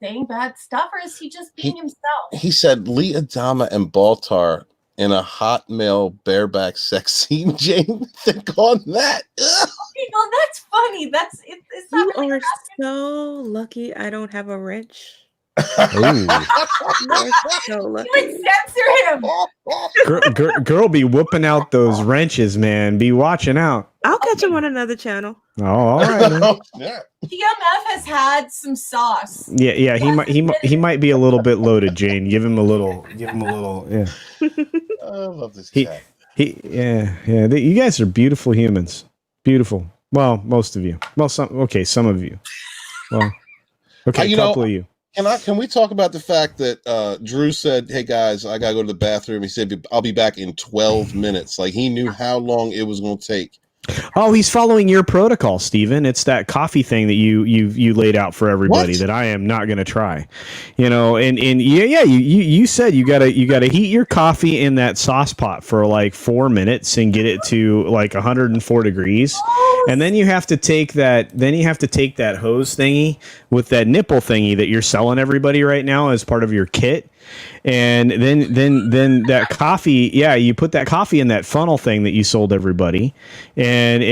saying bad stuff, or is he just being himself? He said Lee Adama and Baltar in a hot male bareback sex scene. Jane, think on that. Okay, well, that's funny. It's not You really are so lucky I don't have a wrench. Ooh. You are so lucky. You would censor him. Girl be whooping out those wrenches, man. Be watching out. I'll catch him on another channel. Oh, all right. Man. Yeah. TMF has had some sauce. Yeah. He might be a little bit loaded, Jane. Give him a little. Yeah. I love this cat. You guys are beautiful humans. Beautiful. Well, most of you. Well, some of you. Well, okay, a couple of you. Can we talk about the fact that Drew said, "Hey guys, I gotta go to the bathroom." He said, "I'll be back in 12 minutes." Like he knew how long it was going to take. Oh, he's following your protocol, Steven. It's that coffee thing that you laid out for everybody that I am not going to try. You said you gotta heat your coffee in that sauce pot for like 4 minutes and get it to like 104 degrees, and then you have to take that hose thingy with that nipple thingy that you're selling everybody right now as part of your kit. And then that coffee, you put that coffee in that funnel thing that you sold everybody, and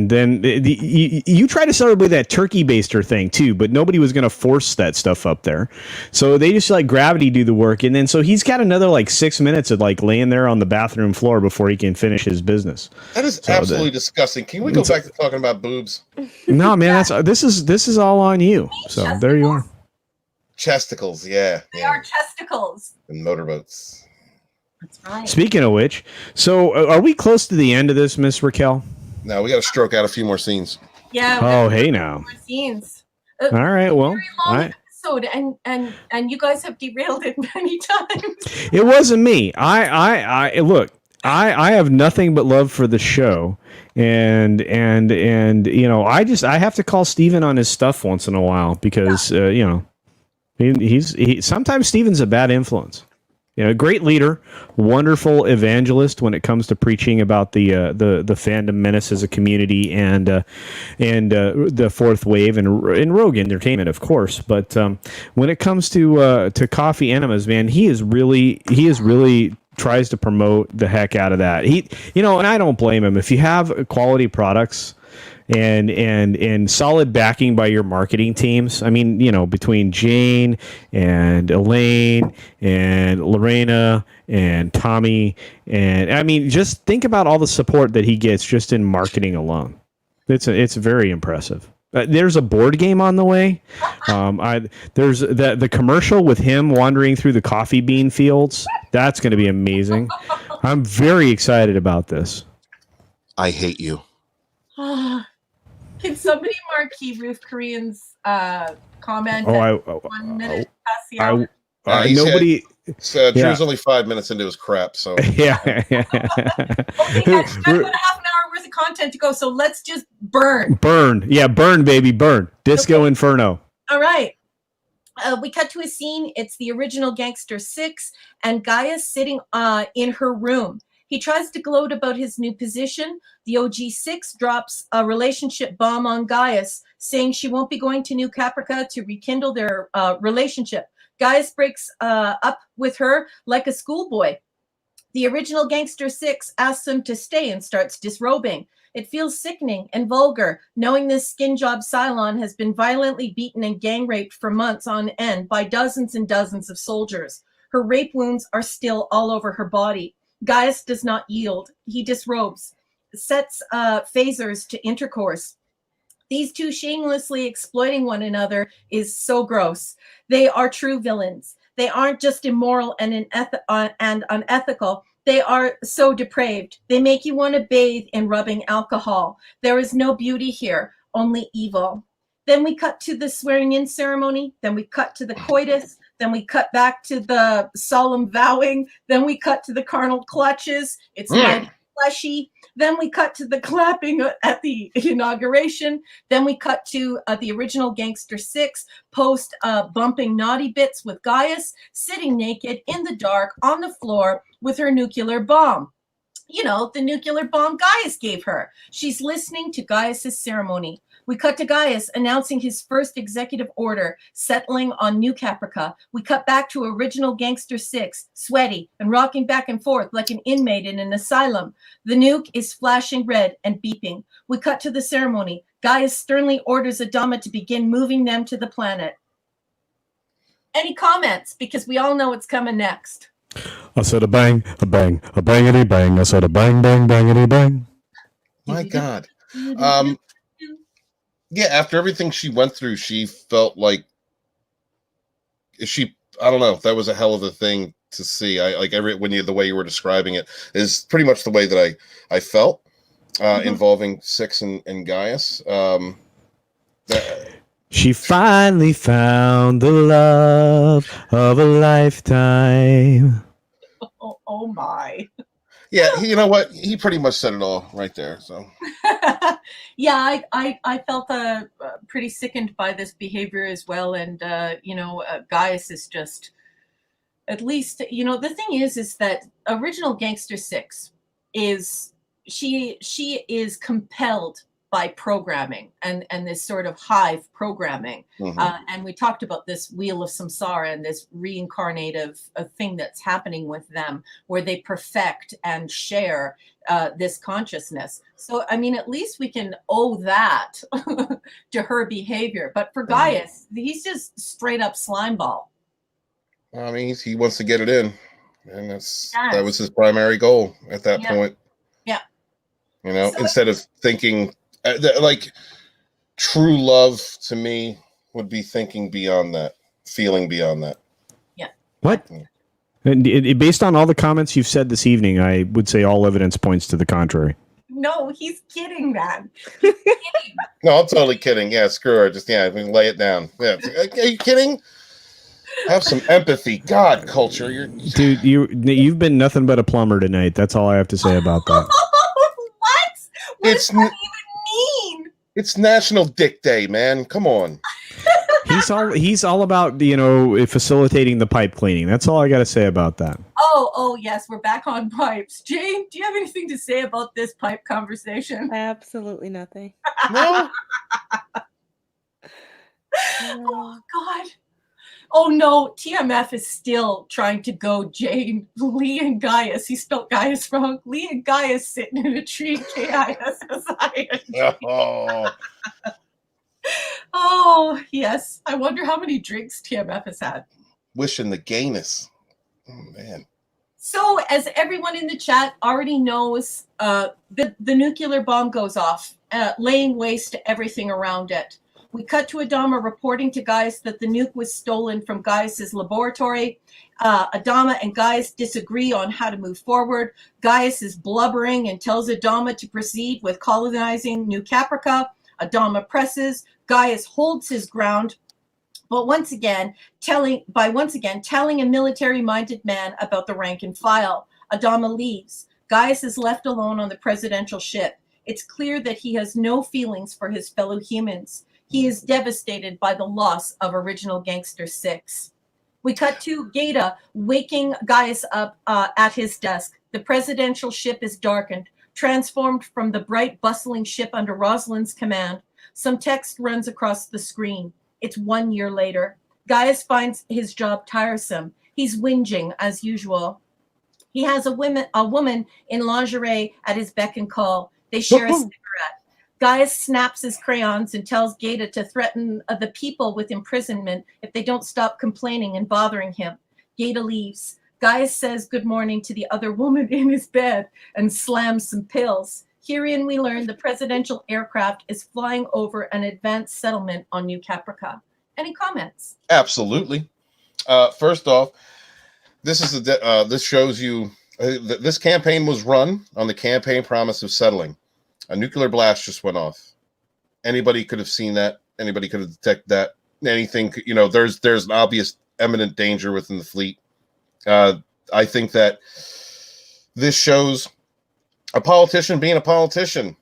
then you try to sell everybody that turkey baster thing too, but nobody was going to force that stuff up there, so they just let gravity do the work, and then so he's got another like 6 minutes of like laying there on the bathroom floor before he can finish his business. That is absolutely disgusting. Can we go back to talking about boobs? No, man, this is all on you. So there you are. Chesticles, they are chesticles and motorboats. That's right. Speaking of which, so are we close to the end of this, Miss Raquel? No, we got to stroke out a few more scenes. Yeah. Oh, hey now. More scenes. All right. Well, episode, and you guys have derailed it many times. It wasn't me. I look. I have nothing but love for the show, and I have to call Steven on his stuff once in a while because He sometimes Steven's a bad influence. Great leader, wonderful evangelist when it comes to preaching about the fandom menace as a community and the fourth wave and Rogue Entertainment, of course. But when it comes to coffee enemas, man, he is really tries to promote the heck out of that. And I don't blame him. If you have quality products and solid backing by your marketing teams. I mean, between Jane and Elaine and Lorena and Tommy, and I mean, just think about all the support that he gets just in marketing alone. It's very impressive. There's a board game on the way. There's the commercial with him wandering through the coffee bean fields. That's going to be amazing. I'm very excited about this. I hate you. Can somebody marquee Ruth Korean's comment? 1 minute past the hour. Nobody. Drew's only 5 minutes into his crap, so yeah. Okay, guys, we've got about half an hour worth of content to go, so let's just burn, baby, burn. Disco Inferno. All right. We cut to a scene. It's the original Gangster 6, and Gaia's sitting in her room. He tries to gloat about his new position. The OG6 drops a relationship bomb on Gaius, saying she won't be going to New Caprica to rekindle their relationship. Gaius breaks up with her like a schoolboy. The original Gangster 6 asks him to stay and starts disrobing. It feels sickening and vulgar, knowing this skin job Cylon has been violently beaten and gang raped for months on end by dozens and dozens of soldiers. Her rape wounds are still all over her body. Gaius does not yield. He disrobes, sets phasers to intercourse. These two shamelessly exploiting one another is so gross. They are true villains. They aren't just immoral and unethical. They are so depraved. They make you want to bathe in rubbing alcohol. There is no beauty here, only evil. Then we cut to the swearing-in ceremony. Then we cut to the coitus. Then we cut back to the solemn vowing. Then we cut to the carnal clutches. It's mighty fleshy. Then we cut to the clapping at the inauguration. Then we cut to the original Gangster 6 post bumping naughty bits with Gaius, sitting naked in the dark on the floor with her nuclear bomb. The nuclear bomb Gaius gave her. She's listening to Gaius's ceremony. We cut to Gaius announcing his first executive order, settling on New Caprica. We cut back to original Gangster 6, sweaty and rocking back and forth like an inmate in an asylum. The nuke is flashing red and beeping. We cut to the ceremony. Gaius sternly orders Adama to begin moving them to the planet. Any comments? Because we all know what's coming next. I said a bang, a bang, a bangity bang. I said a bang, bang, bangity bang. My God. Yeah, after everything she went through, she felt like I don't know, that was a hell of a thing see. I like the way you were describing it is pretty much the way that I felt involving Six and Gaius. She finally found the love of a lifetime. Oh my. Yeah, you know what? He pretty much said it all right there. So Yeah, I felt pretty sickened by this behavior as well. And, Gaius is just, at least, the thing is that original Gangster 6 is, she is compelled by programming and this sort of hive programming. And we talked about this wheel of samsara and this reincarnative thing that's happening with them, where they perfect and share this consciousness. So, I mean, at least we can owe that to her behavior. But for Gaius, he's just straight up slimeball. I mean, he wants to get it in, and that was his primary goal at that point. Yeah. So instead of thinking like true love to me would be thinking beyond that, feeling beyond that. Yeah. What? And based on all the comments you've said this evening, I would say all evidence points to the contrary. No, he's kidding, man. He's kidding. No, I'm totally kidding. Yeah, screw her. Just lay it down. Yeah. Are you kidding? Have some empathy. God, culture. Dude, you've been nothing but a plumber tonight. That's all I have to say about that. What? What does that even mean? It's National Dick Day, man. Come on. He's all about, facilitating the pipe cleaning. That's all I got to say about that. Oh, yes, we're back on pipes. Jane, do you have anything to say about this pipe conversation? Absolutely nothing. No. Oh, God. Oh, no, TMF is still trying to go Jane, Lee, and Gaius. He spelled Gaius wrong. Lee and Gaius sitting in a tree, K-I-S-S-I-N-G. Oh, yes. I wonder how many drinks TMF has had. Wishing the gayness. Oh, man. So, as everyone in the chat already knows, the nuclear bomb goes off, laying waste to everything around it. We cut to Adama reporting to Gaius that the nuke was stolen from Gaius's laboratory. Adama and Gaius disagree on how to move forward. Gaius is blubbering and tells Adama to proceed with colonizing New Caprica. Adama presses. Gaius holds his ground, but once again telling a military-minded man about the rank and file. Adama leaves. Gaius is left alone on the presidential ship. It's clear that he has no feelings for his fellow humans. He is devastated by the loss of original Gangster 6. We cut to Gaeta waking Gaius up at his desk. The presidential ship is darkened, transformed from the bright, bustling ship under Rosalind's command. Some text runs across the screen. It's 1 year later. Gaius finds his job tiresome. He's whinging as usual. He has a woman in lingerie at his beck and call. They share a cigarette. Gaius snaps his crayons and tells Gaeta to threaten the people with imprisonment if they don't stop complaining and bothering him. Gaeta leaves. Gaius says good morning to the other woman in his bed and slams some pills. Herein we learn the presidential aircraft is flying over an advanced settlement on New Caprica. Any comments? Absolutely. First off, this shows you this campaign was run on the campaign promise of settling. A nuclear blast just went off. Anybody could have seen that. Anybody could have detected that. Anything, there's an obvious imminent danger within the fleet. I think that this shows a politician being a politician.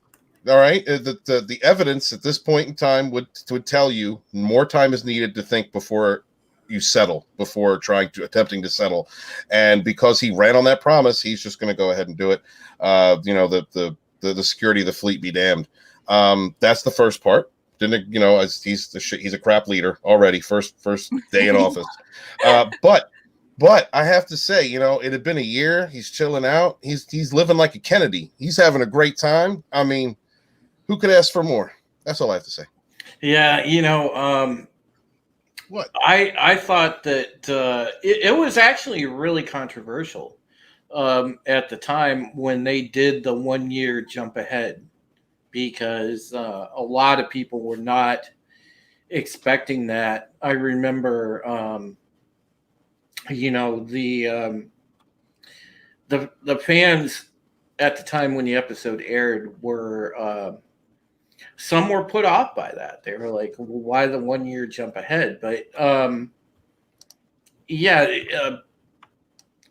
All right, the evidence at this point in time would tell you more time is needed to think before you settle, before attempting to settle. And because he ran on that promise, he's just going to go ahead and do it. The security of the fleet be damned. That's the first part. He's a crap leader already. First day in office. But I have to say, it had been a year. He's chilling out. He's living like a Kennedy. He's having a great time. I mean, who could ask for more? That's all I have to say. Yeah, what I thought that it was actually really controversial at the time when they did the 1 year jump ahead, because a lot of people were not expecting that. I remember you know, the fans at the time when the episode aired were some were put off by that. They were like, well, why the 1 year jump ahead? But yeah,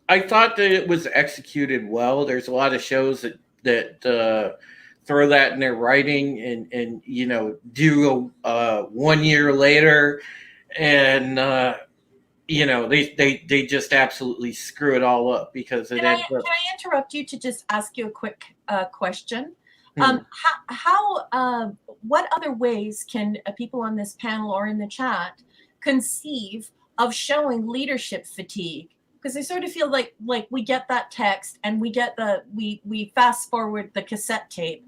I thought that it was executed well. There's a lot of shows that throw that in their writing and you know, do 1 year later, and you know, they just absolutely screw it all up because it ends up. Can I interrupt you to just ask you a quick question? Hmm. What other ways can people on this panel or in the chat conceive of showing leadership fatigue? Because I sort of feel like we get that text and we get we fast forward the cassette tape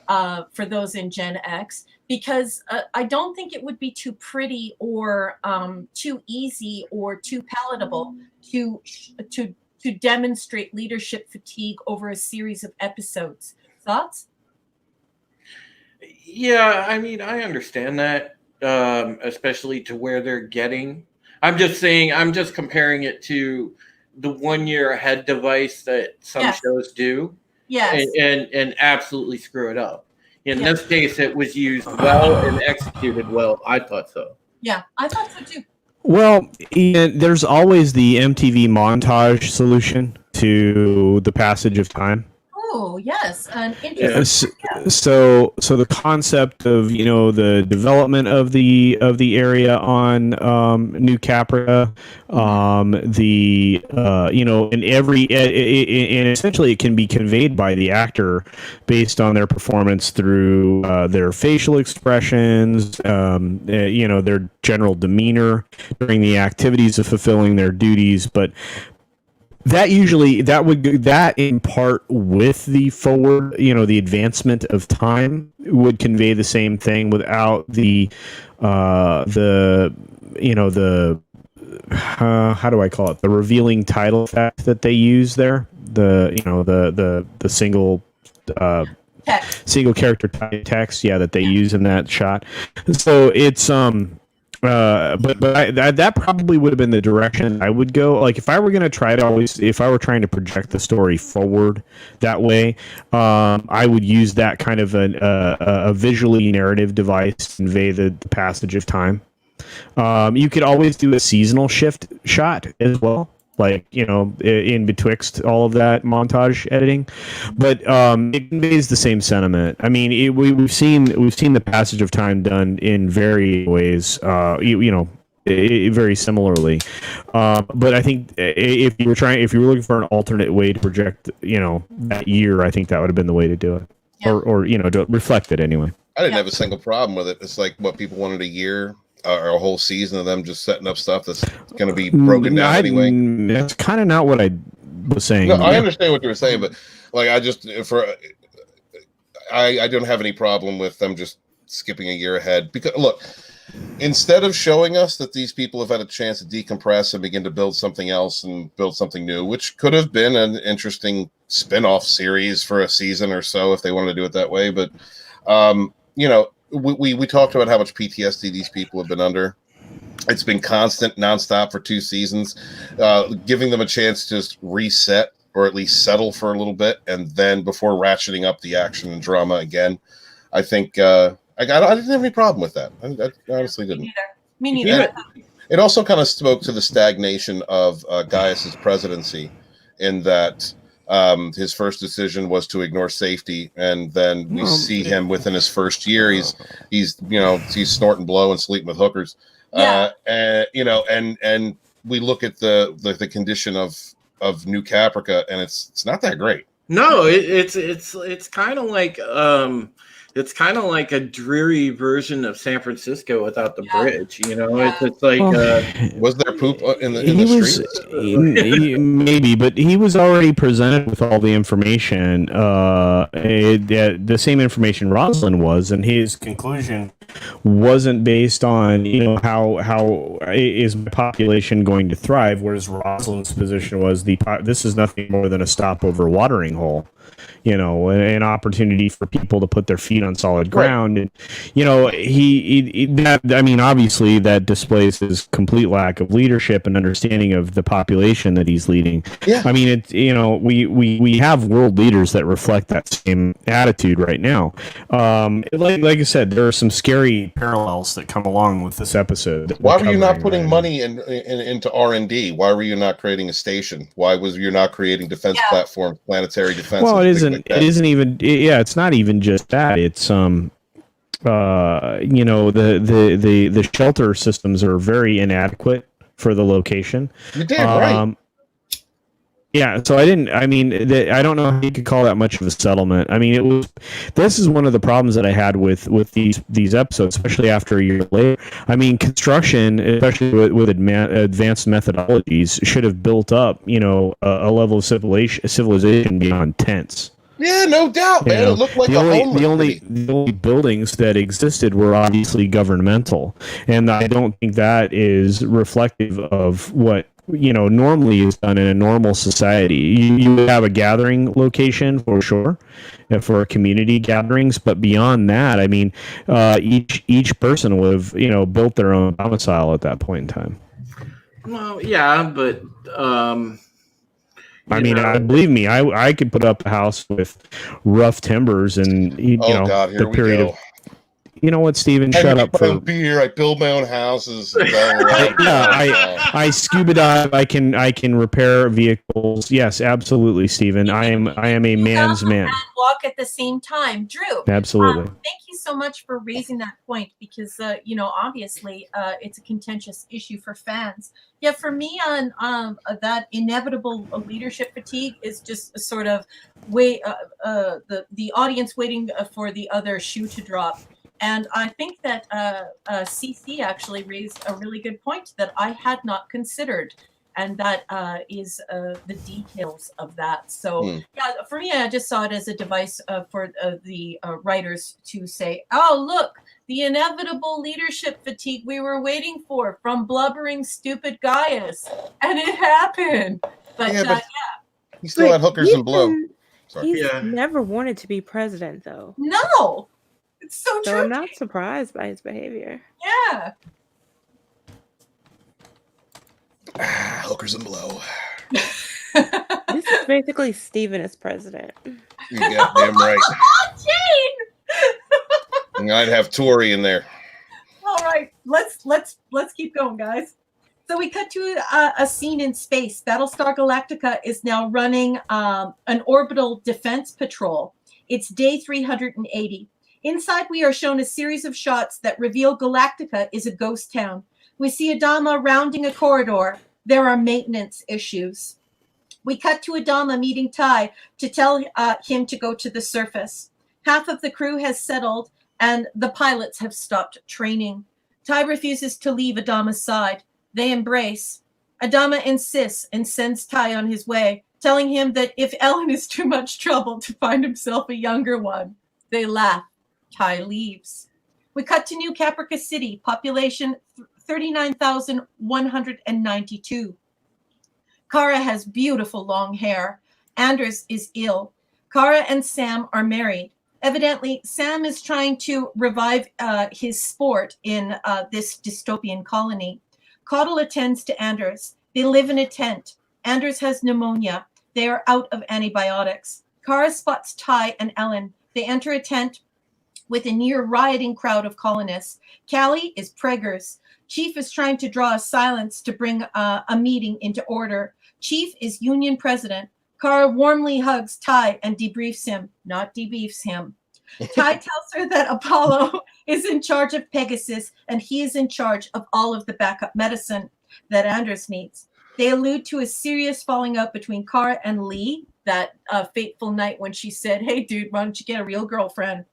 for those in Gen X, because I don't think it would be too pretty or too easy or too palatable to demonstrate leadership fatigue over a series of episodes. Thoughts? Yeah, I mean, I understand that, especially to where they're getting. I'm just saying, I'm just comparing it to the 1 year ahead device that some Yes. shows do, Yes. and absolutely screw it up. In this case, it was used well and executed well. I thought so. Yeah, I thought so too. Well, Ian, there's always the MTV montage solution to the passage of time. Oh, yes. An interesting. So the concept of, you know, the development of the area on New Caprica, you know, and and essentially it can be conveyed by the actor based on their performance through their facial expressions, you know, their general demeanor during the activities of fulfilling their duties, but that in part with the forward, you know, the advancement of time would convey the same thing without the you know, the how do I call it, the revealing title effect that they use there, you know, the single single character text, that they use in that shot. So it's but that probably would have been the direction I would go. Like if I were going to try to if I were trying to project the story forward that way, I would use that kind of a visually narrative device to convey the passage of time. You could always do a seasonal shift shot as well, like, you know, in betwixt all of that montage editing, but it conveys the same sentiment. I mean, we've seen the passage of time done in various ways, you know, very similarly. But I think if you were looking for an alternate way to project, you know, that year, I think that would have been the way to do it, or you know, to reflect it anyway. I didn't have a single problem with it. It's like what people wanted a year. Or a whole season of them just setting up stuff that's going to be broken down anyway. That's kind of not what I was saying. No, I understand what you were saying, but like I don't have any problem with them just skipping a year ahead, because look, instead of showing us that these people have had a chance to decompress and begin to build something else and build something new, which could have been an interesting spin-off series for a season or so if they wanted to do it that way, but you know. We talked about how much PTSD these people have been under. It's been constant, nonstop for 2 seasons. Giving them a chance to just reset or at least settle for a little bit, and then before ratcheting up the action and drama again, I think I didn't have any problem with that. I honestly didn't. Me neither. It also kind of spoke to the stagnation of Gaius's presidency, in that his first decision was to ignore safety, and then we see him within his first year. He's snorting blow and sleeping with hookers. And you know, and we look at the condition of New Caprica, and it's not that great. No, it's kind of like it's kind of like a dreary version of San Francisco without the bridge. You know, it's like was there poop in the streets? Maybe, but he was already presented with all the information, the same information Rosalind was, and his conclusion wasn't based on, you know, how is my population going to thrive, whereas Rosalind's position was this is nothing more than a stopover watering hole. You know, an opportunity for people to put their feet feet on solid ground. And, obviously that displays his complete lack of leadership and understanding of the population that he's leading. Yeah. I mean, it's, we have world leaders that reflect that same attitude right now. Like I said, there are some scary parallels that come along with this episode. Why were you not putting money into R&D? Why were you not creating a station? Why was you not creating defense platforms, planetary defense? Well, it's not even just that. It's the shelter systems are very inadequate for the location. You're damn right. Yeah, so I don't know how you could call that much of a settlement. I mean, this is one of the problems that I had with these episodes, especially after a year later. I mean, construction, especially with advanced methodologies, should have built up, a level of civilization beyond tents. Yeah, no doubt, man. It looked like the only buildings that existed were obviously governmental, and I don't think that is reflective of what normally is done in a normal society. You would have a gathering location for sure, for community gatherings, but beyond that, I mean, each person would have built their own domicile at that point in time. Well, yeah, but believe me, I could put up a house with rough timbers and the period of. You know what, Steven? Shut up for beer. I build my own houses. I scuba dive. I can repair vehicles. Yes, absolutely, Steven. I am a man's man. And walk at the same time, Drew. Absolutely. Thank you so much for raising that point because obviously it's a contentious issue for fans. Yeah, for me on that inevitable leadership fatigue is just a sort of the audience waiting for the other shoe to drop. And I think that CC actually raised a really good point that I had not considered, and that is the details of that. So, for me, I just saw it as a device for the writers to say, oh, look, the inevitable leadership fatigue we were waiting for from blubbering, stupid Gaius. And it happened. But he still had hookers and blow. He's never wanted to be president, though. No. It's so true. I'm not surprised by his behavior. Yeah. Hookers and blow. This is basically Steven as president. You goddamn right. Jane! I'd have Tori in there. All right, let's keep going, guys. So we cut to a scene in space. Battlestar Galactica is now running an orbital defense patrol. It's day 380. Inside, we are shown a series of shots that reveal Galactica is a ghost town. We see Adama rounding a corridor. There are maintenance issues. We cut to Adama meeting Ty to tell him to go to the surface. Half of the crew has settled, and the pilots have stopped training. Ty refuses to leave Adama's side. They embrace. Adama insists and sends Ty on his way, telling him that if Ellen is too much trouble to find himself a younger one. They laugh. Ty leaves. We cut to New Caprica City, population 39,192. Kara has beautiful long hair. Anders is ill. Kara and Sam are married. Evidently, Sam is trying to revive his sport in this dystopian colony. Caudle attends to Anders. They live in a tent. Anders has pneumonia. They are out of antibiotics. Kara spots Ty and Ellen. They enter a tent with a near rioting crowd of colonists. Callie is preggers. Chief is trying to draw a silence to bring a meeting into order. Chief is union president. Kara warmly hugs Ty and debriefs him, not debeefs him. Ty tells her that Apollo is in charge of Pegasus and he is in charge of all of the backup medicine that Anders needs. They allude to a serious falling out between Kara and Lee that fateful night when she said, hey, dude, why don't you get a real girlfriend?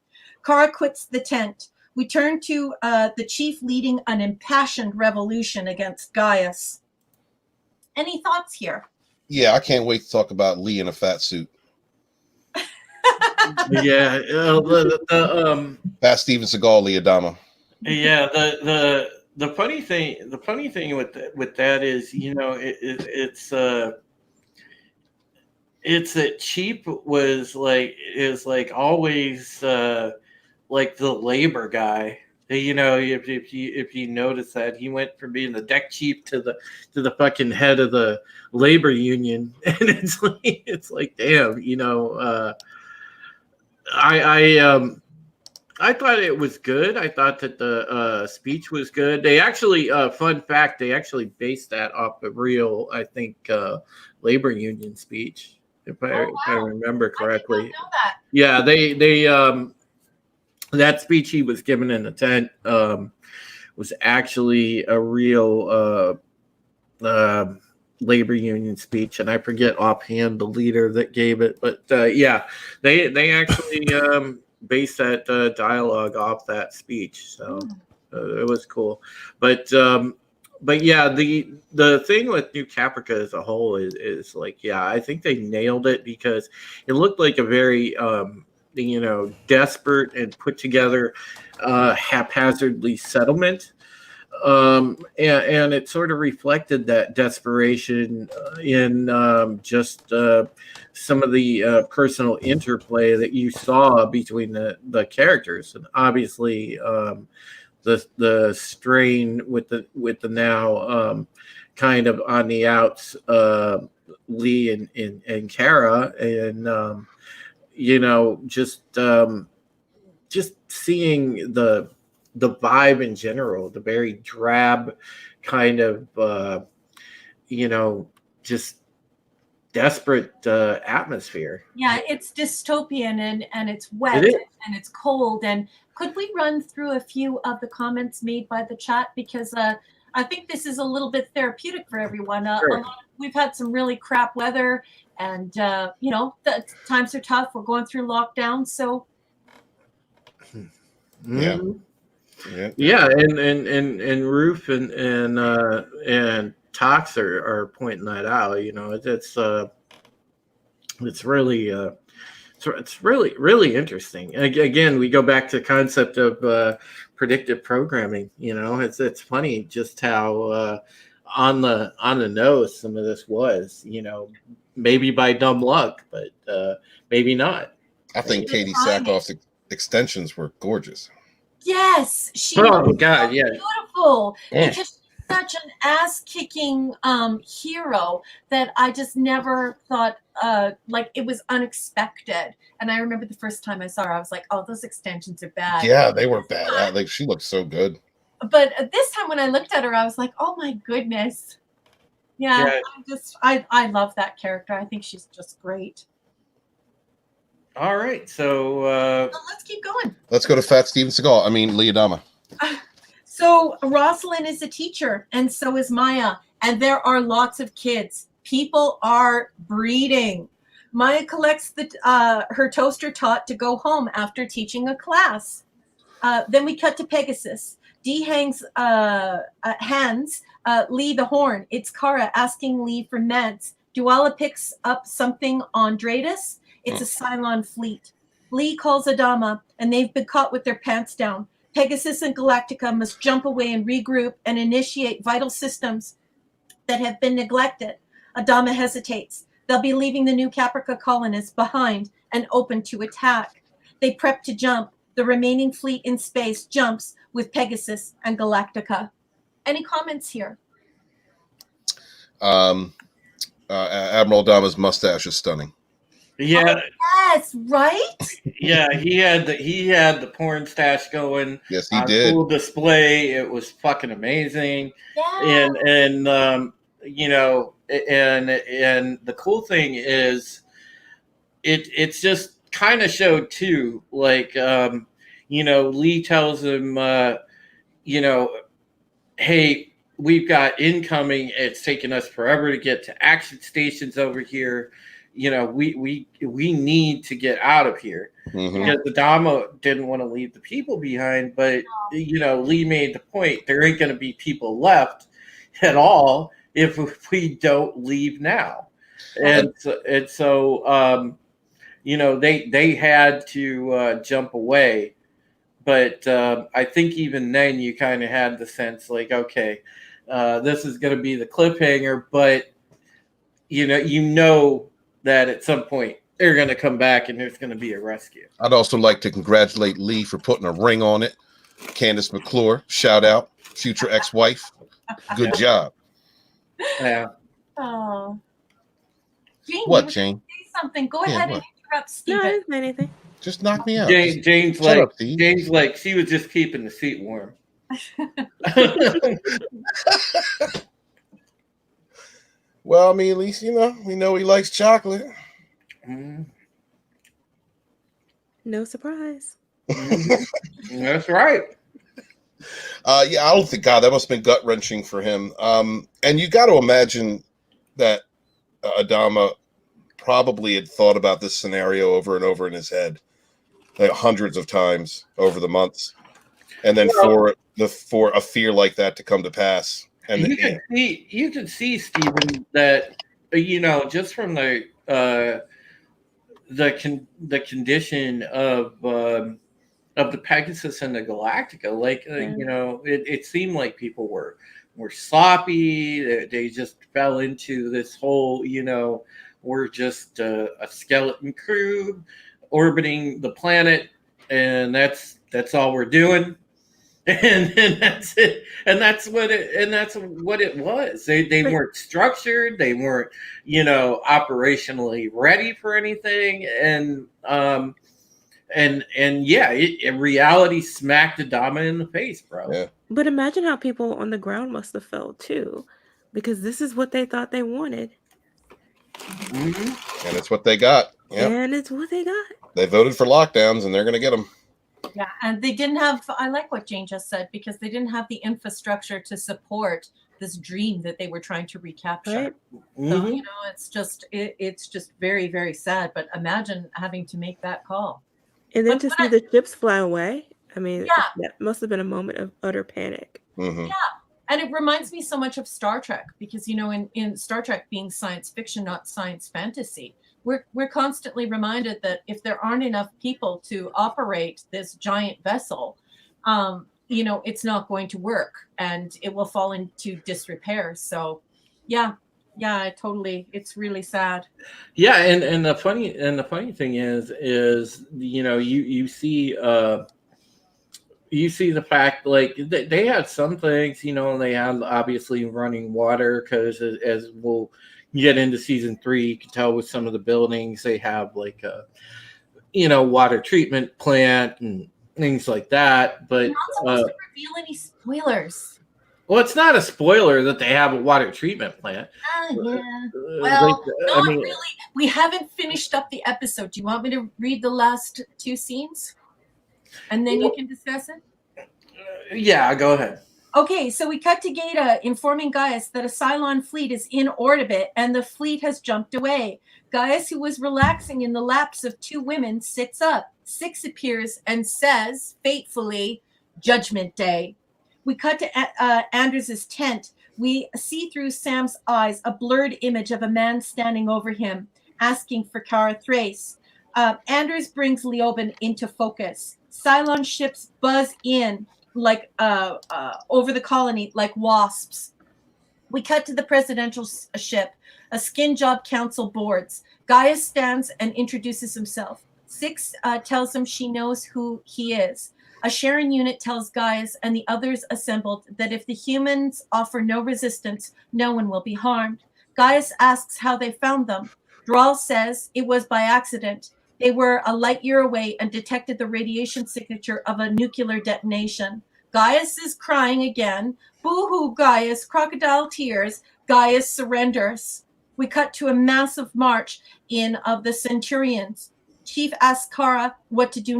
Kara quits the tent. We turn to the chief leading an impassioned revolution against Gaius. Any thoughts here? Yeah, I can't wait to talk about Lee in a fat suit. Yeah, Pat Steven Seagal, Lee Adama. Yeah, the funny thing with that is, it's that Cheap is always like the labor guy. You know, if you notice that he went from being the deck chief to the fucking head of the labor union, and it's like damn, you know. I thought it was good. I thought that the speech was good. They actually, fun fact, they actually based that off a real, I think, labor union speech, if I remember correctly. I did not know that. Yeah, they that speech he was given in the tent was actually a real labor union speech, and I forget offhand the leader that gave it, but yeah, they actually based that dialogue off that speech, so it was cool. But yeah, the thing with New Caprica as a whole is like, yeah, I think they nailed it because it looked like a very you know, desperate and put together haphazardly settlement. And it sort of reflected that desperation in just some of the personal interplay that you saw between the characters, and obviously the strain with the now kind of on the outs Lee and Kara, and you know, just seeing the vibe in general, the very drab kind of you know, just desperate atmosphere. Yeah, it's dystopian and it's wet It is. and it's cold. And could we run through a few of the comments made by the chat, because I think this is a little bit therapeutic for everyone. Sure. We've had some really crap weather, and you know, the times are tough. We're going through lockdown, so Yeah. Yeah, and Roof and Tox are pointing that out. You know, it's really interesting. Again, we go back to the concept of predictive programming. You know, it's funny just how on the nose some of this was. You know, maybe by dumb luck, but maybe not. I think Katie Sackhoff's extensions were gorgeous. yes, she Oh was God, so yeah. beautiful, Yeah. because she's such an ass-kicking hero that I just never thought like it was unexpected. And I remember the first time I saw her, I was like, oh, those extensions are bad. Yeah, they were bad. Like, she looked so good. But this time when I looked at her, I was like, oh my goodness. Yeah, I love that character. I think she's just great. All right, so So let's keep going. Let's go to Fat Steven Seagal. I mean, Lee Adama. So Rosalind is a teacher, and so is Maya, and there are lots of kids. People are breeding. Maya collects her toaster tot to go home after teaching a class. Then we cut to Pegasus. Dee hands Lee the horn. It's Kara asking Lee for meds. Duala picks up something on Dratus. It's a Cylon fleet. Lee calls Adama, and they've been caught with their pants down. Pegasus and Galactica must jump away and regroup and initiate vital systems that have been neglected. Adama hesitates. They'll be leaving the New Caprica colonists behind and open to attack. They prep to jump. The remaining fleet in space jumps with Pegasus and Galactica. Any comments here? Admiral Adama's mustache is stunning. yeah, Yes, right? yeah, he had the porn stash going. Yes, he on did. full display. It was fucking amazing. Yeah. And you know, and the cool thing is it's just kind of showed too, like you know, Lee tells him you know, hey, we've got incoming, it's taken us forever to get to action stations over here. You know, we need to get out of here. Mhm. Because Adama didn't want to leave the people behind, but you know, Lee made the point there ain't going to be people left at all if we don't leave now. And so you know, they had to jump away, but I think even then you kind of had the sense like, okay, this is going to be the cliffhanger, but you know that at some point they're going to come back and there's going to be a rescue. I'd also like to congratulate Lee for putting a ring on it. Candace McClure, shout out, future ex-wife. Good job. Yeah. Oh, Jane, What, you were Jane? gonna say something. Go Yeah, ahead what? and interrupt No, Steven. I didn't say anything. Just knock me out. Jane's Shut like up, Steve. Jane's like she was just keeping the seat warm. Well, I mean, at least, we know he likes chocolate. Mhm. No surprise. That's right. Yeah, I don't think, God, that must have been gut-wrenching for him. And you got to imagine that Adama probably had thought about this scenario over and over in his head, like hundreds of times over the months. And then for a fear like that to come to pass. And you can see, Stephen, that just from the condition of the Pegasus and the Galactica, like it seemed like people were sloppy. They just fell into this whole we're just a skeleton crew orbiting the planet, and that's all we're doing. And that's it, and that's what it was. They weren't structured, they weren't operationally ready for anything, and reality smacked Adama in the face, bro. Yeah. But imagine how people on the ground must have felt too, because this is what they thought they wanted. Mm-hmm. And it's what they got. Yep. And it's what they got. They voted for lockdowns, and they're going to get them. Yeah, and they didn't have, I like what Jane just said, because they didn't have the infrastructure to support this dream that they were trying to recapture. Right. Mm-hmm. So, it's just very, very sad. But imagine having to make that call. And then to see the ships fly away. I mean, Yeah. that must have been a moment of utter panic. Mm-hmm. Yeah. And it reminds me so much of Star Trek, because, in Star Trek being science fiction, not science fantasy, we're constantly reminded that if there aren't enough people to operate this giant vessel, it's not going to work and it will fall into disrepair. So, yeah, it's really sad. Yeah, and the funny thing is you see the fact, like they had some things, they had obviously running water, because as we'll get into season 3, you can tell with some of the buildings they have like a water treatment plant and things like that. But you're not supposed to reveal any spoilers. Well, it's not a spoiler that they have a water treatment plant. Yeah. Well, really. We haven't finished up the episode. Do you want me to read the last 2 scenes? And then you can discuss it? Yeah, go ahead. Okay, so we cut to Gaeta informing Gaius that a Cylon fleet is in orbit and the fleet has jumped away. Gaius, who was relaxing in the laps of 2 women, sits up. Six appears and says, fatefully, Judgment Day. We cut to Anders' tent. We see through Sam's eyes a blurred image of a man standing over him, asking for Kara Thrace. Anders brings Leoben into focus. Cylon ships buzz in like over the colony like wasps. We cut to the presidential ship. A skin job council boards. Gaius stands and introduces himself. Six tells him she knows who he is. A sharing unit tells Gaius and the others assembled that if the humans offer no resistance, no one will be harmed. Gaius asks how they found them. Dral says it was by accident. They were a light year away and detected the radiation signature of a nuclear detonation. Gaius is crying again. Boo-hoo, Gaius, crocodile tears. Gaius surrenders. We cut to a massive march in of the Centurions. Chief asks Kara what to do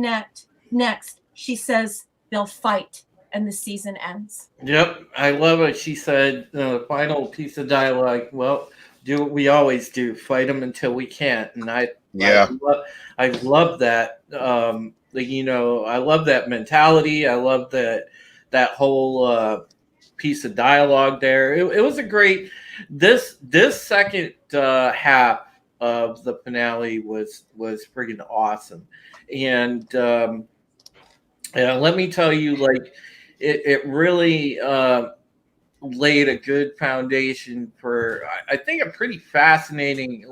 next. She says they'll fight, and the season ends. Yep, I love it. She said, the final piece of dialogue, well, do what we always do, fight them until we can't. And I love that. I love that mentality. I love that whole piece of dialogue there. It was a great. This second half of the finale was freaking awesome, and let me tell you, like it really laid a good foundation for, I think, a pretty fascinating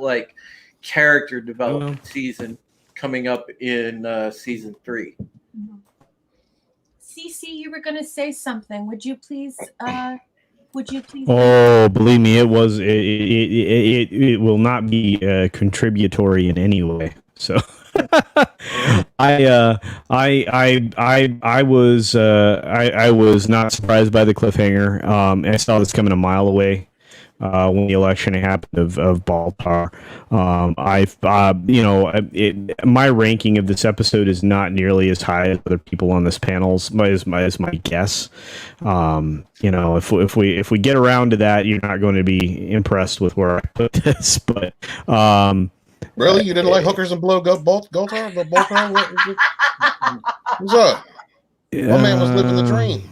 character development season coming up in season 3. Cece, you were going to say something. Would you please? Oh, believe me, it was. It will not be contributory in any way. So, I was not surprised by the cliffhanger. I saw this coming a mile away. When the election happened of Baltar, my ranking of this episode is not nearly as high as other people on this panel. Is my guess. If we get around to that, you're not going to be impressed with where I put this. But really, you didn't like hookers and blow Baltar? What's up? My man was living the dream.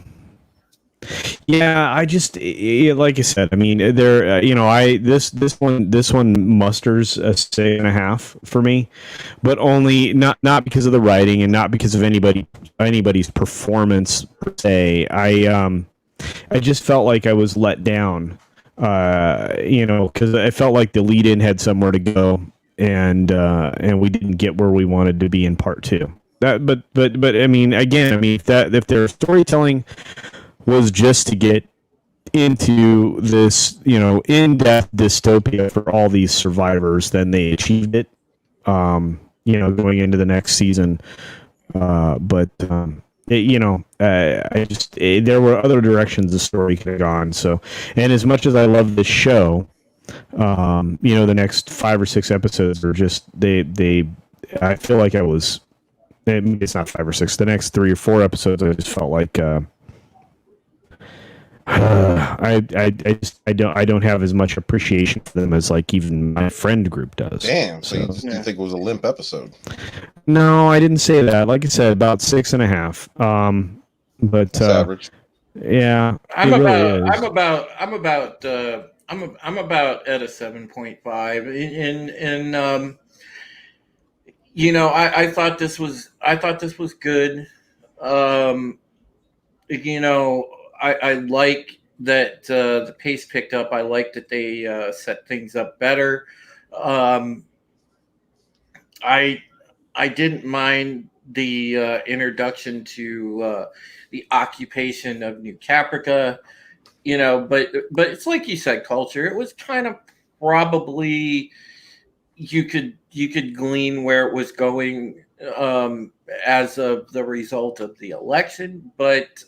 Yeah, I just like I said. I mean, there. This one musters a 6.5 for me, but only not because of the writing and not because of anybody's performance per se. I just felt like I was let down. Because I felt like the lead-in had somewhere to go, and we didn't get where we wanted to be in part 2. But I mean, again, if their storytelling was just to get into this, in-depth dystopia for all these survivors, then they achieved it, going into the next season. I just there were other directions the story could have gone. So, and as much as I love this show, the next 5 or 6 episodes are just, I feel like it's not 5 or 6, the next 3 or 4 episodes, I just felt like, I don't have as much appreciation for them as like even my friend group does. Damn. So you think it was a limp episode? No, I didn't say that. Like I said, about 6.5. But that's average. Yeah, I'm about at a 7.5. I thought this was good. I like that the pace picked up. I like that they set things up better. I didn't mind the introduction to the occupation of New Caprica, but it's like you said, culture. It was kind of probably you could glean where it was going as of the result of the election, but.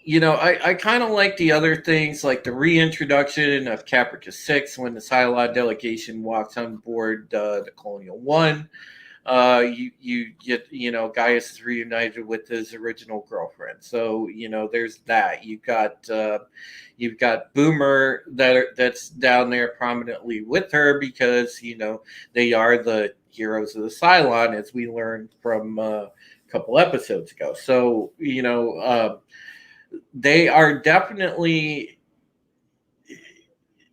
I kind of like the other things, like the reintroduction of Caprica 6 when the Cylon delegation walks on board the Colonial 1. You get, Gaius is reunited with his original girlfriend. So, there's that. You've got Boomer that's down there prominently with her because, they are the heroes of the Cylon, as we learned from a couple episodes ago. So, they are definitely,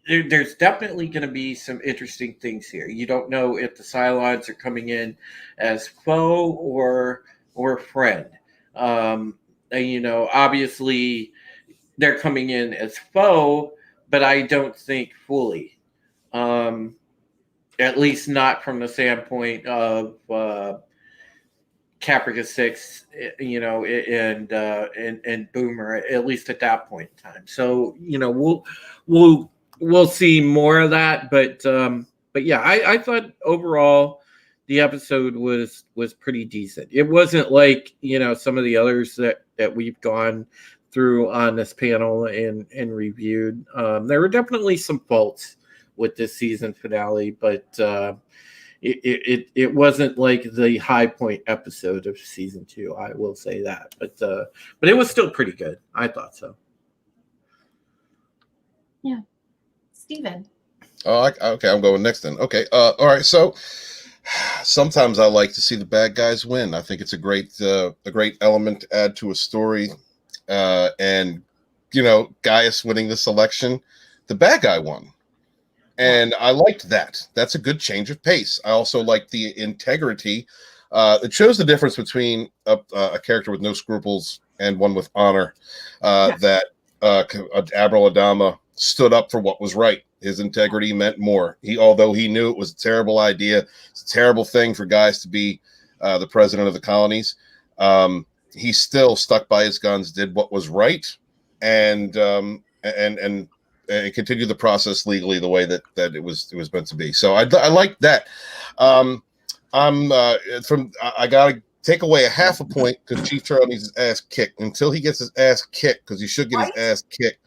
there's definitely going to be some interesting things here. You don't know if the Cylons are coming in as foe or friend. Obviously they're coming in as foe, but I don't think fully. At least not from the standpoint of Caprica 6, and Boomer, at least at that point in time. So, we'll see more of that, but yeah, I thought overall the episode was pretty decent. It wasn't like, some of the others that we've gone through on this panel and reviewed. There were definitely some faults with this season finale, but it wasn't like the high point episode of season 2. I will say that, but it was still pretty good. I thought so. Yeah, Steven. Oh, okay. I'm going next then. Okay. All right. So sometimes I like to see the bad guys win. I think it's a great element to add to a story. And Gaius winning this election, the bad guy won. And I liked that. That's a good change of pace. I also like the integrity. It shows the difference between a character with no scruples and one with honor. That Admiral Adama stood up for what was right. His integrity meant more. Although he knew it was a terrible idea, it's a terrible thing for guys to be the president of the colonies. He still stuck by his guns, did what was right, and continued the process legally the way that it was meant to be. So I like that. I gotta take away a half a point because Chief Charlie needs his ass kicked. Until he gets his ass kicked, because he should get his ass kicked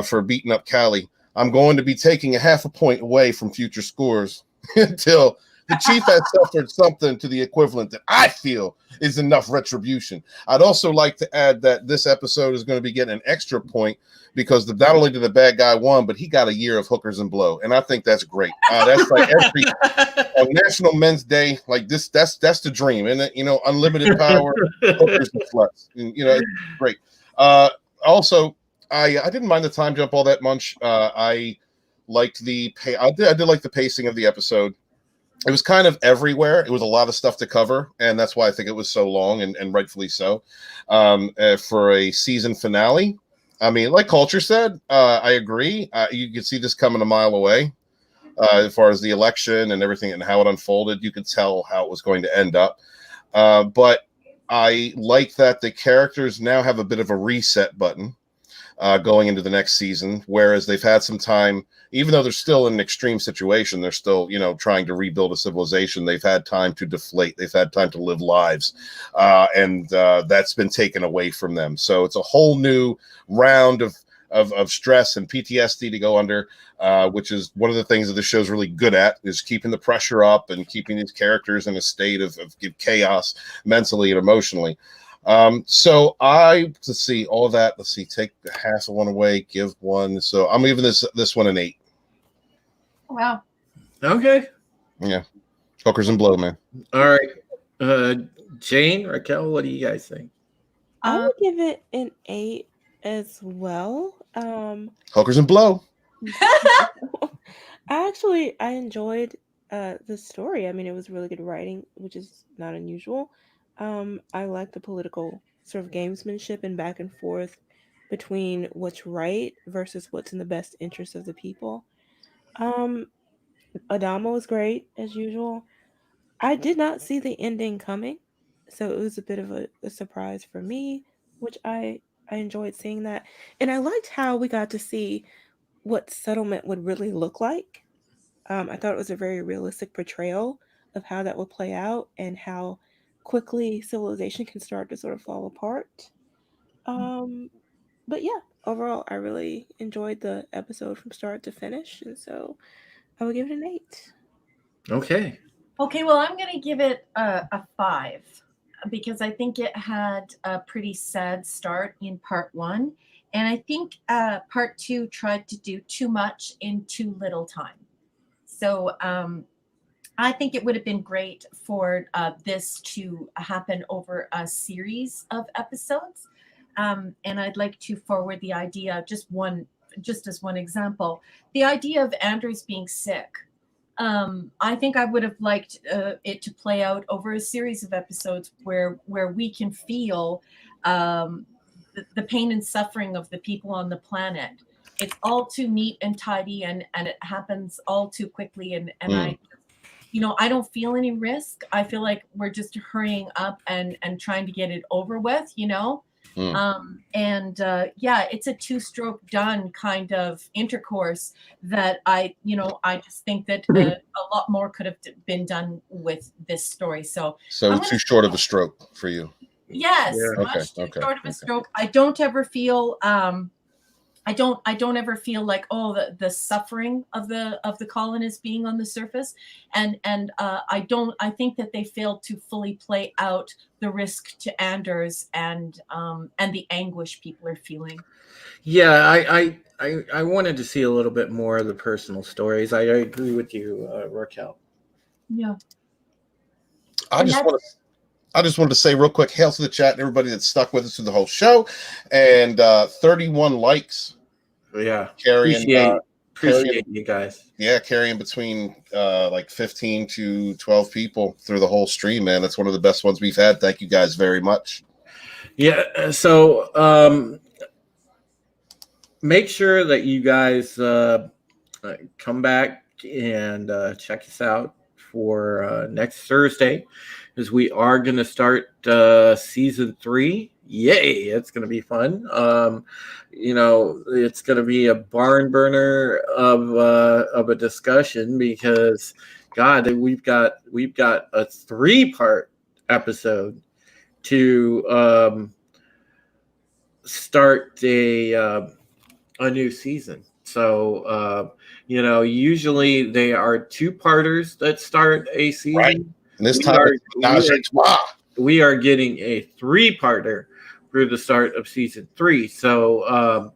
for beating up Callie. I'm going to be taking a half a point away from future scores until the Chief has suffered something to the equivalent that I feel is enough retribution. I'd also like to add that this episode is going to be getting an extra point because not only did the bad guy won, but he got a year of hookers and blow, and I think that's great. That's like every on National Men's Day, like this. That's the dream, and unlimited power, hookers and sluts. And, it's great. Also, I didn't mind the time jump all that much. I liked I did like the pacing of the episode. It was kind of everywhere. It was a lot of stuff to cover, and that's why I think it was so long, and rightfully so. For a season finale, I mean, like Culture said, I agree. You could see this coming a mile away. As far as the election and everything and how it unfolded, you could tell how it was going to end up. But I like that the characters now have a bit of a reset button going into the next season, whereas they've had some time, even though they're still in an extreme situation, they're still, trying to rebuild a civilization. They've had time to deflate. They've had time to live lives. And that's been taken away from them. So it's a whole new round of stress and PTSD to go under, which is one of the things that the show's really good at, is keeping the pressure up and keeping these characters in a state of chaos mentally and emotionally. So let's see all of that. Let's see, take the hassle one away, give one. So I'm giving this one an 8. Wow. Okay. Yeah. Hookers and blow, man. All right. Jane, Raquel, what do you guys think? I would give it an 8 as well. Hookers and blow. I enjoyed the story. I mean, it was really good writing, which is not unusual. I like the political sort of gamesmanship and back and forth between what's right versus what's in the best interest of the people. Adama was great as usual. I did not see the ending coming, so it was a bit of a surprise for me, which I enjoyed seeing that. And I liked how we got to see what settlement would really look like. I thought it was a very realistic portrayal of how that would play out and how quickly civilization can start to sort of fall apart. But yeah, overall, I really enjoyed the episode from start to finish, and so I would give it an 8. Okay. Okay, well, I'm going to give it a 5 because I think it had a pretty sad start in part 1. And I think part 2 tried to do too much in too little time. So I think it would have been great for this to happen over a series of episodes. And I'd like to forward the idea, just as one example, the idea of Anders being sick. I think I would have liked it to play out over a series of episodes where we can feel the pain and suffering of the people on the planet. It's all too neat and tidy, and it happens all too quickly. And I don't feel any risk. I feel like we're just hurrying up and trying to get it over with, it's a 2-stroke done kind of intercourse that I just think that a lot more could have been done with this story. So too short of a stroke for you. Yes, Yeah. much too short of a stroke. I don't ever feel I don't ever feel like the suffering of the colonists being on the surface, and I think that they failed to fully play out the risk to Anders and the anguish people are feeling. Yeah, I wanted to see a little bit more of the personal stories. I agree with you, Raquel. Yeah. I just wanted to say real quick, hail to the chat and everybody that's stuck with us through the whole show, and 31 likes. Yeah, Carrying, appreciate you guys. Yeah, carrying between like 15 to 12 people through the whole stream, man. That's one of the best ones we've had. Thank you guys very much. Yeah, so make sure that you guys come back and check us out for next Thursday, as we are going to start season 3. Yay, it's going to be fun. It's going to be a barn burner of a discussion, because God, we've got a 3-part episode to start a new season. So usually they are 2-parters that start a season. Right. And this time we are getting a 3-parter for the start of season 3. So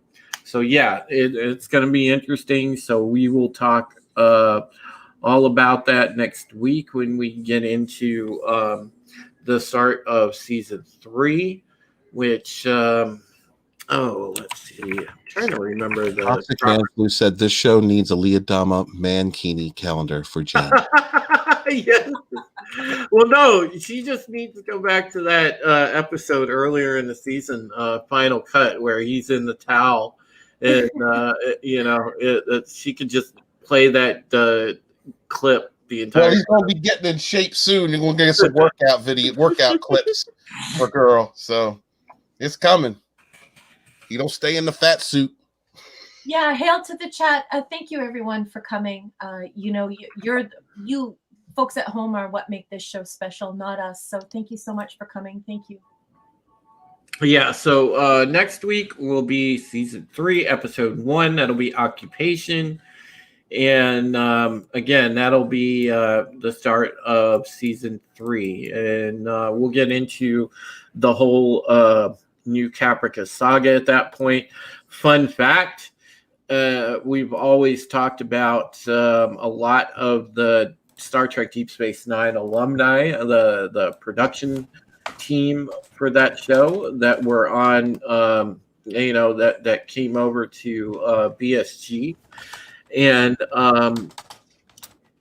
yeah, it's going to be interesting. So we will talk all about that next week when we get into the start of season 3, which let's see. I'm trying to remember the Toxic Man Blue said this show needs a Leodama Mankini calendar for Jen. Yes. Well, no, she just needs to go back to that episode earlier in the season, Final Cut, where he's in the towel, and she could just play that clip the entire. Well, he's going to be getting in shape soon. You're going to get some workout clips for girl. So it's coming. You don't stay in the fat suit. Yeah, hail to the chat. Thank you, everyone, for coming. You folks at home are what make this show special, not us. So thank you so much for coming. Thank you. Yeah, so next week will be season 3, episode 1. That'll be Occupation. And again, that'll be the start of season 3. And we'll get into the whole New Caprica saga at that point. Fun fact, we've always talked about a lot of the Star Trek Deep Space Nine alumni, the production team for that show that were on, that came over to BSG. And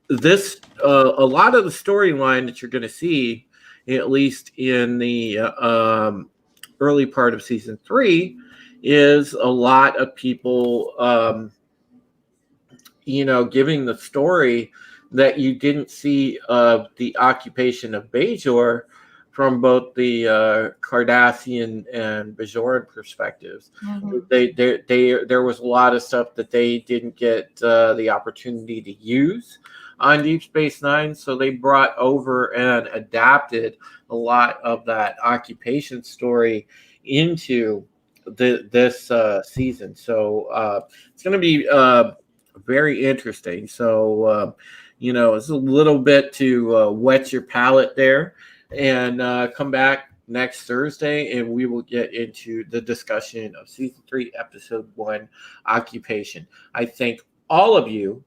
this, a lot of the storyline that you're going to see, at least in the early part of season 3, is a lot of people, giving the story that you didn't see of the occupation of Bajor from both the Cardassian and Bajoran perspectives. Mm-hmm. There was a lot of stuff that they didn't get the opportunity to use on Deep Space Nine, so they brought over and adapted a lot of that occupation story into this season. So it's going to be very interesting. So it's a little bit to wet your palate there, and come back next Thursday and we will get into the discussion of season 3, episode 1, Occupation. I thank all of you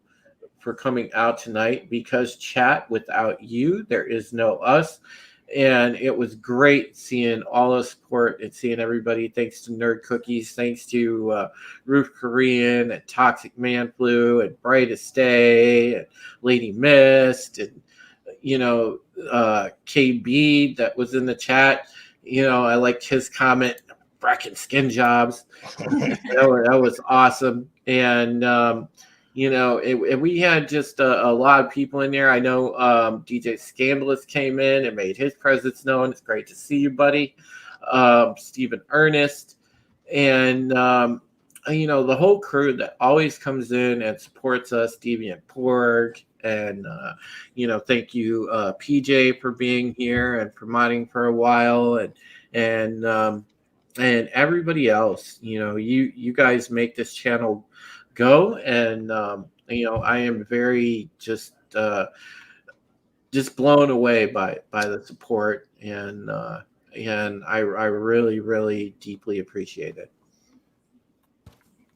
for coming out tonight, because chat, without you, there is no us. And it was great seeing all the support and seeing everybody. Thanks to Nerd Cookies, thanks to Ruth Korean and Toxic Man Flu and Brightest Day and Lady Mist and KB that was in the chat. I liked his comment, fracking skin jobs. that was awesome. And we had just a lot of people in there. I know DJ Scandalous came in and made his presence known. It's great to see you, buddy. Stephen Ernest, and the whole crew that always comes in and supports us, Deviant Porg, and thank you, PJ, for being here and for modding for a while, and everybody else. You guys make this channel go, and I am very just blown away by the support, and I really, really deeply appreciate it.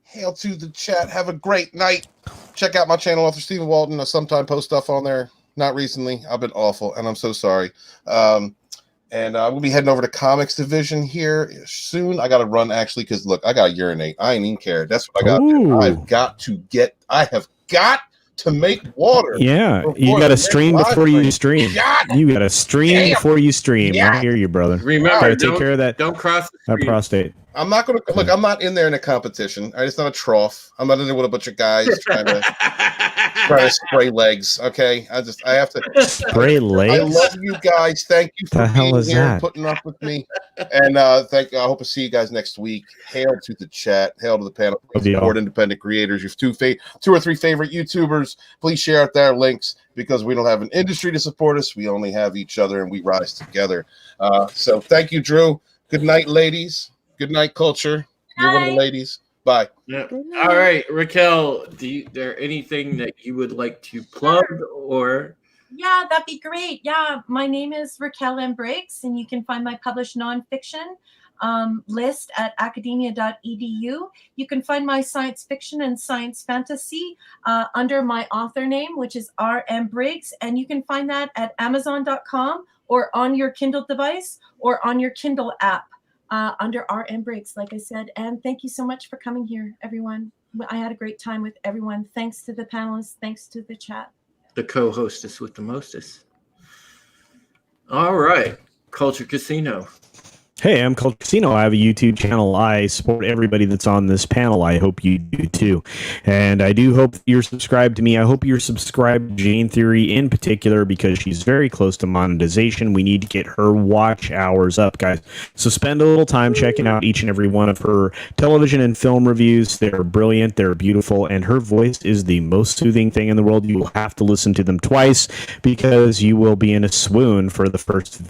Hail to the chat. Have a great night. Check out my channel, Author Stephen Walton. I sometimes post stuff on there. Not recently. I've been awful, and I'm so sorry. And we'll be heading over to Comics Division here soon. I got to run, actually, because, look, I got to urinate. I ain't even care. That's what I got to do. I have got to make water. Yeah, you got to stream before you stream. You got to stream before you stream. I hear you, brother. Remember, take care of that. Don't cross the stream. Prostate. I'm not going to look. I'm not in there in a competition. It's not a trough. I'm not in there with a bunch of guys trying to spray legs. Okay, I have to Spray legs. I love you guys. Thank you for The hell being is here and that? putting up with me. And I hope to see you guys next week. Hail to the chat. Hail to the panel. Please support independent creators. Your two or three favorite YouTubers. Please share out their links because we don't have an industry to support us. We only have each other, and we rise together. So thank you, Drew. Good night, ladies. Good night, culture. You're one of the ladies. Bye. Yeah. All right, Raquel, there anything that you would like to plug or? Yeah, that'd be great. Yeah, my name is Raquel M. Briggs, and you can find my published nonfiction list at academia.edu. You can find my science fiction and science fantasy under my author name, which is R.M. Briggs, and you can find that at amazon.com or on your Kindle device or on your Kindle app. Under R.M. Briggs, like I said. And thank you so much for coming here, everyone. I had a great time with everyone. Thanks to the panelists. Thanks to the chat. The co-hostess with the mostest. All right. Culture Casino. Hey, I'm Culture Casino. I have a YouTube channel. I support everybody that's on this panel. I hope you do too. And I do hope you're subscribed to me. I hope you're subscribed to Jane Theory in particular because she's very close to monetization. We need to get her watch hours up, guys. So spend a little time checking out each and every one of her television and film reviews. They're brilliant. They're beautiful. And her voice is the most soothing thing in the world. You will have to listen to them twice because you will be in a swoon for the first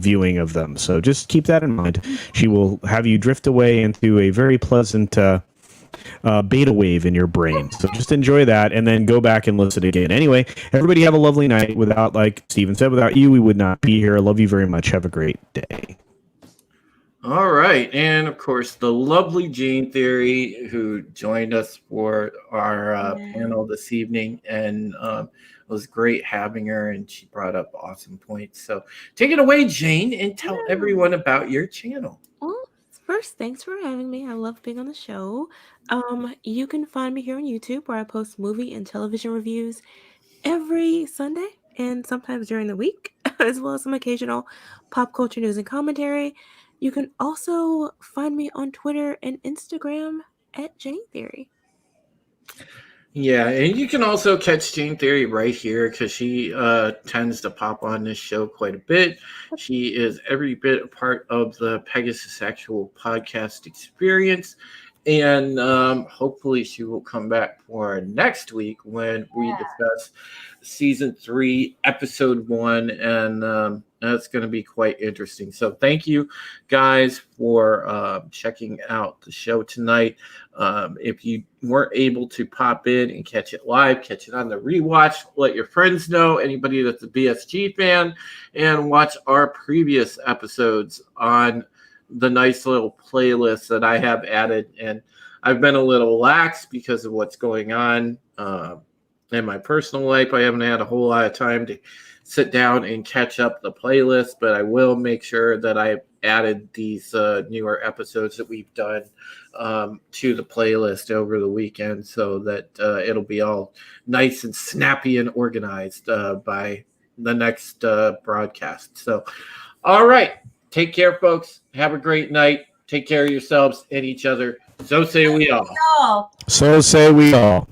viewing of them. So just keep that in mind. She will have you drift away into a very pleasant beta wave in your brain. So just enjoy that and then go back and listen again. Anyway, everybody have a lovely night. Without, like Steven said, without you, we would not be here. I love you very much. Have a great day. All right. And of course, the lovely Jane Theory, who joined us for our panel this evening. And it was great having her, and she brought up awesome points. So take it away, Jane, and tell everyone about your channel. Well, first, thanks for having me. I love being on the show. You can find me here on YouTube where I post movie and television reviews every Sunday and sometimes during the week, as well as some occasional pop culture news and commentary. You can also find me on Twitter and Instagram at Jane Theory. Yeah, and you can also catch Jane Theory right here because she tends to pop on this show quite a bit. She is every bit a part of the Pegasus Actual podcast experience. And hopefully she will come back for next week when we discuss season 3, episode 1, and that's going to be quite interesting. So thank you guys for checking out the show tonight. If you weren't able to pop in and catch it live, catch it on the rewatch, let your friends know, anybody that's a BSG fan, and watch our previous episodes on the nice little playlist that I have added. And I've been a little lax because of what's going on in my personal life. I haven't had a whole lot of time to sit down and catch up the playlist, but I will make sure that I've added these newer episodes that we've done to the playlist over the weekend so that it'll be all nice and snappy and organized by the next broadcast. So, all right. Take care, folks. Have a great night. Take care of yourselves and each other. So say we all. So say we all.